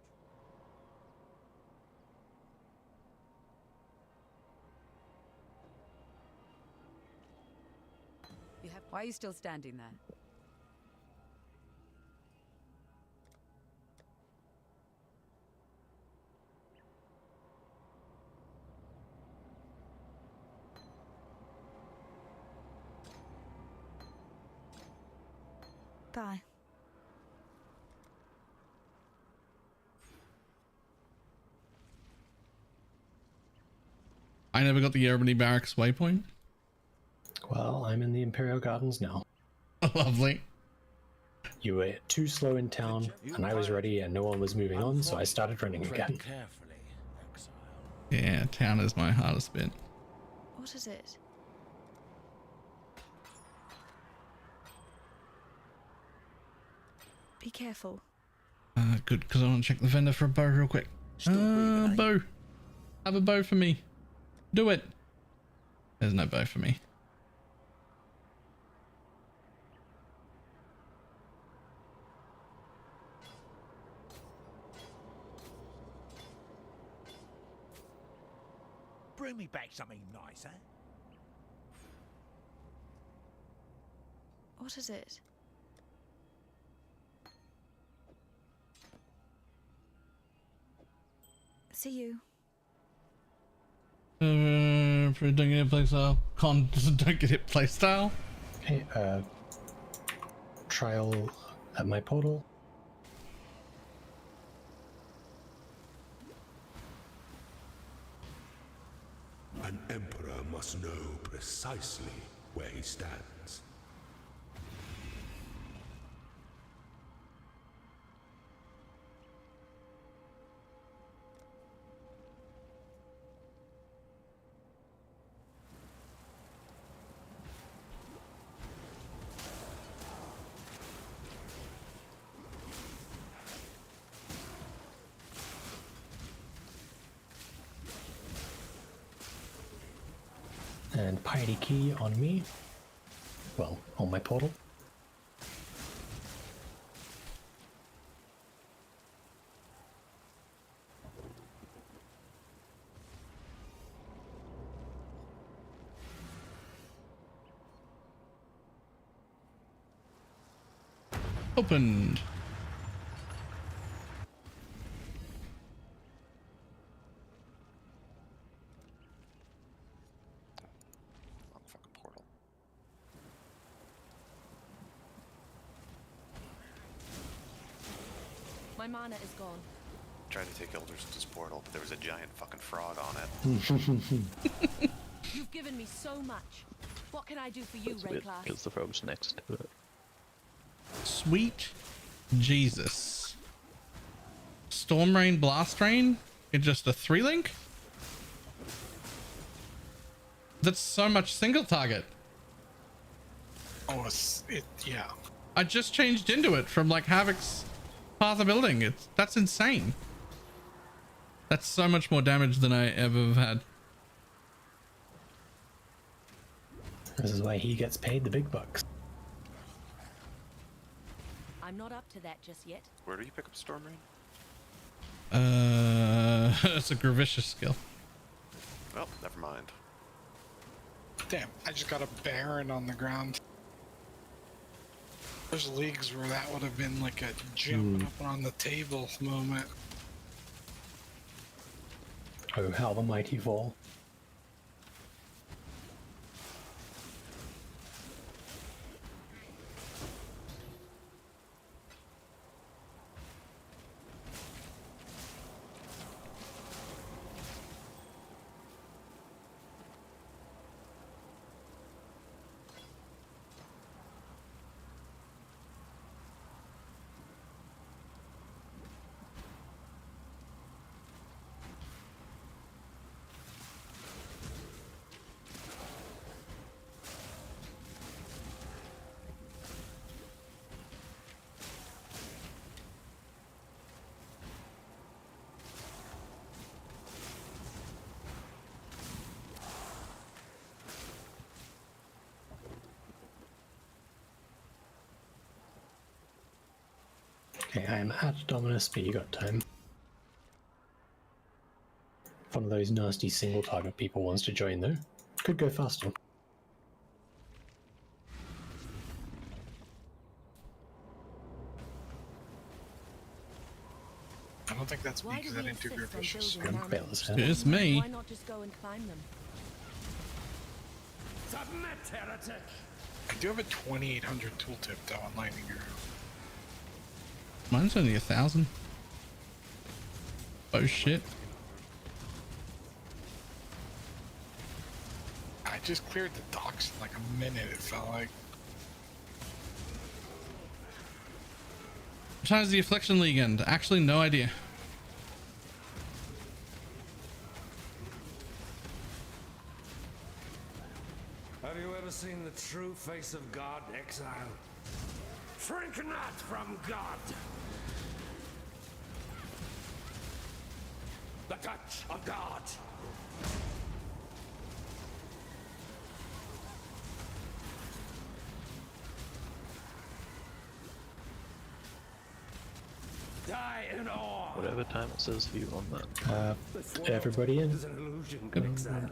You have. Why are you still standing there? Bye. I never got the Ebony Barracks waypoint. Well, I'm in the Imperial Gardens now. Lovely. You were too slow in town, and I was ready, and no one was moving on, so I started running again. Yeah, town is my hardest bit. What is it? Be careful. Good, because I want to check the vendor for a bow real quick. Bow. Have a bow for me. Do it. There's no bow for me. Bring me back something nice, eh? What is it? See you. Don't get hit playstyle. Don't get hit playstyle. Okay, trial at my portal. An emperor must know precisely where he stands. And piety key on me. Well, on my portal. Opened. Motherfucking portal. My mana is gone. Tried to take Elders into this portal, but there was a giant fucking frog on it. You've given me so much. What can I do for you, Ray Class? Because the frog's next to it. Sweet Jesus. Storm Rain, Blast Rain? It's just a 3-link? That's so much single target. Oh, yeah. I just changed into it from like Havoc's Path of Building. That's insane. That's so much more damage than I ever have had. This is why he gets paid the big bucks. I'm not up to that just yet. Where do you pick up Storm Rain? It's a Gravicious skill. Well, never mind. Damn, I just got a Baron on the ground. There's leagues where that would have been like a jump up on the table moment. Oh, how the mighty fall. Okay, I am at Dominus, but you got time. If one of those nasty single target people wants to join though, could go faster. I don't think that's me because I didn't do Gravicious. It's me. Why not just go and climb them? Submit, heretic! I do have a 2800 tooltip though on Lightning Arrow. Mine's only 1,000. Oh shit. I just cleared the docks in like a minute, it felt like. What time is the Affliction League end? Actually, no idea. Have you ever seen the true face of God, exile? Shrink not from God! The touch of God! Die in awe! Whatever time it says you on that. Everybody in? Is an illusion, exile.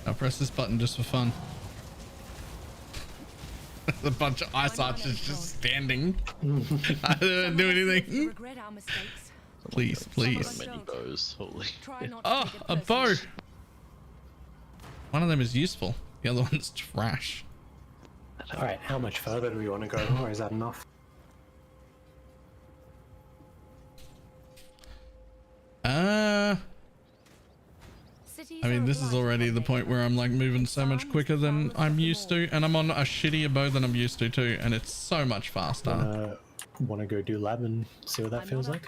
I'll press this button just for fun. A bunch of ice archers just standing. I didn't do anything. Regret our mistakes. Please, please. Many bows, holy. Try not to Oh, take it a personally. bow. One of them is useful. The other one's trash. Alright, how much further do we want to go, or is that enough? I mean, this is already the point where I'm like moving so much quicker than I'm used to, and I'm on a shittier bow than I'm used to too, and it's so much faster. Want to go do lab and see what that feels like?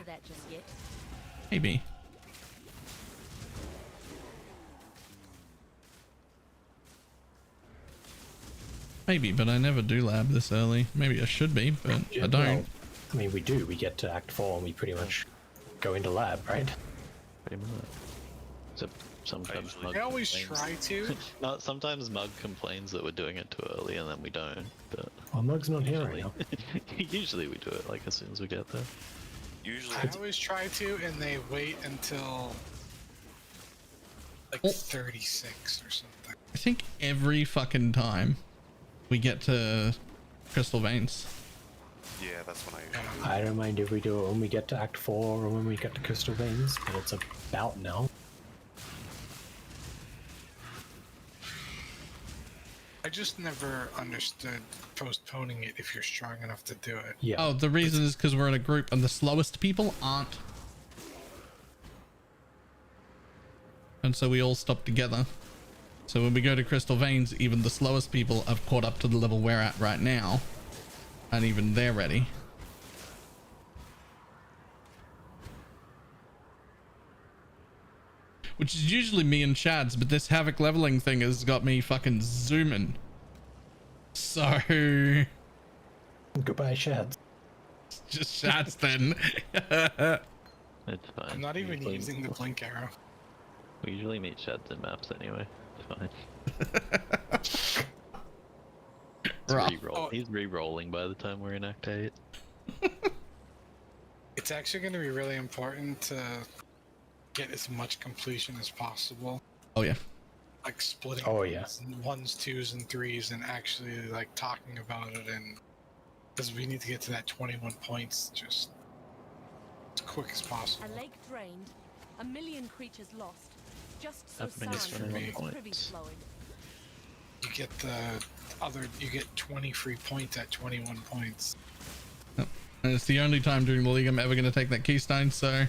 Maybe. Maybe, but I never do lab this early. Maybe I should be, but I don't. Well, I mean, we do. We get to Act 4 and we pretty much go into lab, right? Pretty much. Except sometimes Mug I always complains. try to. No, sometimes Mug complains that we're doing it too early and then we don't. But well, Mug's not here right now. Usually we do it like as soon as we get there. Usually. I always try to, and they wait until like 36 or something. I think every fucking time we get to Crystal Veins. Yeah, that's when I. I don't mind if we do it when we get to Act 4 or when we get to Crystal Veins, but it's about now. I just never understood postponing it if you're strong enough to do it. Yeah. Oh, the reason is because we're in a group and the slowest people aren't. And so we all stop together. So when we go to Crystal Veins, even the slowest people have caught up to the level we're at right now. And even they're ready. Which is usually me and Chad's, but this Havoc leveling thing has got me fucking zooming. So... Goodbye, Shads. Just Shads then. It's fine. I'm not even Usually- using the blink arrow. We usually meet Shads in maps anyway. It's fine. Right. He's re-rolling by the time we're in Act 8. It's actually going to be really important to get as much completion as possible. Oh yeah. Like splitting ones, twos, and threes, and actually like talking about it, and because we need to get to that 21 points just as quick as possible. A lake drained, a million creatures lost. Just so Happening at sound 21 the privy points. flowing. You get you get 20 free points at 21 points. Yep. And it's the only time during the league I'm ever going to take that keystone, so...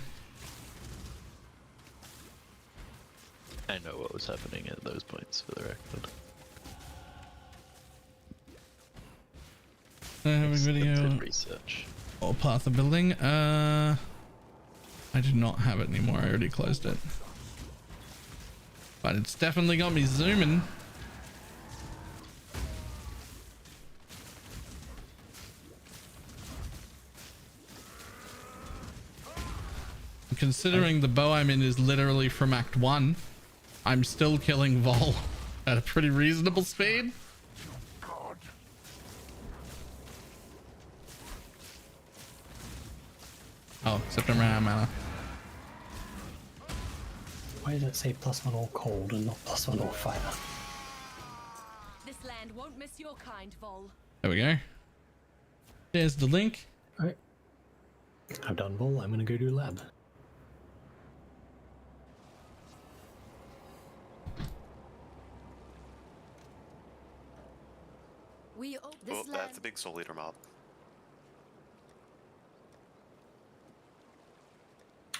I know what was happening at those points for the record. Having video research or path of building. I did not have it anymore. I already closed it. But it's definitely got me zooming. Considering the bow I'm in is literally from Act 1, I'm still killing Vol at a pretty reasonable speed. Oh, except I'm running out of mana. Why does it say +1 all cold and not +1 all fire? This land won't miss your kind, Vol. There we go. There's the link. Alright. I've done Vol, I'm gonna go do lab. Oh, that's a big Soul Eater mob.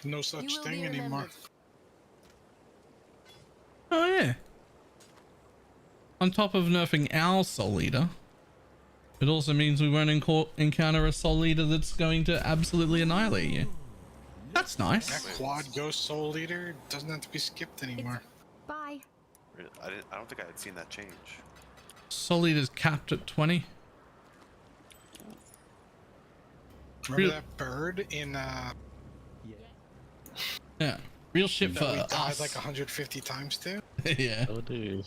No such thing anymore. Oh yeah. On top of nerfing our Soul Eater, it also means we won't encounter a Soul Eater that's going to absolutely annihilate you. That's nice. That quad ghost Soul Eater doesn't have to be skipped anymore. Bye. I don't think I had seen that change. Soul Eater's capped at 20. Remember that bird in Yeah. Real shit for that we died us. like 150 times to? Yeah. Oh, dude.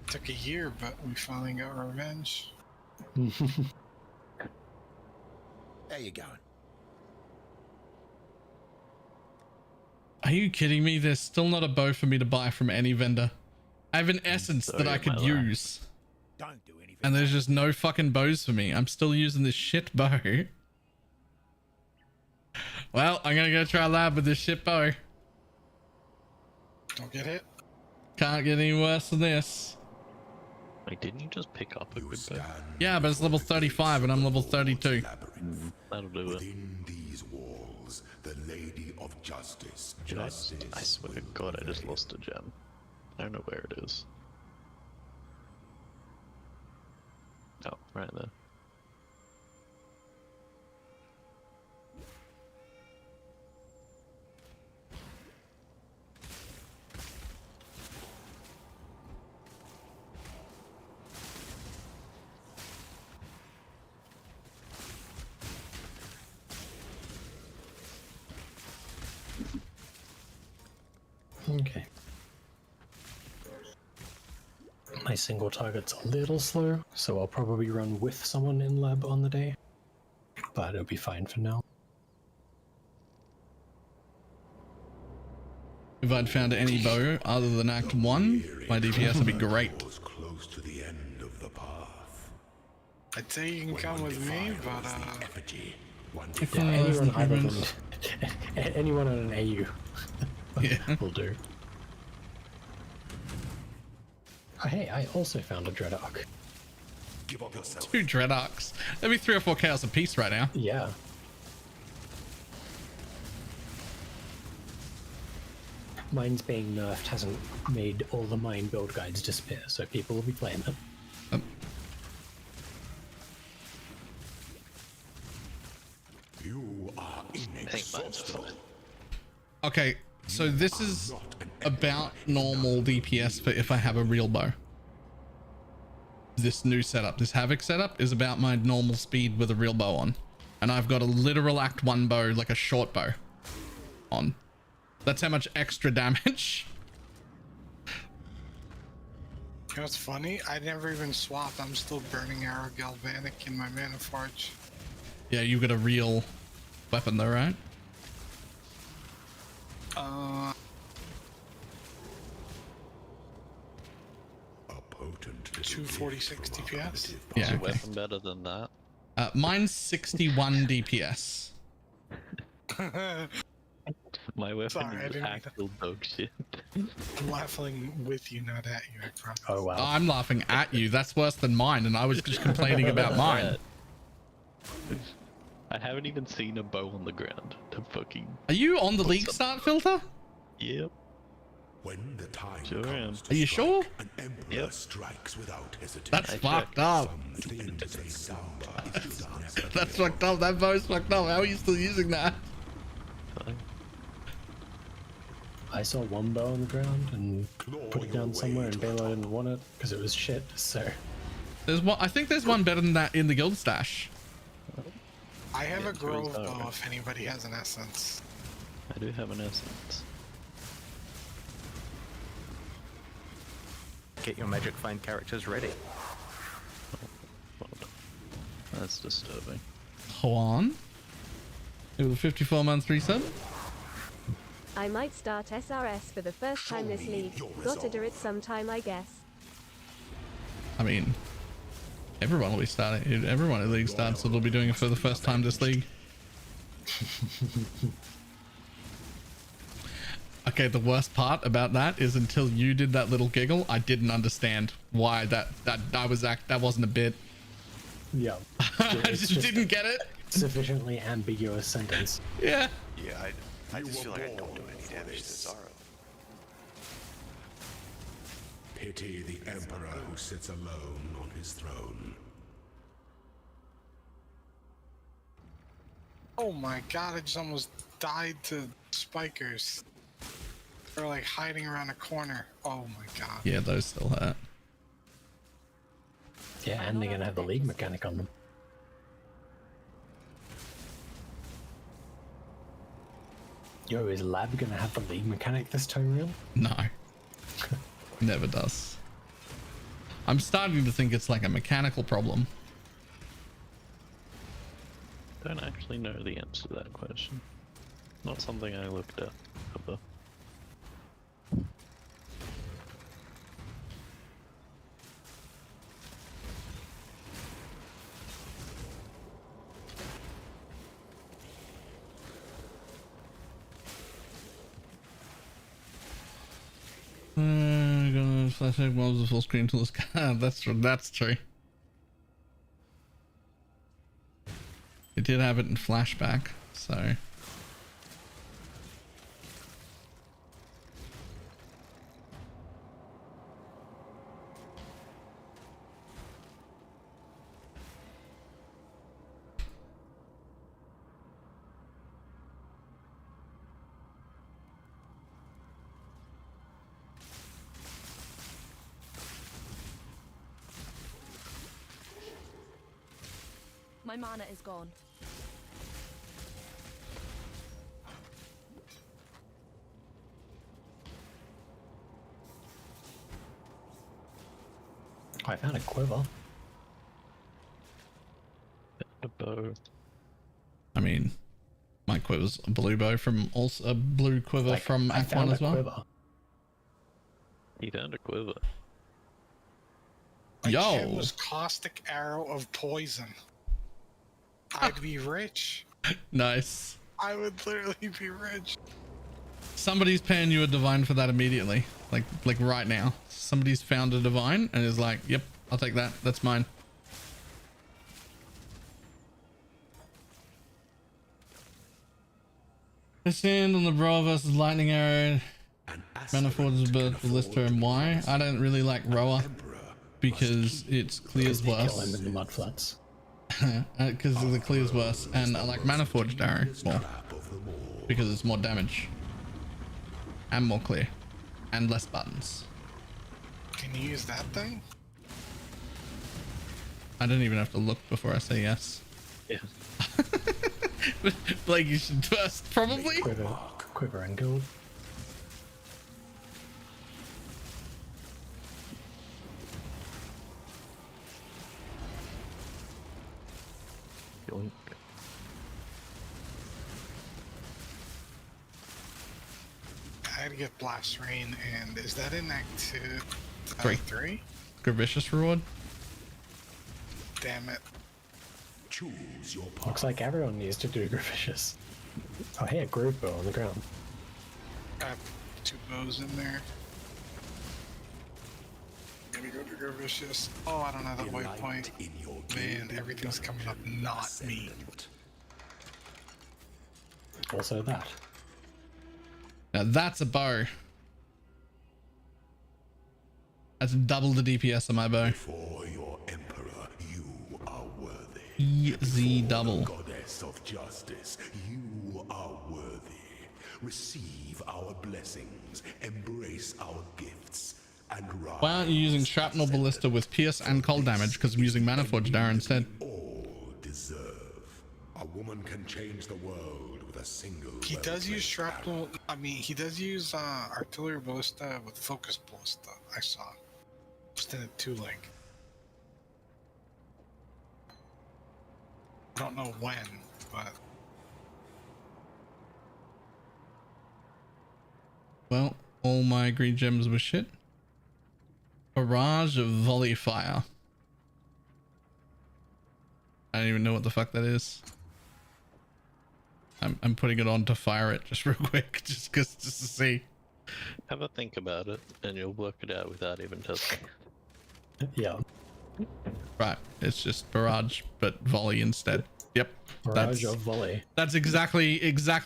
Took a year, but we finally got revenge. There you go. Are you kidding me? There's still not a bow for me to buy from any vendor. I have an essence that I could Sorry, my lap. use. Don't do anything. And there's just no fucking bows for me. I'm still using this shit bow. Well, I'm gonna go try lab with this shit bow. Don't get hit. Can't get any worse than this. Wait, didn't you just pick up a good bow? Yeah, but it's level 35 and I'm level 32. That'll do it. Within these walls, the Lady of Justice. I swear to God, I just lost a gem. I don't know where it is. Oh, right there. Okay. My single target's a little slow, so I'll probably run with someone in lab on the day. But it'll be fine for now. If I'd found any bow other than Act 1, my DPS would be great. Close to the end of the path. I'd say you can come with me, but Yeah, anyone other than anyone on an AU will do. Oh, hey, I also found a Dreadark. Give up yourself. 2 Dreadarks. There'd be 3 or 4 Chaos apiece right now. Yeah. Mine's being nerfed hasn't made all the mine build guides disappear, so people will be playing them. You are inexhaustible. Okay, so this is about normal DPS for if I have a real bow. This new setup, this Havoc setup, is about my normal speed with a real bow on. And I've got a literal Act 1 bow, like a short bow, on. That's how much extra damage. you know what's funny? I never even swapped. I'm still burning Arrow Galvanic in my Mana Forge. Yeah, you got a real weapon though, right? Uh... A potent 246 DPS. Yeah, Is your okay. weapon better than that? Mine's 61 DPS. My weapon Sorry, I is didn't mean actual dog shit. I'm laughing with you, not at you, I promise. Oh wow. I'm laughing at you. That's worse than mine, and I was just complaining about mine. I haven't even seen a bow on the ground to fucking... Are you on the league start filter? Yep. When the time Sure am. Are you sure? an emperor strikes without hesitation. That's fucked up. That's fucked up. That bow's fucked up. How are you still using that? Fine. I saw one bow on the ground and put it down somewhere, and Balor didn't want it because it was shit. So there's one. I think there's one better than that in the guild stash. I have a Grove okay. bow if anybody has an Essence. I do have an essence. Get your magic find characters ready. Well done. That's disturbing. Juan, with a 54-month resub. I might start SRS for the first time this league. Gotta do it sometime, I guess. I mean, everyone will be starting. Everyone in the league starts, so they'll be doing it for the first time this league. Okay, the worst part about that is until you did that little giggle, I didn't understand why that wasn't a bit. yeah, I just didn't get it. Sufficiently ambiguous sentence. Yeah. Yeah, I just feel like I don't do any damage to Zaro. Pity the emperor who sits alone on his throne. Oh my god, I just almost died to spikers. They're like hiding around a corner. Oh my god. Yeah, those still hurt. Yeah, and they're gonna have the league mechanic on them. Yo, is Lab gonna have the league mechanic this time around? No. Never does. I'm starting to think it's like a mechanical problem. Don't actually know the answer to that question. Not something I looked at ever. Gonna flashback mobs the full screen to the sky. That's true. It did have it in flashback, so. My mana is gone. I found a quiver. A bow. I mean, my quiver's a blue bow from also a blue quiver Like, from I Act found 1 a as well. quiver. You found a quiver. My Yo. gem was caustic arrow of poison. I'd be rich. Nice. I would literally be rich. Somebody's paying you a divine for that immediately. Like right now. Somebody's found a divine and is like, yep, I'll take that. That's mine. I stand on the Bro versus Lightning Arrow. Manifold's about Ballista and why? I don't really like Roa because it's clears Kill him worse. in the mudflats. Because the clears worse, and I like Manifold's Arrow more because it's more damage and more clear and less buttons. Can you use that thing? I don't even have to look before I say yes. Yeah. Like you should first, probably. Quiver and gold. Yoink. I had to get Blast Rain, and is that in Act 2? Three. Gravicious reward. Damn it. Choose your path. Looks like everyone needs to do Gravicious. Oh, hey, a groove bow on the ground. I have 2 bows in there. Gonna go to Gravicious. Oh, I don't have the waypoint. Man, everything's coming up, not me. Also that. Now that's a bow. That's double the DPS on my bow. For your emperor, you are worthy. Easy double. Goddess of justice, you are worthy. Receive our blessings, embrace our gifts, and rise. Why aren't you using Shrapnel Ballista with Pierce and Cold damage? Because I'm using Maniforged Arrow instead. All deserve. A woman can change the world with a single. He does use shrapnel. I mean, he does use artillery ballista with focus ballista. I saw. Just in a 2-link. I don't know when, but Well, all my green gems were shit. Barrage of volley fire. I don't even know what the fuck that is. I'm putting it on to fire it just real quick, just to see. Have a think about it, and you'll work it out without even testing. Yeah. Right, it's just barrage, but volley instead. Yep. Barrage of volley. That's exactly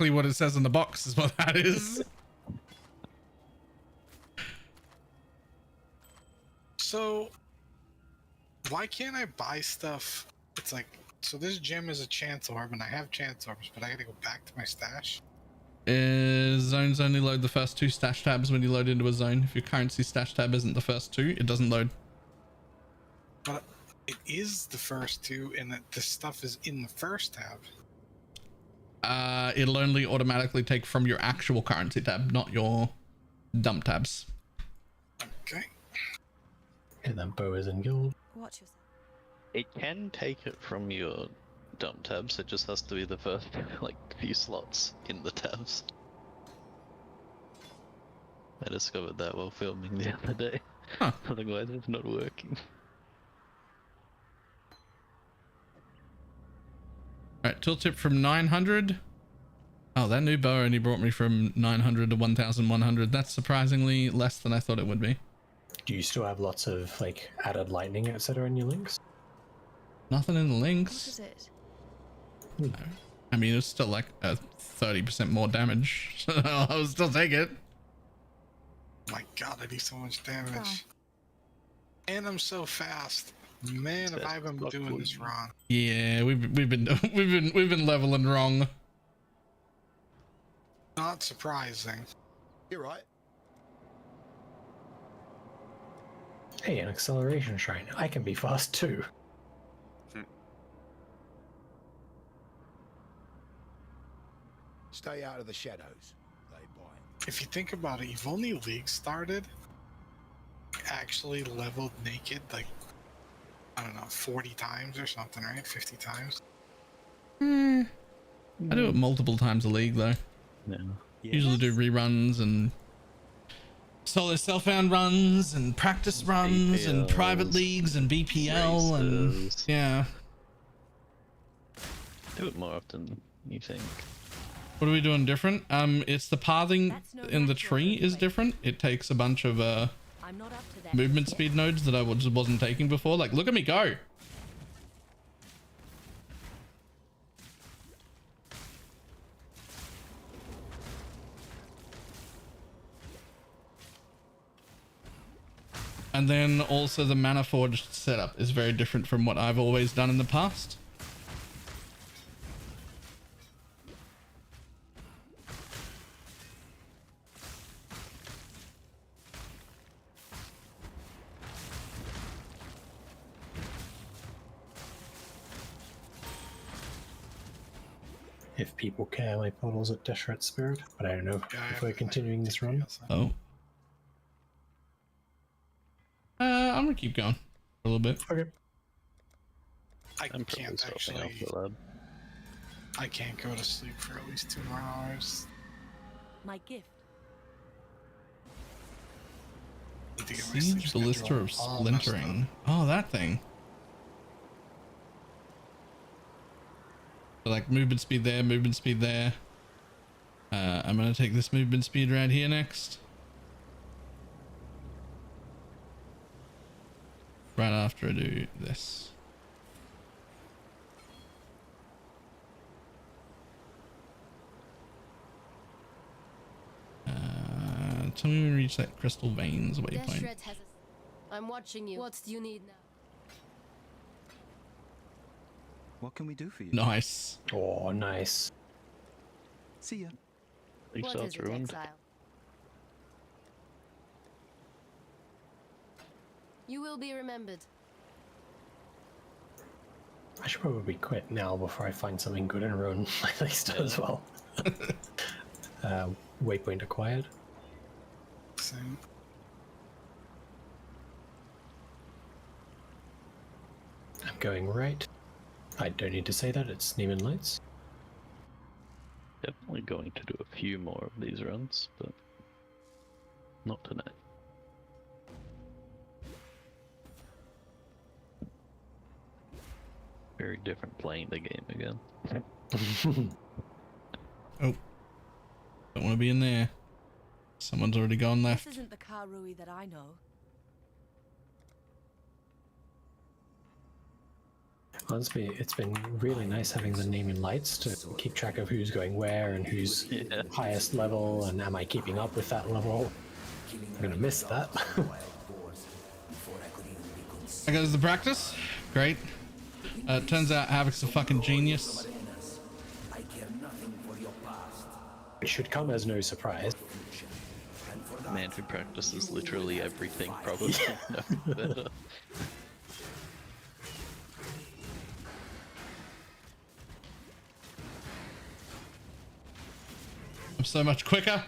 what it says in the box. Is what that is. so why can't I buy stuff? It's like, so this gem is a chance orb, and I have chance orbs, but I gotta go back to my stash. Zones only load the first 2 stash tabs when you load into a zone. If your currency stash tab isn't the first 2, it doesn't load. But it is the first 2, and that the stuff is in the first tab. It'll only automatically take from your actual currency tab, not your dump tabs. Okay. And then bow is in gold. Watch yourself. It can take it from your dump tabs, it just has to be the first like few slots in the tabs. I discovered that while filming the other day. Huh. Otherwise it's not working. Alright, tooltip from 900. Oh, that new bow only brought me from 900 to 1100. That's surprisingly less than I thought it would be. Do you still have lots of like added lightning, etc. in your links? Nothing in the What links. is it? No. I mean, it's still like a 30% more damage. So I'll still take it. My God, I do so much damage. And I'm so fast. Man, if I've been doing this wrong. Yeah, we've been leveling wrong. Not surprising. You're right. Hey, an acceleration shrine. I can be fast too. Stay out of the shadows. They bite. If you think about it, you've only League started, actually leveled naked, like, I don't know, 40 times or something, right? 50 times? I do it multiple times a league though. Yeah. Usually do reruns and solo self-found runs and practice runs and private leagues and BPL and yeah. Do it more often than you think. What are we doing different? It's the pathing in the tree is different. It takes a bunch of movement speed nodes that I just wasn't taking before. Like, look at me go. And then also the mana forged setup is very different from what I've always done in the past. If people care, my portal's at Deseret Spirit, but I don't know if we're continuing this run. Oh. I'm gonna keep going for a little bit. Okay. I can't actually. I can't go to sleep for at least 2 more hours. My gift. Need to get my sleep Siege Ballista schedule of all messed up. Splintering. Oh, that thing. So like movement speed there, movement speed there. I'm gonna take this movement speed right here next. Right after I do this. Tell me when we reach that Crystal Veins waypoint. I'm watching you. What do you need now? What can we do for you? Nice. Oh, nice. See ya. What is it, ruined. Exile? You will be remembered. I should probably quit now before I find something good and ruin my list as well. Waypoint acquired. Same. I'm going right. I don't need to say that, it's Neiman Lights. Definitely going to do a few more of these runs, but not tonight. Very different playing the game again. Oh. Don't want to be in there. Someone's already gone left. This isn't the Karui that I know. Honestly, it's been really nice having the naming lights to keep track of who's going where and who's highest level and am I keeping up with that level. I'm gonna miss that. That goes the practice. Great. Turns out Havoc's a fucking genius. It should come as no surprise. Man who practices literally everything probably knows better. I'm so much quicker.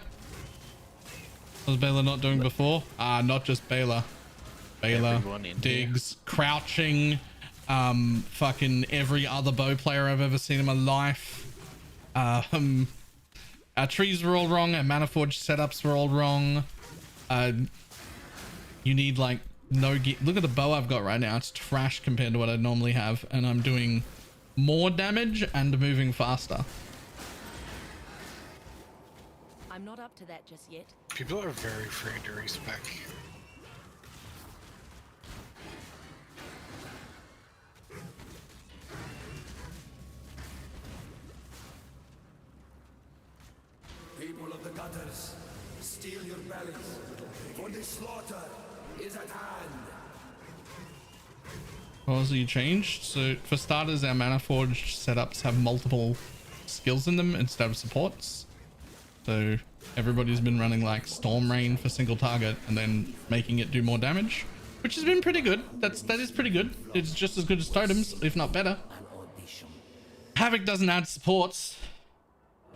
What was Baylor not doing before? Not just Baylor. Baylor, Diggs, crouching, fucking every other bow player I've ever seen in my life. Our trees were all wrong. Our mana forge setups were all wrong. You need like no gear. Look at the bow I've got right now. It's trash compared to what I normally have, and I'm doing more damage and moving faster. not up to that just yet. People are very afraid to respec. People of the gutters, steel your bellies, for the slaughter is at hand. What was you changed? So for starters, our Maniforged setups have multiple skills in them instead of supports. So everybody's been running like Storm Rain for single target and then making it do more damage, which has been pretty good. That is pretty good. It's just as good as Totems, if not better. Havoc doesn't add supports.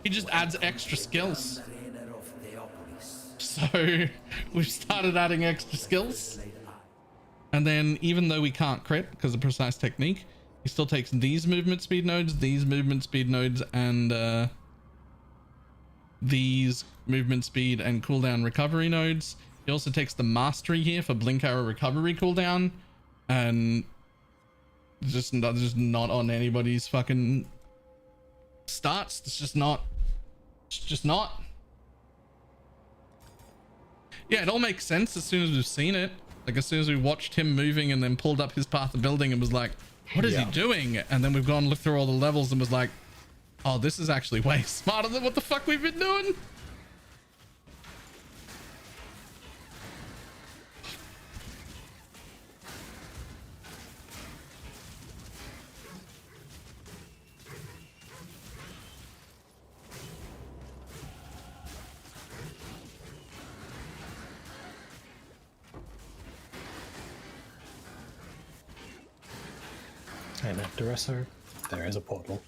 He just adds extra skills. So we've started adding extra skills. And then even though we can't crit because of precise technique, he still takes these movement speed nodes, and these movement speed and cooldown recovery nodes. He also takes the mastery here for blink arrow recovery cooldown, and just not on anybody's fucking starts. It's just not. Yeah, it all makes sense as soon as we've seen it. Like as soon as we watched him moving and then pulled up his path of building and was like, what is he doing? And then we've gone and looked through all the levels and was like, oh, this is actually way smarter than what the fuck we've been doing. And at Duresso, there is a portal.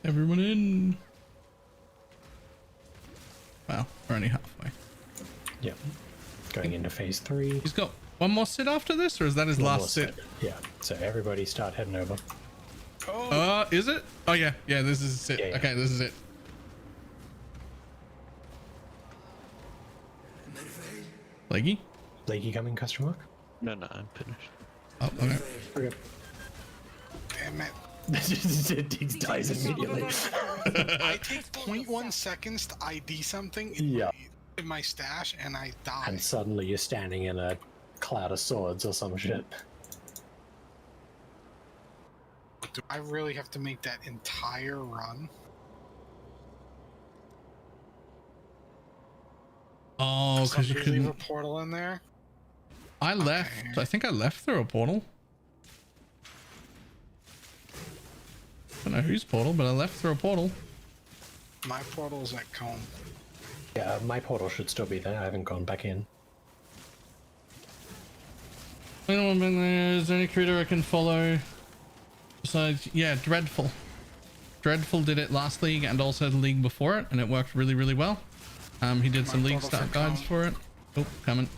Everyone in. Wow, we're only halfway. Yep. Going into phase 3. He's got one more sit after this, or is that his last sit? Yeah. So everybody start heading over. Is it? Oh yeah, this is it. Yeah. Okay, this is it. Leggy? Leggy coming, question mark? No, I'm finished. Oh, okay. Damn it. He dies immediately. I take 0.1 seconds to ID something in my stash and I die. And suddenly you're standing in a cloud of swords or some shit. Do I really have to make that entire run? Oh, because you Leave couldn't. a portal in there? I left. I think I left through a portal. I don't know whose portal, but I left through a portal. My portal's at Comb. Yeah, my portal should still be there. I haven't gone back in. Anyone been there? Is there any creator I can follow? Besides, yeah, Dreadful. Dreadful did it last league and also the league before it, and it worked really, really well. He did some league start guides for it. Oh, coming.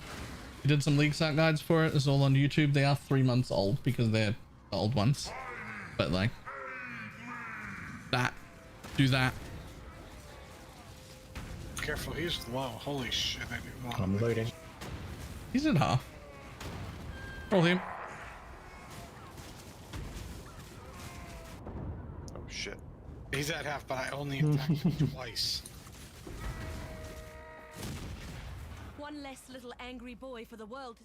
He did some league start guides for it. It's all on YouTube. They are 3 months old because they're the old ones. But like, do that. Careful, he's low. Holy shit, I didn't want I'm loading. He's at half. Roll him. Oh shit. He's at half, but I only attacked him twice. One less little angry boy for the world to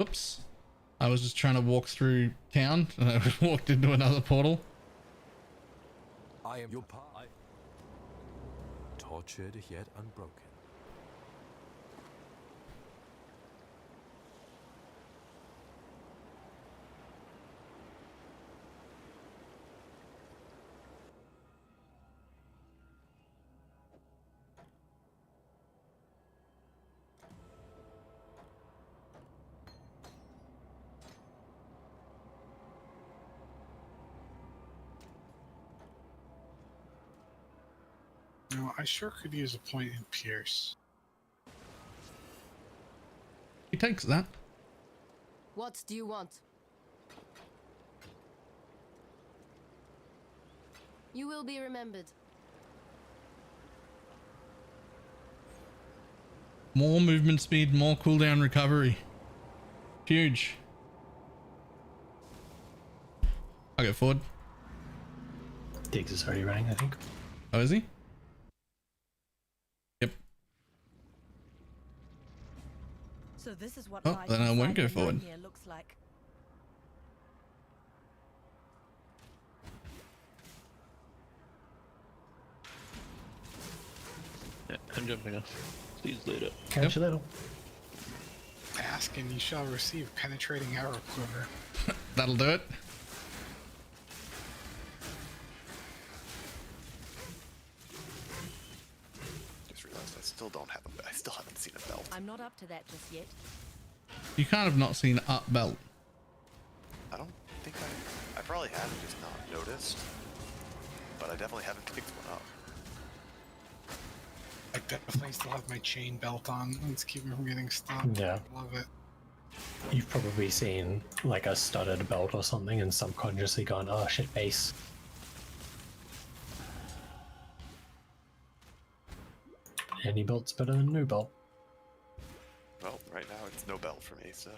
Oops. I was just trying to walk through town and I walked into another portal. I am your part. Tortured yet unbroken. No, I sure could use a point in Pierce. He takes that. What do you want? You will be remembered. More movement speed, more cooldown recovery. Huge. I'll go forward. Diggs is already running, I think. Oh, is he? Yep. So this is what Oh, life then I won't inside go the forward. nightmare looks like. Yeah, I'm jumping off. Please later. Catch you later. Ask and you shall receive penetrating arrow quiver. That'll do it. Just realized I still don't have I still haven't seen a belt. I'm not up to that just yet. You can't have not seen up belt. I don't think I probably have just not noticed. But I definitely haven't picked one up. I definitely still have my chain belt on. Let's keep me from getting stuck. Yeah. Love it. You've probably seen like a studded belt or something and subconsciously gone, oh shit, base. Any belt's better than no belt. Well, right now it's no belt for me, so.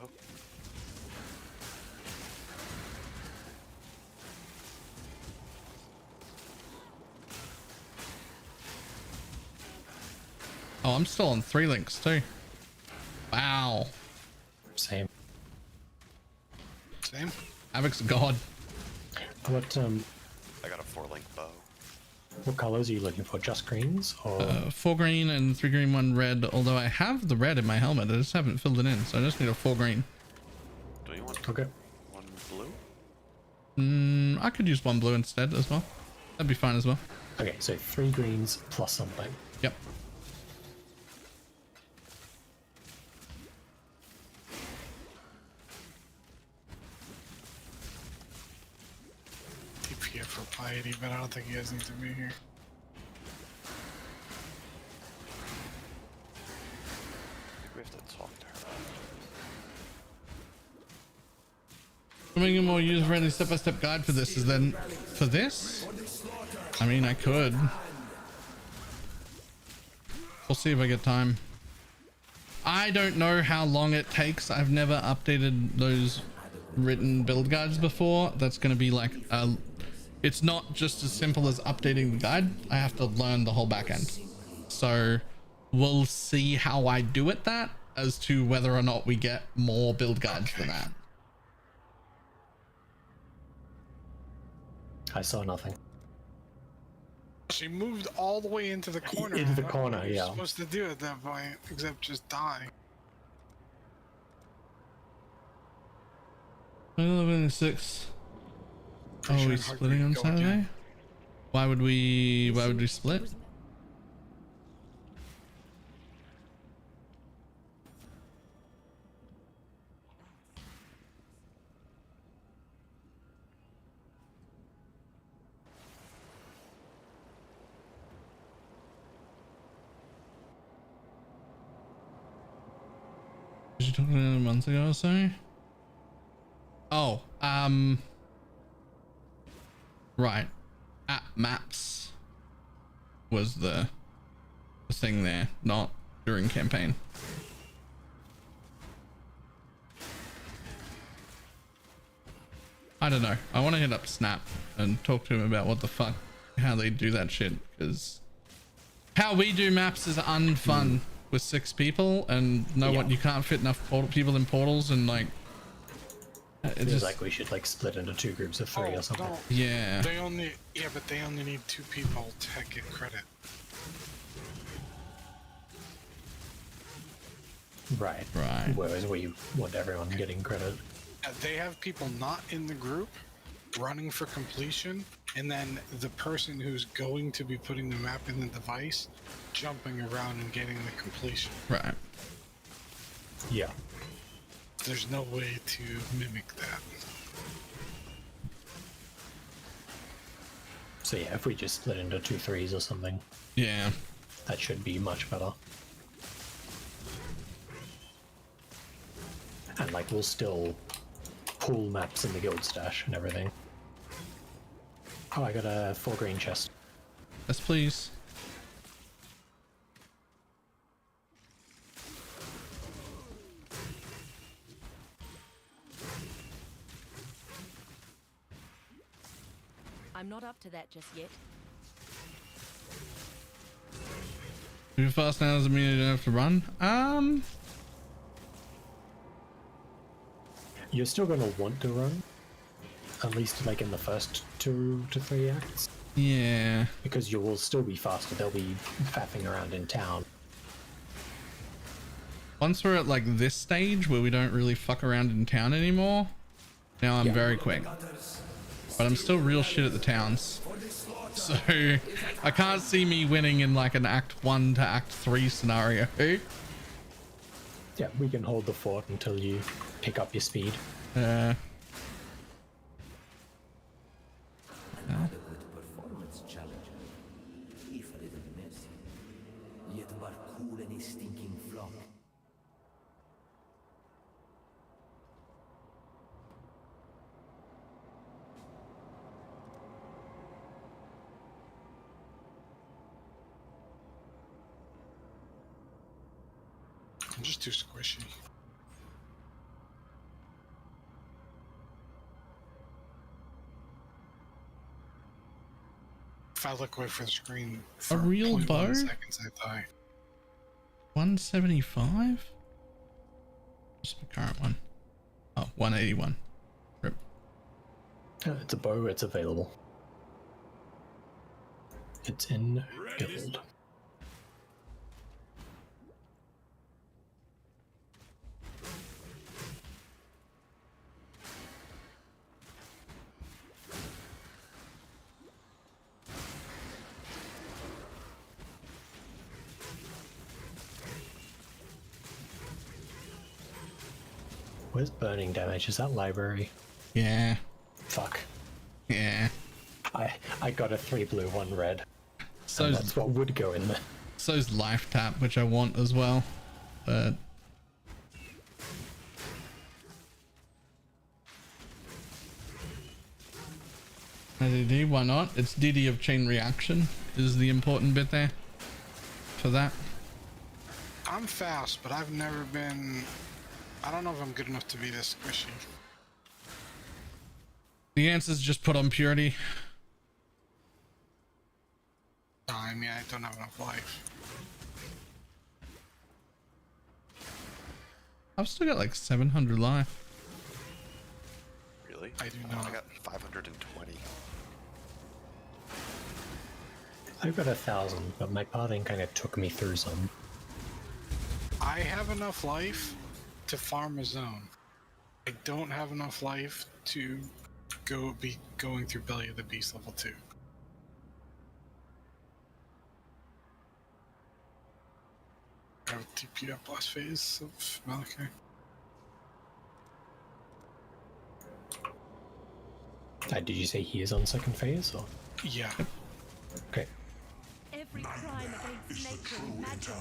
Oh, I'm still on 3 links too. Wow. Same. Same. Havoc's god. What I got a 4-link bow. what colors are you looking for? Just greens or 4 green and 3 green, 1 red. Although I have the red in my helmet, I just haven't filled it in, so I just need a 4 green. Do you want okay. 1 blue? I could use 1 blue instead as well. That'd be fine as well. Okay, so 3 greens plus something. Yep. TP for piety, but I don't think you guys need to be here. I think we have to talk to her. Making a more user-friendly step-by-step guide for this is then for this. I mean, I could. We'll see if I get time. I don't know how long it takes. I've never updated those written build guides before. That's going to be like it's not just as simple as updating the guide. I have to learn the whole back end. So we'll see how I do it that as to whether or not we get more build guides than that. I saw nothing. She moved all the way into the corner. Into the What corner, were you yeah. supposed to do at that point, except just die. 11:06. Oh, Pretty are we sure hard splitting to on go Saturday? again. Why would we split? Was you talking a month ago or so? Oh, right. App maps was the thing there, not during campaign. I don't know. I want to hit up Snap and talk to him about what the fuck, how they do that shit, because how we do maps is unfun with 6 people, and what, you can't fit enough people in portals, and like It it feels just like we should like split into 2 groups of 3 or something. No, yeah. They only but they only need 2 people to get credit. Right. Right. Whereas we want everyone getting credit. They have people not in the group running for completion, and then the person who's going to be putting the map in the device jumping around and getting the completion. Right. Yeah. There's no way to mimic that. So yeah, if we just split into 2 3s or something, Yeah. that should be much better. And like we'll still pull maps in the guild stash and everything. Oh, I got a 4 green chest. Yes, please. I'm not up to that just yet. If you're fast now doesn't mean you don't have to run. You're still gonna want to run, at least like in the first 2 to 3 acts. Yeah. Because you will still be faster. They'll be faffing around in town. Once we're at like this stage where we don't really fuck around in town anymore, now I'm very quick. But I'm still real shit at the towns. So I can't see me winning in like an Act 1 to Act 3 scenario. Yeah, we can hold the fort until you pick up your speed. Performance challenger. If a little messy, yet but cool any stinking flock. I'm just too squishy. If I look away from the screen for A real 0.1 bow? seconds, I die. 175? What's the current one? Oh, 181. Rip. It's a bow, it's available. It's in guild. Where's burning damage? Is that library? Yeah. Fuck. Yeah. I got a 3 blue, 1 red. So that's what would go in there. So's life tap, which I want as well. But DD, why not? It's DD of chain reaction is the important bit there for that. I'm fast, but I've never been... I don't know if I'm good enough to be this squishy. The answer is just put on purity. I mean, I don't have enough life. I've still got like 700 life. Really? I do not. I got 520. I've got 1,000, but my pathing kind of took me through some. I have enough life to farm a zone. I don't have enough life to be going through Belly of the Beast level 2. I have TP up last phase of Malachi. Did you say he is on second phase? Or? Yeah. Okay. Every crime against nature is magical.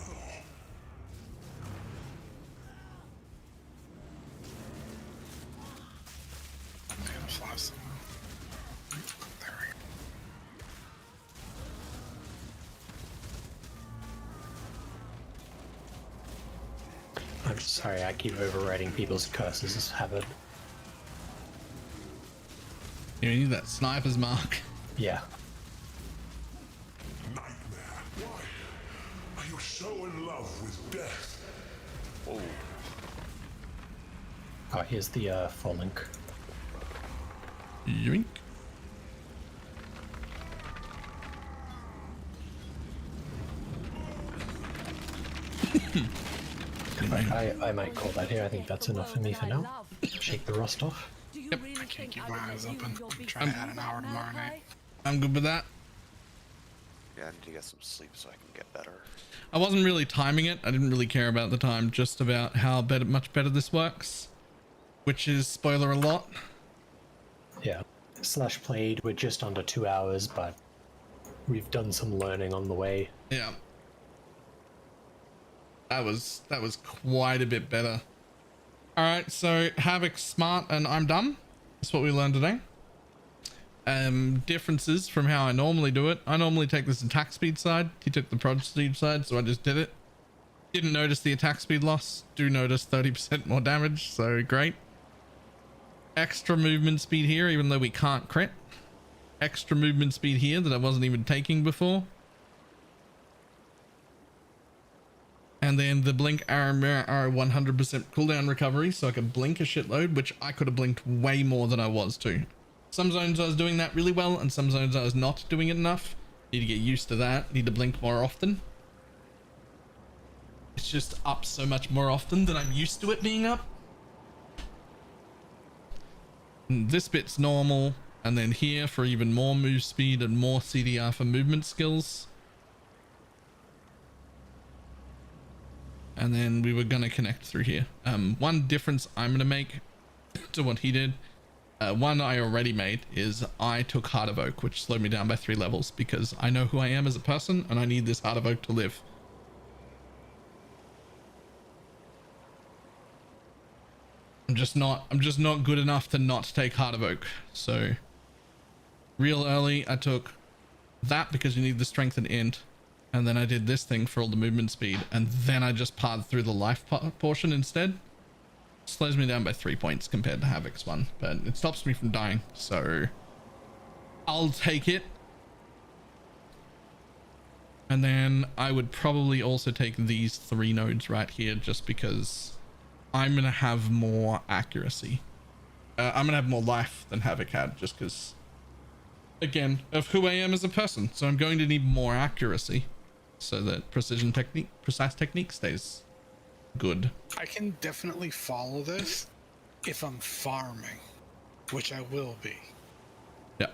I'm sorry, I keep overriding people's curses as habit. You need that sniper's mark. Yeah. Nightmare. Why are you so in love with death? Whoa. Oh, here's the full link. Yoink. I might call that here. I think that's enough for me for now. Shake the rust off. Yep. I can't keep my eyes open. I'm trying to add an hour tomorrow night. I'm good with that. Yeah, I need to get some sleep so I can get better. I wasn't really timing it. I didn't really care about the time, just about how much better this works, which is spoiler a lot. Yeah. Slash played, we're just under 2 hours, but we've done some learning on the way. Yeah. That was quite a bit better. All right, so Havoc, smart, and I'm dumb. That's what we learned today. differences from how I normally do it. I normally take this attack speed side. He took the prod speed side, so I just did it. Didn't notice the attack speed loss. Do notice 30% more damage, so great. Extra movement speed here, even though we can't crit. Extra movement speed here that I wasn't even taking before. And then the blink arrow 100% cooldown recovery, so I could blink a shitload, which I could have blinked way more than I was too. Some zones I was doing that really well, and some zones I was not doing it enough. Need to get used to that. Need to blink more often. It's just up so much more often than I'm used to it being up. And this bit's normal, and then here for even more move speed and more CDR for movement skills. And then we were gonna connect through here. One difference I'm gonna make to what he did, one I already made, is I took Heart of Oak, which slowed me down by 3 levels because I know who I am as a person and I need this Heart of Oak to live. I'm just not good enough to not take Heart of Oak. So real early I took that because you need the strength and int. And then I did this thing for all the movement speed, and then I just parred through the life portion instead. Slows me down by 3 points compared to Havoc's one, but it stops me from dying, so I'll take it. And then I would probably also take these 3 nodes right here, just because I'm gonna have more accuracy. I'm gonna have more life than Havoc had, just because, again, of who I am as a person. So I'm going to need more accuracy, so that precise technique stays good. I can definitely follow this if I'm farming, which I will be. Yeah.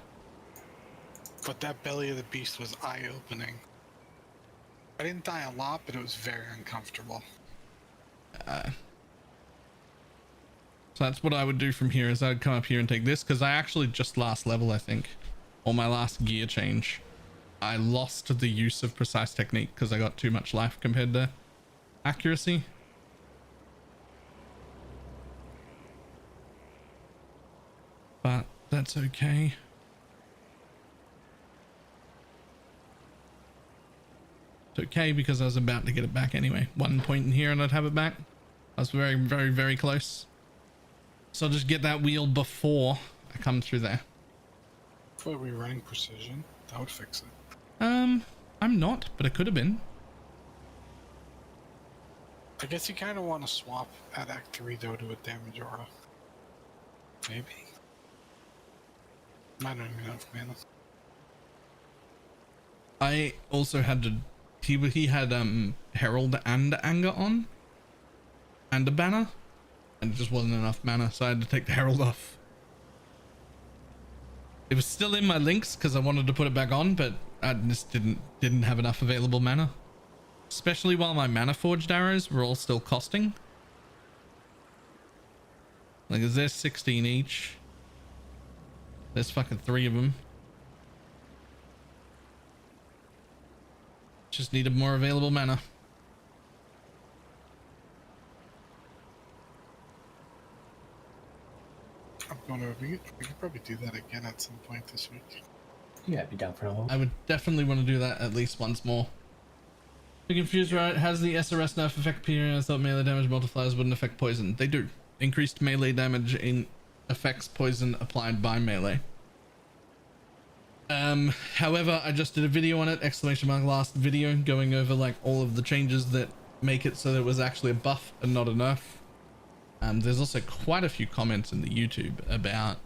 But that Belly of the Beast was eye-opening. I didn't die a lot, but it was very uncomfortable. So that's what I would do from here, is I'd come up here and take this, because I actually just last level, I think, or my last gear change, I lost the use of precise technique because I got too much life compared to accuracy. But that's okay. It's okay because I was about to get it back anyway. 1 point in here and I'd have it back. I was very, very, very close. So I'll just get that wheel before I come through there. What are we running precision? That would fix it. I'm not, but it could have been. I guess you kind of want to swap at Act 3 though to a damage aura. Maybe? I don't even know if mana. I also had to... He had Herald and Anger on. And a banner. And it just wasn't enough mana, so I had to take the Herald off. It was still in my links because I wanted to put it back on, but I just didn't have enough available mana. Especially while my mana forged arrows were all still costing. Like, is there 16 each? There's fucking 3 of them. Just needed more available mana. I'm going to... We could probably do that again at some point this week. Yeah, I'd be down for another one. I would definitely want to do that at least once more. You're confused, right? Has the SRS nerf affect period? I thought melee damage multipliers wouldn't affect poison. They do. Increased melee damage affects poison applied by melee. However, I just did a video on it, exclamation mark last video, going over like all of the changes that make it so that it was actually a buff and not a nerf. There's also quite a few comments in the YouTube about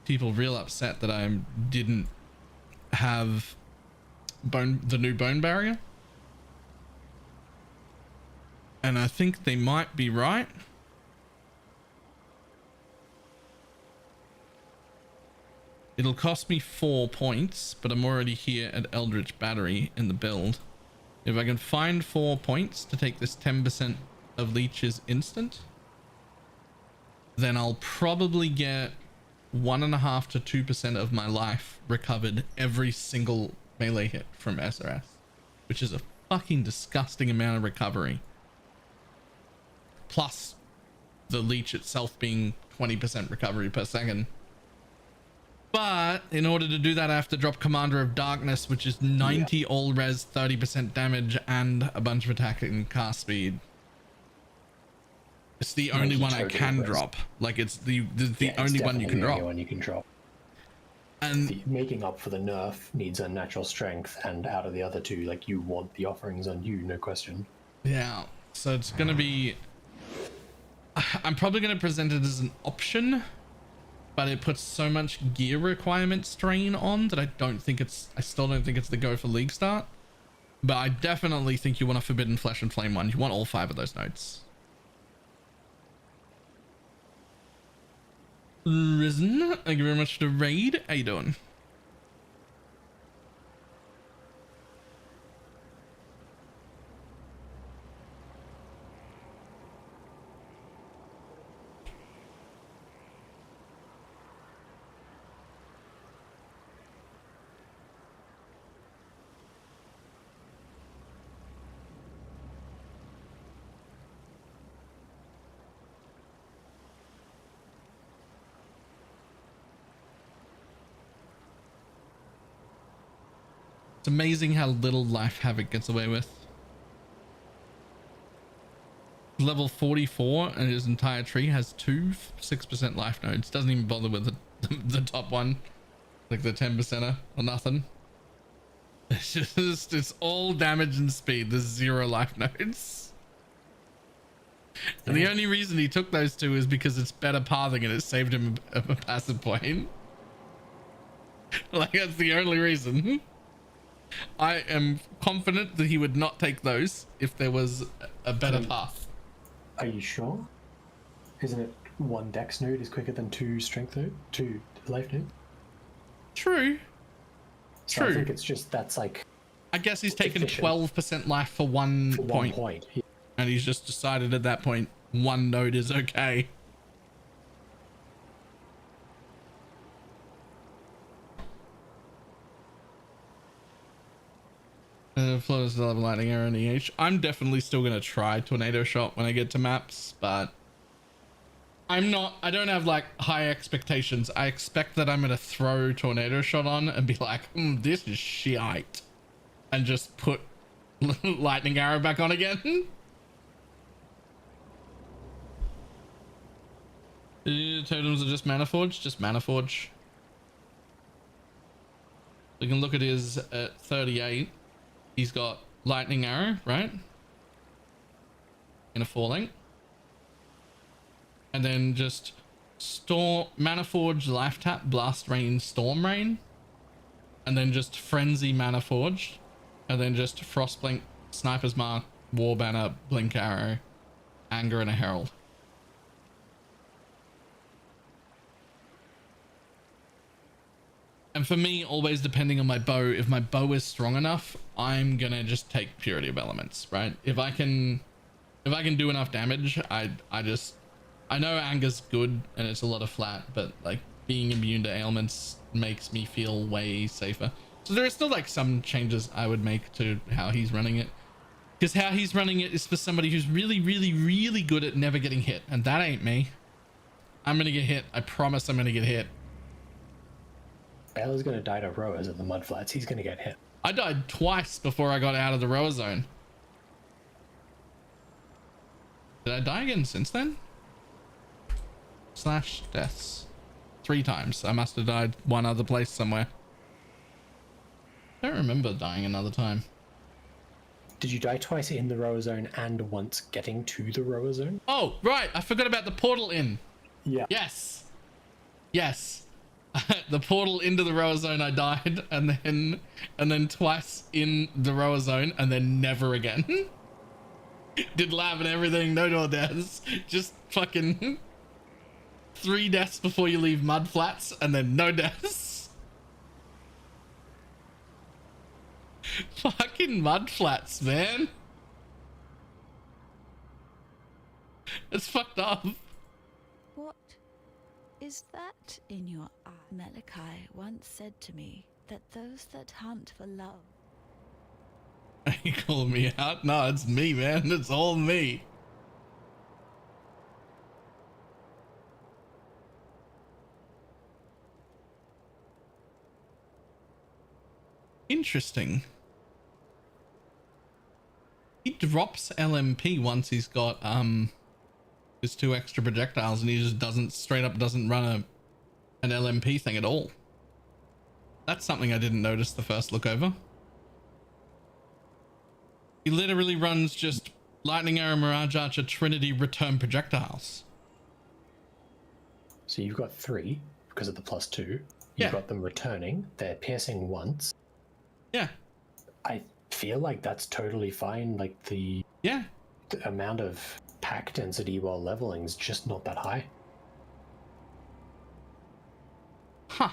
people real upset that I didn't have the new bone barrier. And I think they might be right. It'll cost me 4 points, but I'm already here at Eldritch Battery in the build. If I can find 4 points to take this 10% of leeches instant, then I'll probably get 1.5 to 2% of my life recovered every single melee hit from SRS, which is a fucking disgusting amount of recovery. Plus the leech itself being 20% recovery per second. But in order to do that, I have to drop Commander of Darkness, which is 90 all res, 30% damage, and a bunch of attack and cast speed. It's the only one I can drop. Like, it's the only one you can drop. The only one you can drop. And making up for the nerf needs unnatural strength, and out of the other two, like, you want the offerings on you, no question. Yeah, so it's gonna be... I'm probably gonna present it as an option, but it puts so much gear requirement strain on that I still don't think it's the go for League start. But I definitely think you want a Forbidden Flesh and Flame one. You want all 5 of those notes. Risen, thank you very much for the raid. How you doing? It's amazing how little life Havoc gets away with. Level 44 and his entire tree has 2 6% life nodes. Doesn't even bother with the top one, like the 10%er or nothing. It's just, it's all damage and speed. There's 0 life nodes. And the only reason he took those 2 is because it's better pathing and it saved him a passive point. Like, that's the only reason. I am confident that he would not take those if there was a better path. Are you sure? Isn't it 1 dex node is quicker than 2 strength node? 2 life node? True. So True. I think it's just, that's like... I guess he's taken 12% life for one point. Yeah. And he's just decided at that point, 1 node is okay. Floaters level lightning arrow in EH. I'm definitely still going to try tornado shot when I get to maps, but I don't have like high expectations. I expect that I'm going to throw tornado shot on and be like, this is shite, and just put lightning arrow back on again. Totems are just mana forge, We can look at his at 38. He's got lightning arrow, right? In a 4-link. And then just storm, mana forge, life tap, blast rain, storm rain. And then just frenzy, mana forge. And then just frost blink, sniper's mark, war banner, blink arrow, anger, and a herald. And for me, always depending on my bow, if my bow is strong enough, I'm gonna just take Purity of Elements, right? If I can do enough damage, I know anger's good and it's a lot of flat, but like being immune to ailments makes me feel way safer. So there are still like some changes I would make to how he's running it, because how he's running it is for somebody who's really, really, really good at never getting hit, and that ain't me. I'm gonna get hit. I promise I'm gonna get hit. Baylor's gonna die to rowers at the mudflats. He's gonna get hit. I died twice before I got out of the rower zone. Did I die again since then? Slash deaths. 3 times. I must have died one other place somewhere. I don't remember dying another time. Did you die twice in the rower zone and once getting to the rower zone? Oh, right. I forgot about the portal in. Yeah. Yes. Yes. The portal into the rower zone, I died, and then twice in the rower zone, and then never again. Did lab and everything, no more deaths. Just fucking 3 deaths before you leave mud flats, and then no deaths. Fucking mud flats, man. It's fucked up. What is that in your eye? Malachi once said to me that those that hunt for love... Are you calling me out? No, it's me, man. It's all me. Interesting. He drops LMP once he's got his 2 extra projectiles, and he just doesn't run an LMP thing at all. That's something I didn't notice the first look over. He literally runs just Lightning Arrow, Mirage Archer, Trinity, return projectiles. So you've got 3 because of the +2. You've got them returning. They're piercing once. Yeah. I feel like that's totally fine. Like the amount of pack density while leveling is just not that high. Huh.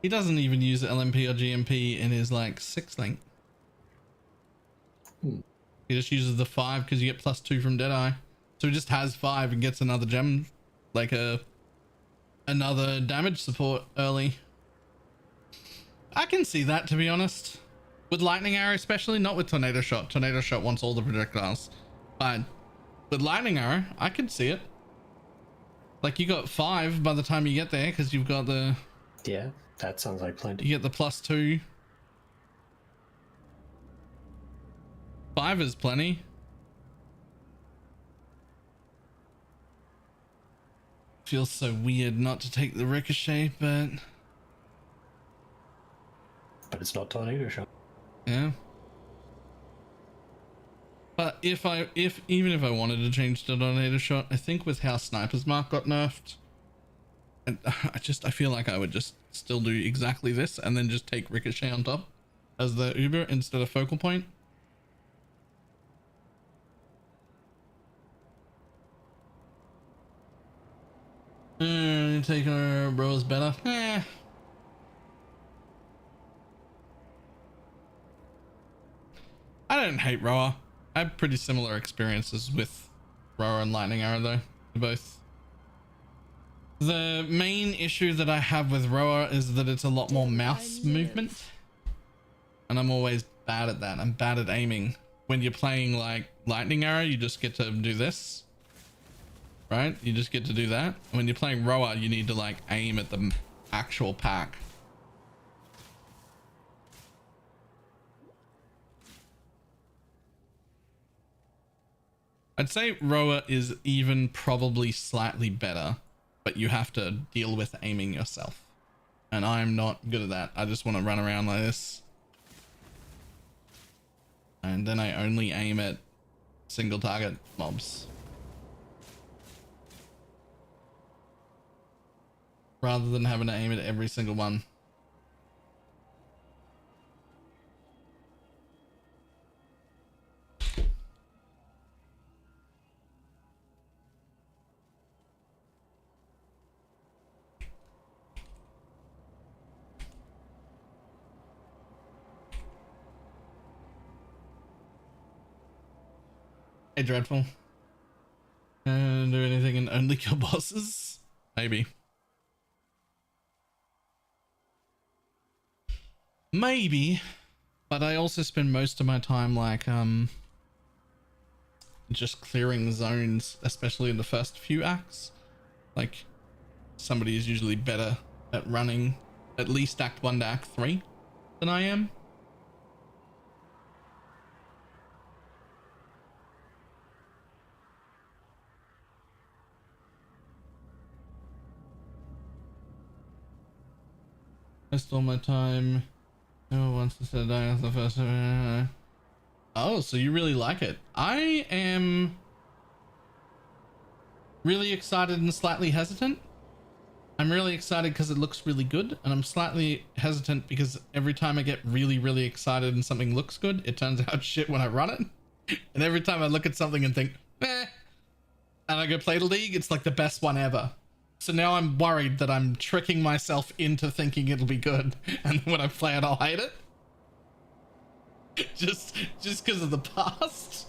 He doesn't even use LMP or GMP in his like 6 link. He just uses the 5 because you get +2 from Deadeye. So he just has 5 and gets another gem, like another damage support early. I can see that, to be honest. With Lightning Arrow especially, not with Tornado Shot. Tornado Shot wants all the projectiles. But with Lightning Arrow, I can see it. Like you got 5 by the time you get there because you've got the... Yeah, that sounds like plenty. You get the +2. 5 is plenty. Feels so weird not to take the ricochet, but it's not Tornado Shot. Yeah. But even if I wanted to change to Tornado Shot, I think with how Sniper's Mark got nerfed, and I feel like I would just still do exactly this and then just take ricochet on top as the Uber instead of focal point. Take our bros better. I don't hate Roa. I have pretty similar experiences with Roa and Lightning Arrow though. Both. The main issue that I have with Roa is that it's a lot more mouse movement. And I'm always bad at that. I'm bad at aiming. When you're playing like Lightning Arrow, you just get to do this. Right? You just get to do that. When you're playing Roa, you need to like aim at the actual pack. I'd say Roa is even probably slightly better, but you have to deal with aiming yourself. And I'm not good at that. I just want to run around like this. And then I only aim at single target mobs. Rather than having to aim at every single one. Hey, Dreadful. Do anything and only kill bosses? Maybe. Maybe, but I also spend most of my time like just clearing zones, especially in the first few acts. Like somebody is usually better at running at least Act 1 to Act 3 than I am. I stole my time. No one wants to sit down as the first. Oh, so you really like it? I am really excited and slightly hesitant. I'm really excited because it looks really good, and I'm slightly hesitant because every time I get really, really excited and something looks good, it turns out shit when I run it. And every time I look at something and think, eh, and I go play the league, it's like the best one ever. So now I'm worried that I'm tricking myself into thinking it'll be good, and when I play it, I'll hate it. Just because of the past.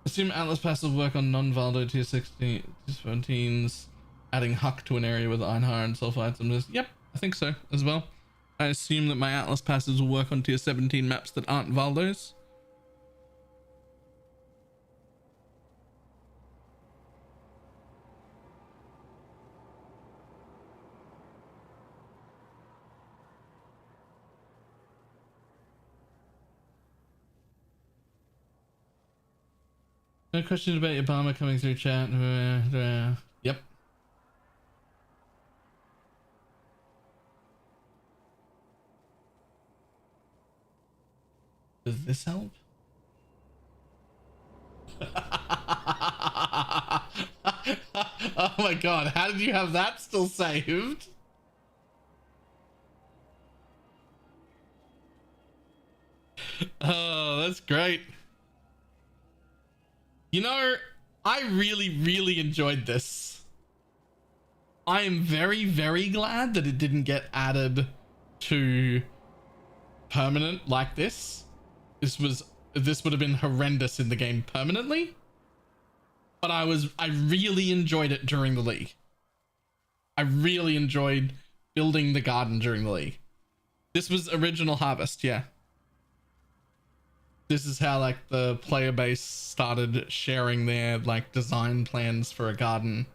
Assume Atlas Pass will work on non-Valdo tier 16, tier 17s, adding Huck to an area with Einhar and Sulfites and this. Yep, I think so as well. I assume that my Atlas passes will work on tier 17 maps that aren't Valdos. No questions about your bomber coming through chat. Yep. Does this help? Oh my god, how did you have that still saved? Oh, that's great. You know, I really enjoyed this. I am very glad that it didn't get added to permanent like this. This would have been horrendous in the game permanently. But I really enjoyed it during the league. I really enjoyed building the garden during the league. This was original Harvest, yeah. This is how like the player base started sharing their like design plans for a garden.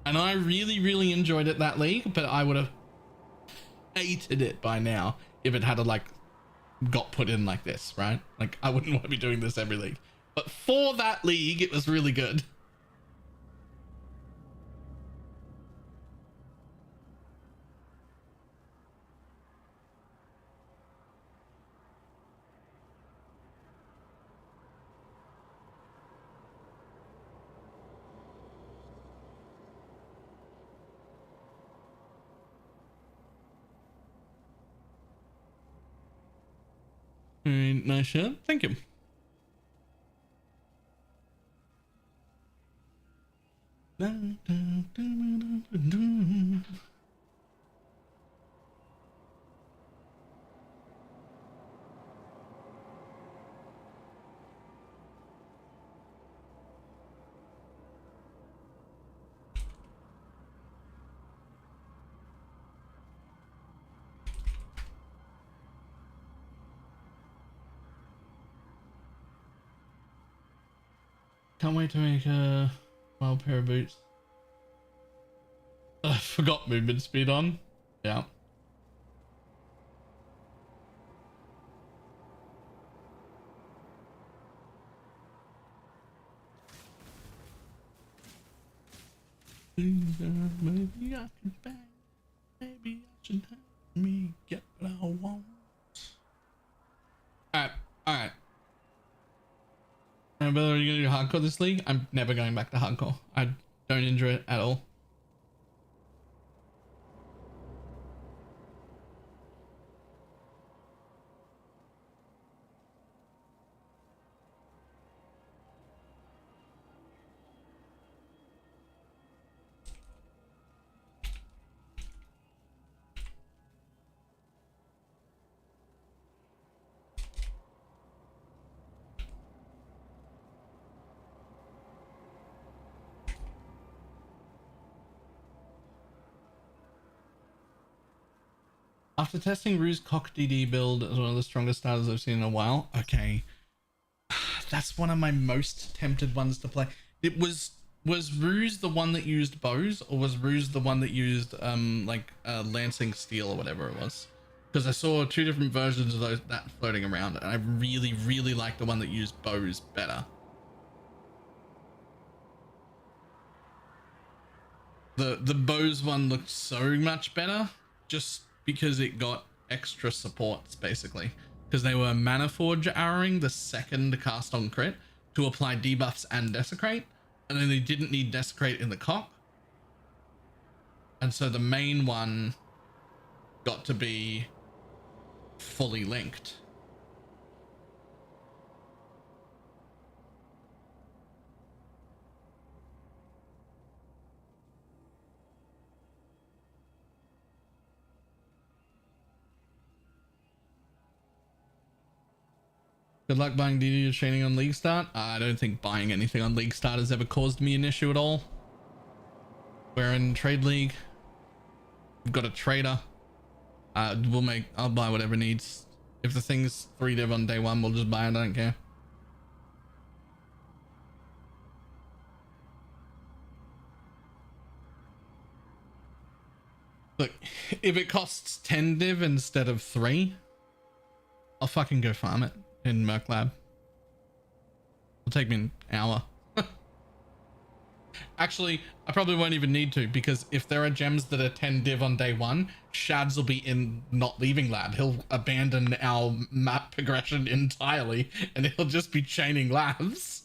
And I really enjoyed it that league, but I would have hated it by now if it had like got put in like this, right? Like I wouldn't want to be doing this every league. But for that league, it was really good. Nice shirt. Thank you. Can't wait to make a wild pair of boots. I forgot movement speed on. Yeah. Maybe I can bang. Maybe I should have me get what I want. Alright. Are you gonna do hardcore this league? I'm never going back to hardcore. I don't enjoy it at all. After testing Rue's Cock DD build as one of the strongest starters I've seen in a while. Okay. That's one of my most tempted ones to play. It was Rue's the one that used bows, or was Rue's the one that used lancing steel or whatever it was? Because I saw two different versions of that floating around, and I really like the one that used bows better. The bows one looked so much better, just because it got extra supports basically, because they were mana forge arrowing the second cast on crit to apply debuffs and desecrate, and then they didn't need desecrate in the cock, and so the main one got to be fully linked. Good luck buying DD or training on League Start. I don't think buying anything on League Start has ever caused me an issue at all. We're in Trade League. We've got a trader. I'll buy whatever needs. If the thing's 3 div on day 1, we'll just buy it. I don't care. Look, if it costs 10 div instead of 3, I'll fucking go farm it in Merc Lab. take me an hour. Actually, I probably won't even need to, because if there are gems that are 10 div on day one, Shads will be in not leaving lab. He'll abandon our map progression entirely and he'll just be chaining labs.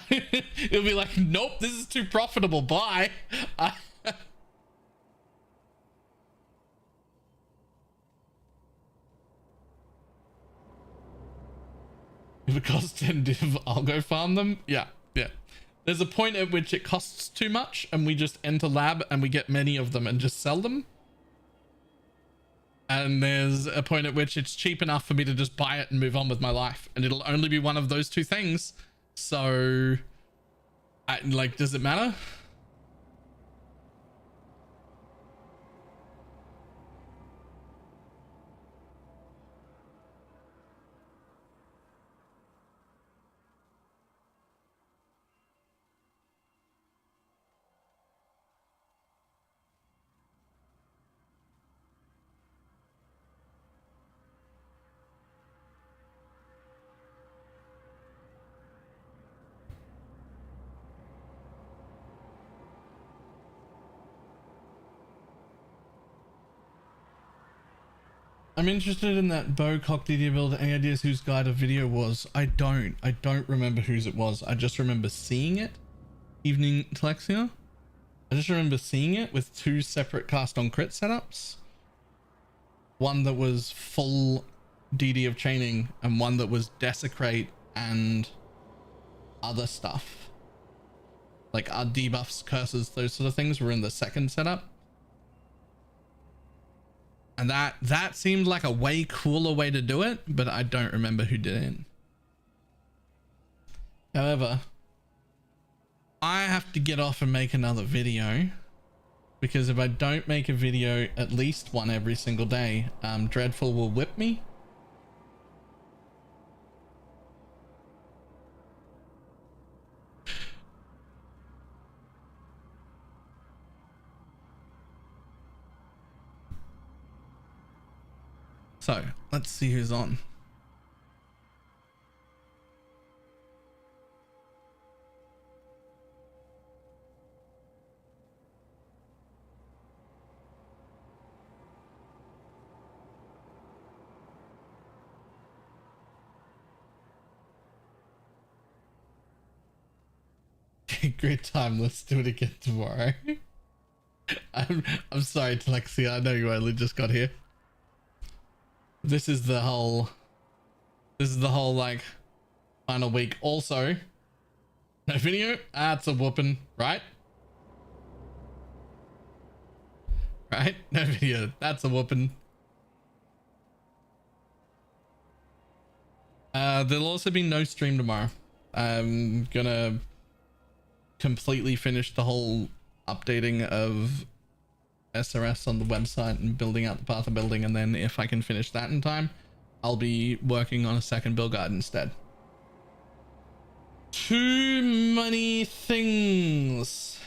He'll be like, nope, this is too profitable. Bye. If it costs 10 div, I'll go farm them. Yeah. There's a point at which it costs too much and we just enter lab and we get many of them and just sell them. And there's a point at which it's cheap enough for me to just buy it and move on with my life. And it'll only be one of those two things. So, does it matter? I'm interested in that Bo Cock DD build. Any ideas whose guide or video was? I don't remember whose it was. I just remember seeing it. Evening Telexia. I just remember seeing it with two separate cast on crit setups. One that was full DD of chaining and one that was desecrate and other stuff. Like our debuffs, curses, those sort of things were in the second setup. And that seemed like a way cooler way to do it, but I don't remember who did it. However, I have to get off and make another video, because if I don't make a video, at least one every single day, Dreadful will whip me. So, let's see who's on. Great time. Let's do it again tomorrow. I'm sorry, Telexia. I know you only just got here. This is the whole like final week. Also, no video. That's a whooping, right? Right? No video. That's a whooping. There'll also be no stream tomorrow. I'm gonna completely finish the whole updating of SRS on the website and building out the path of building, and then if I can finish that in time, I'll be working on a second build guide instead. Too many things.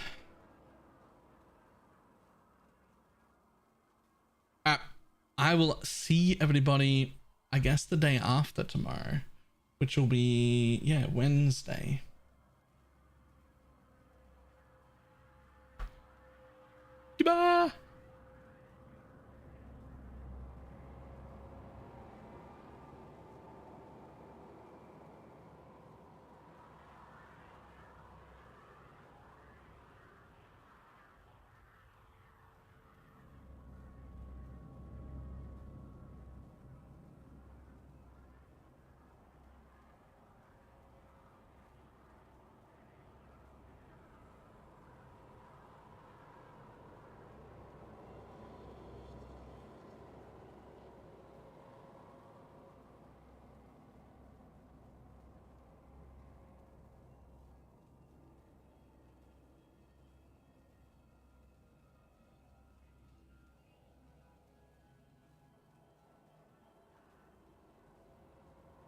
I will see everybody, I guess, the day after tomorrow, which will be, yeah, Wednesday. Goodbye.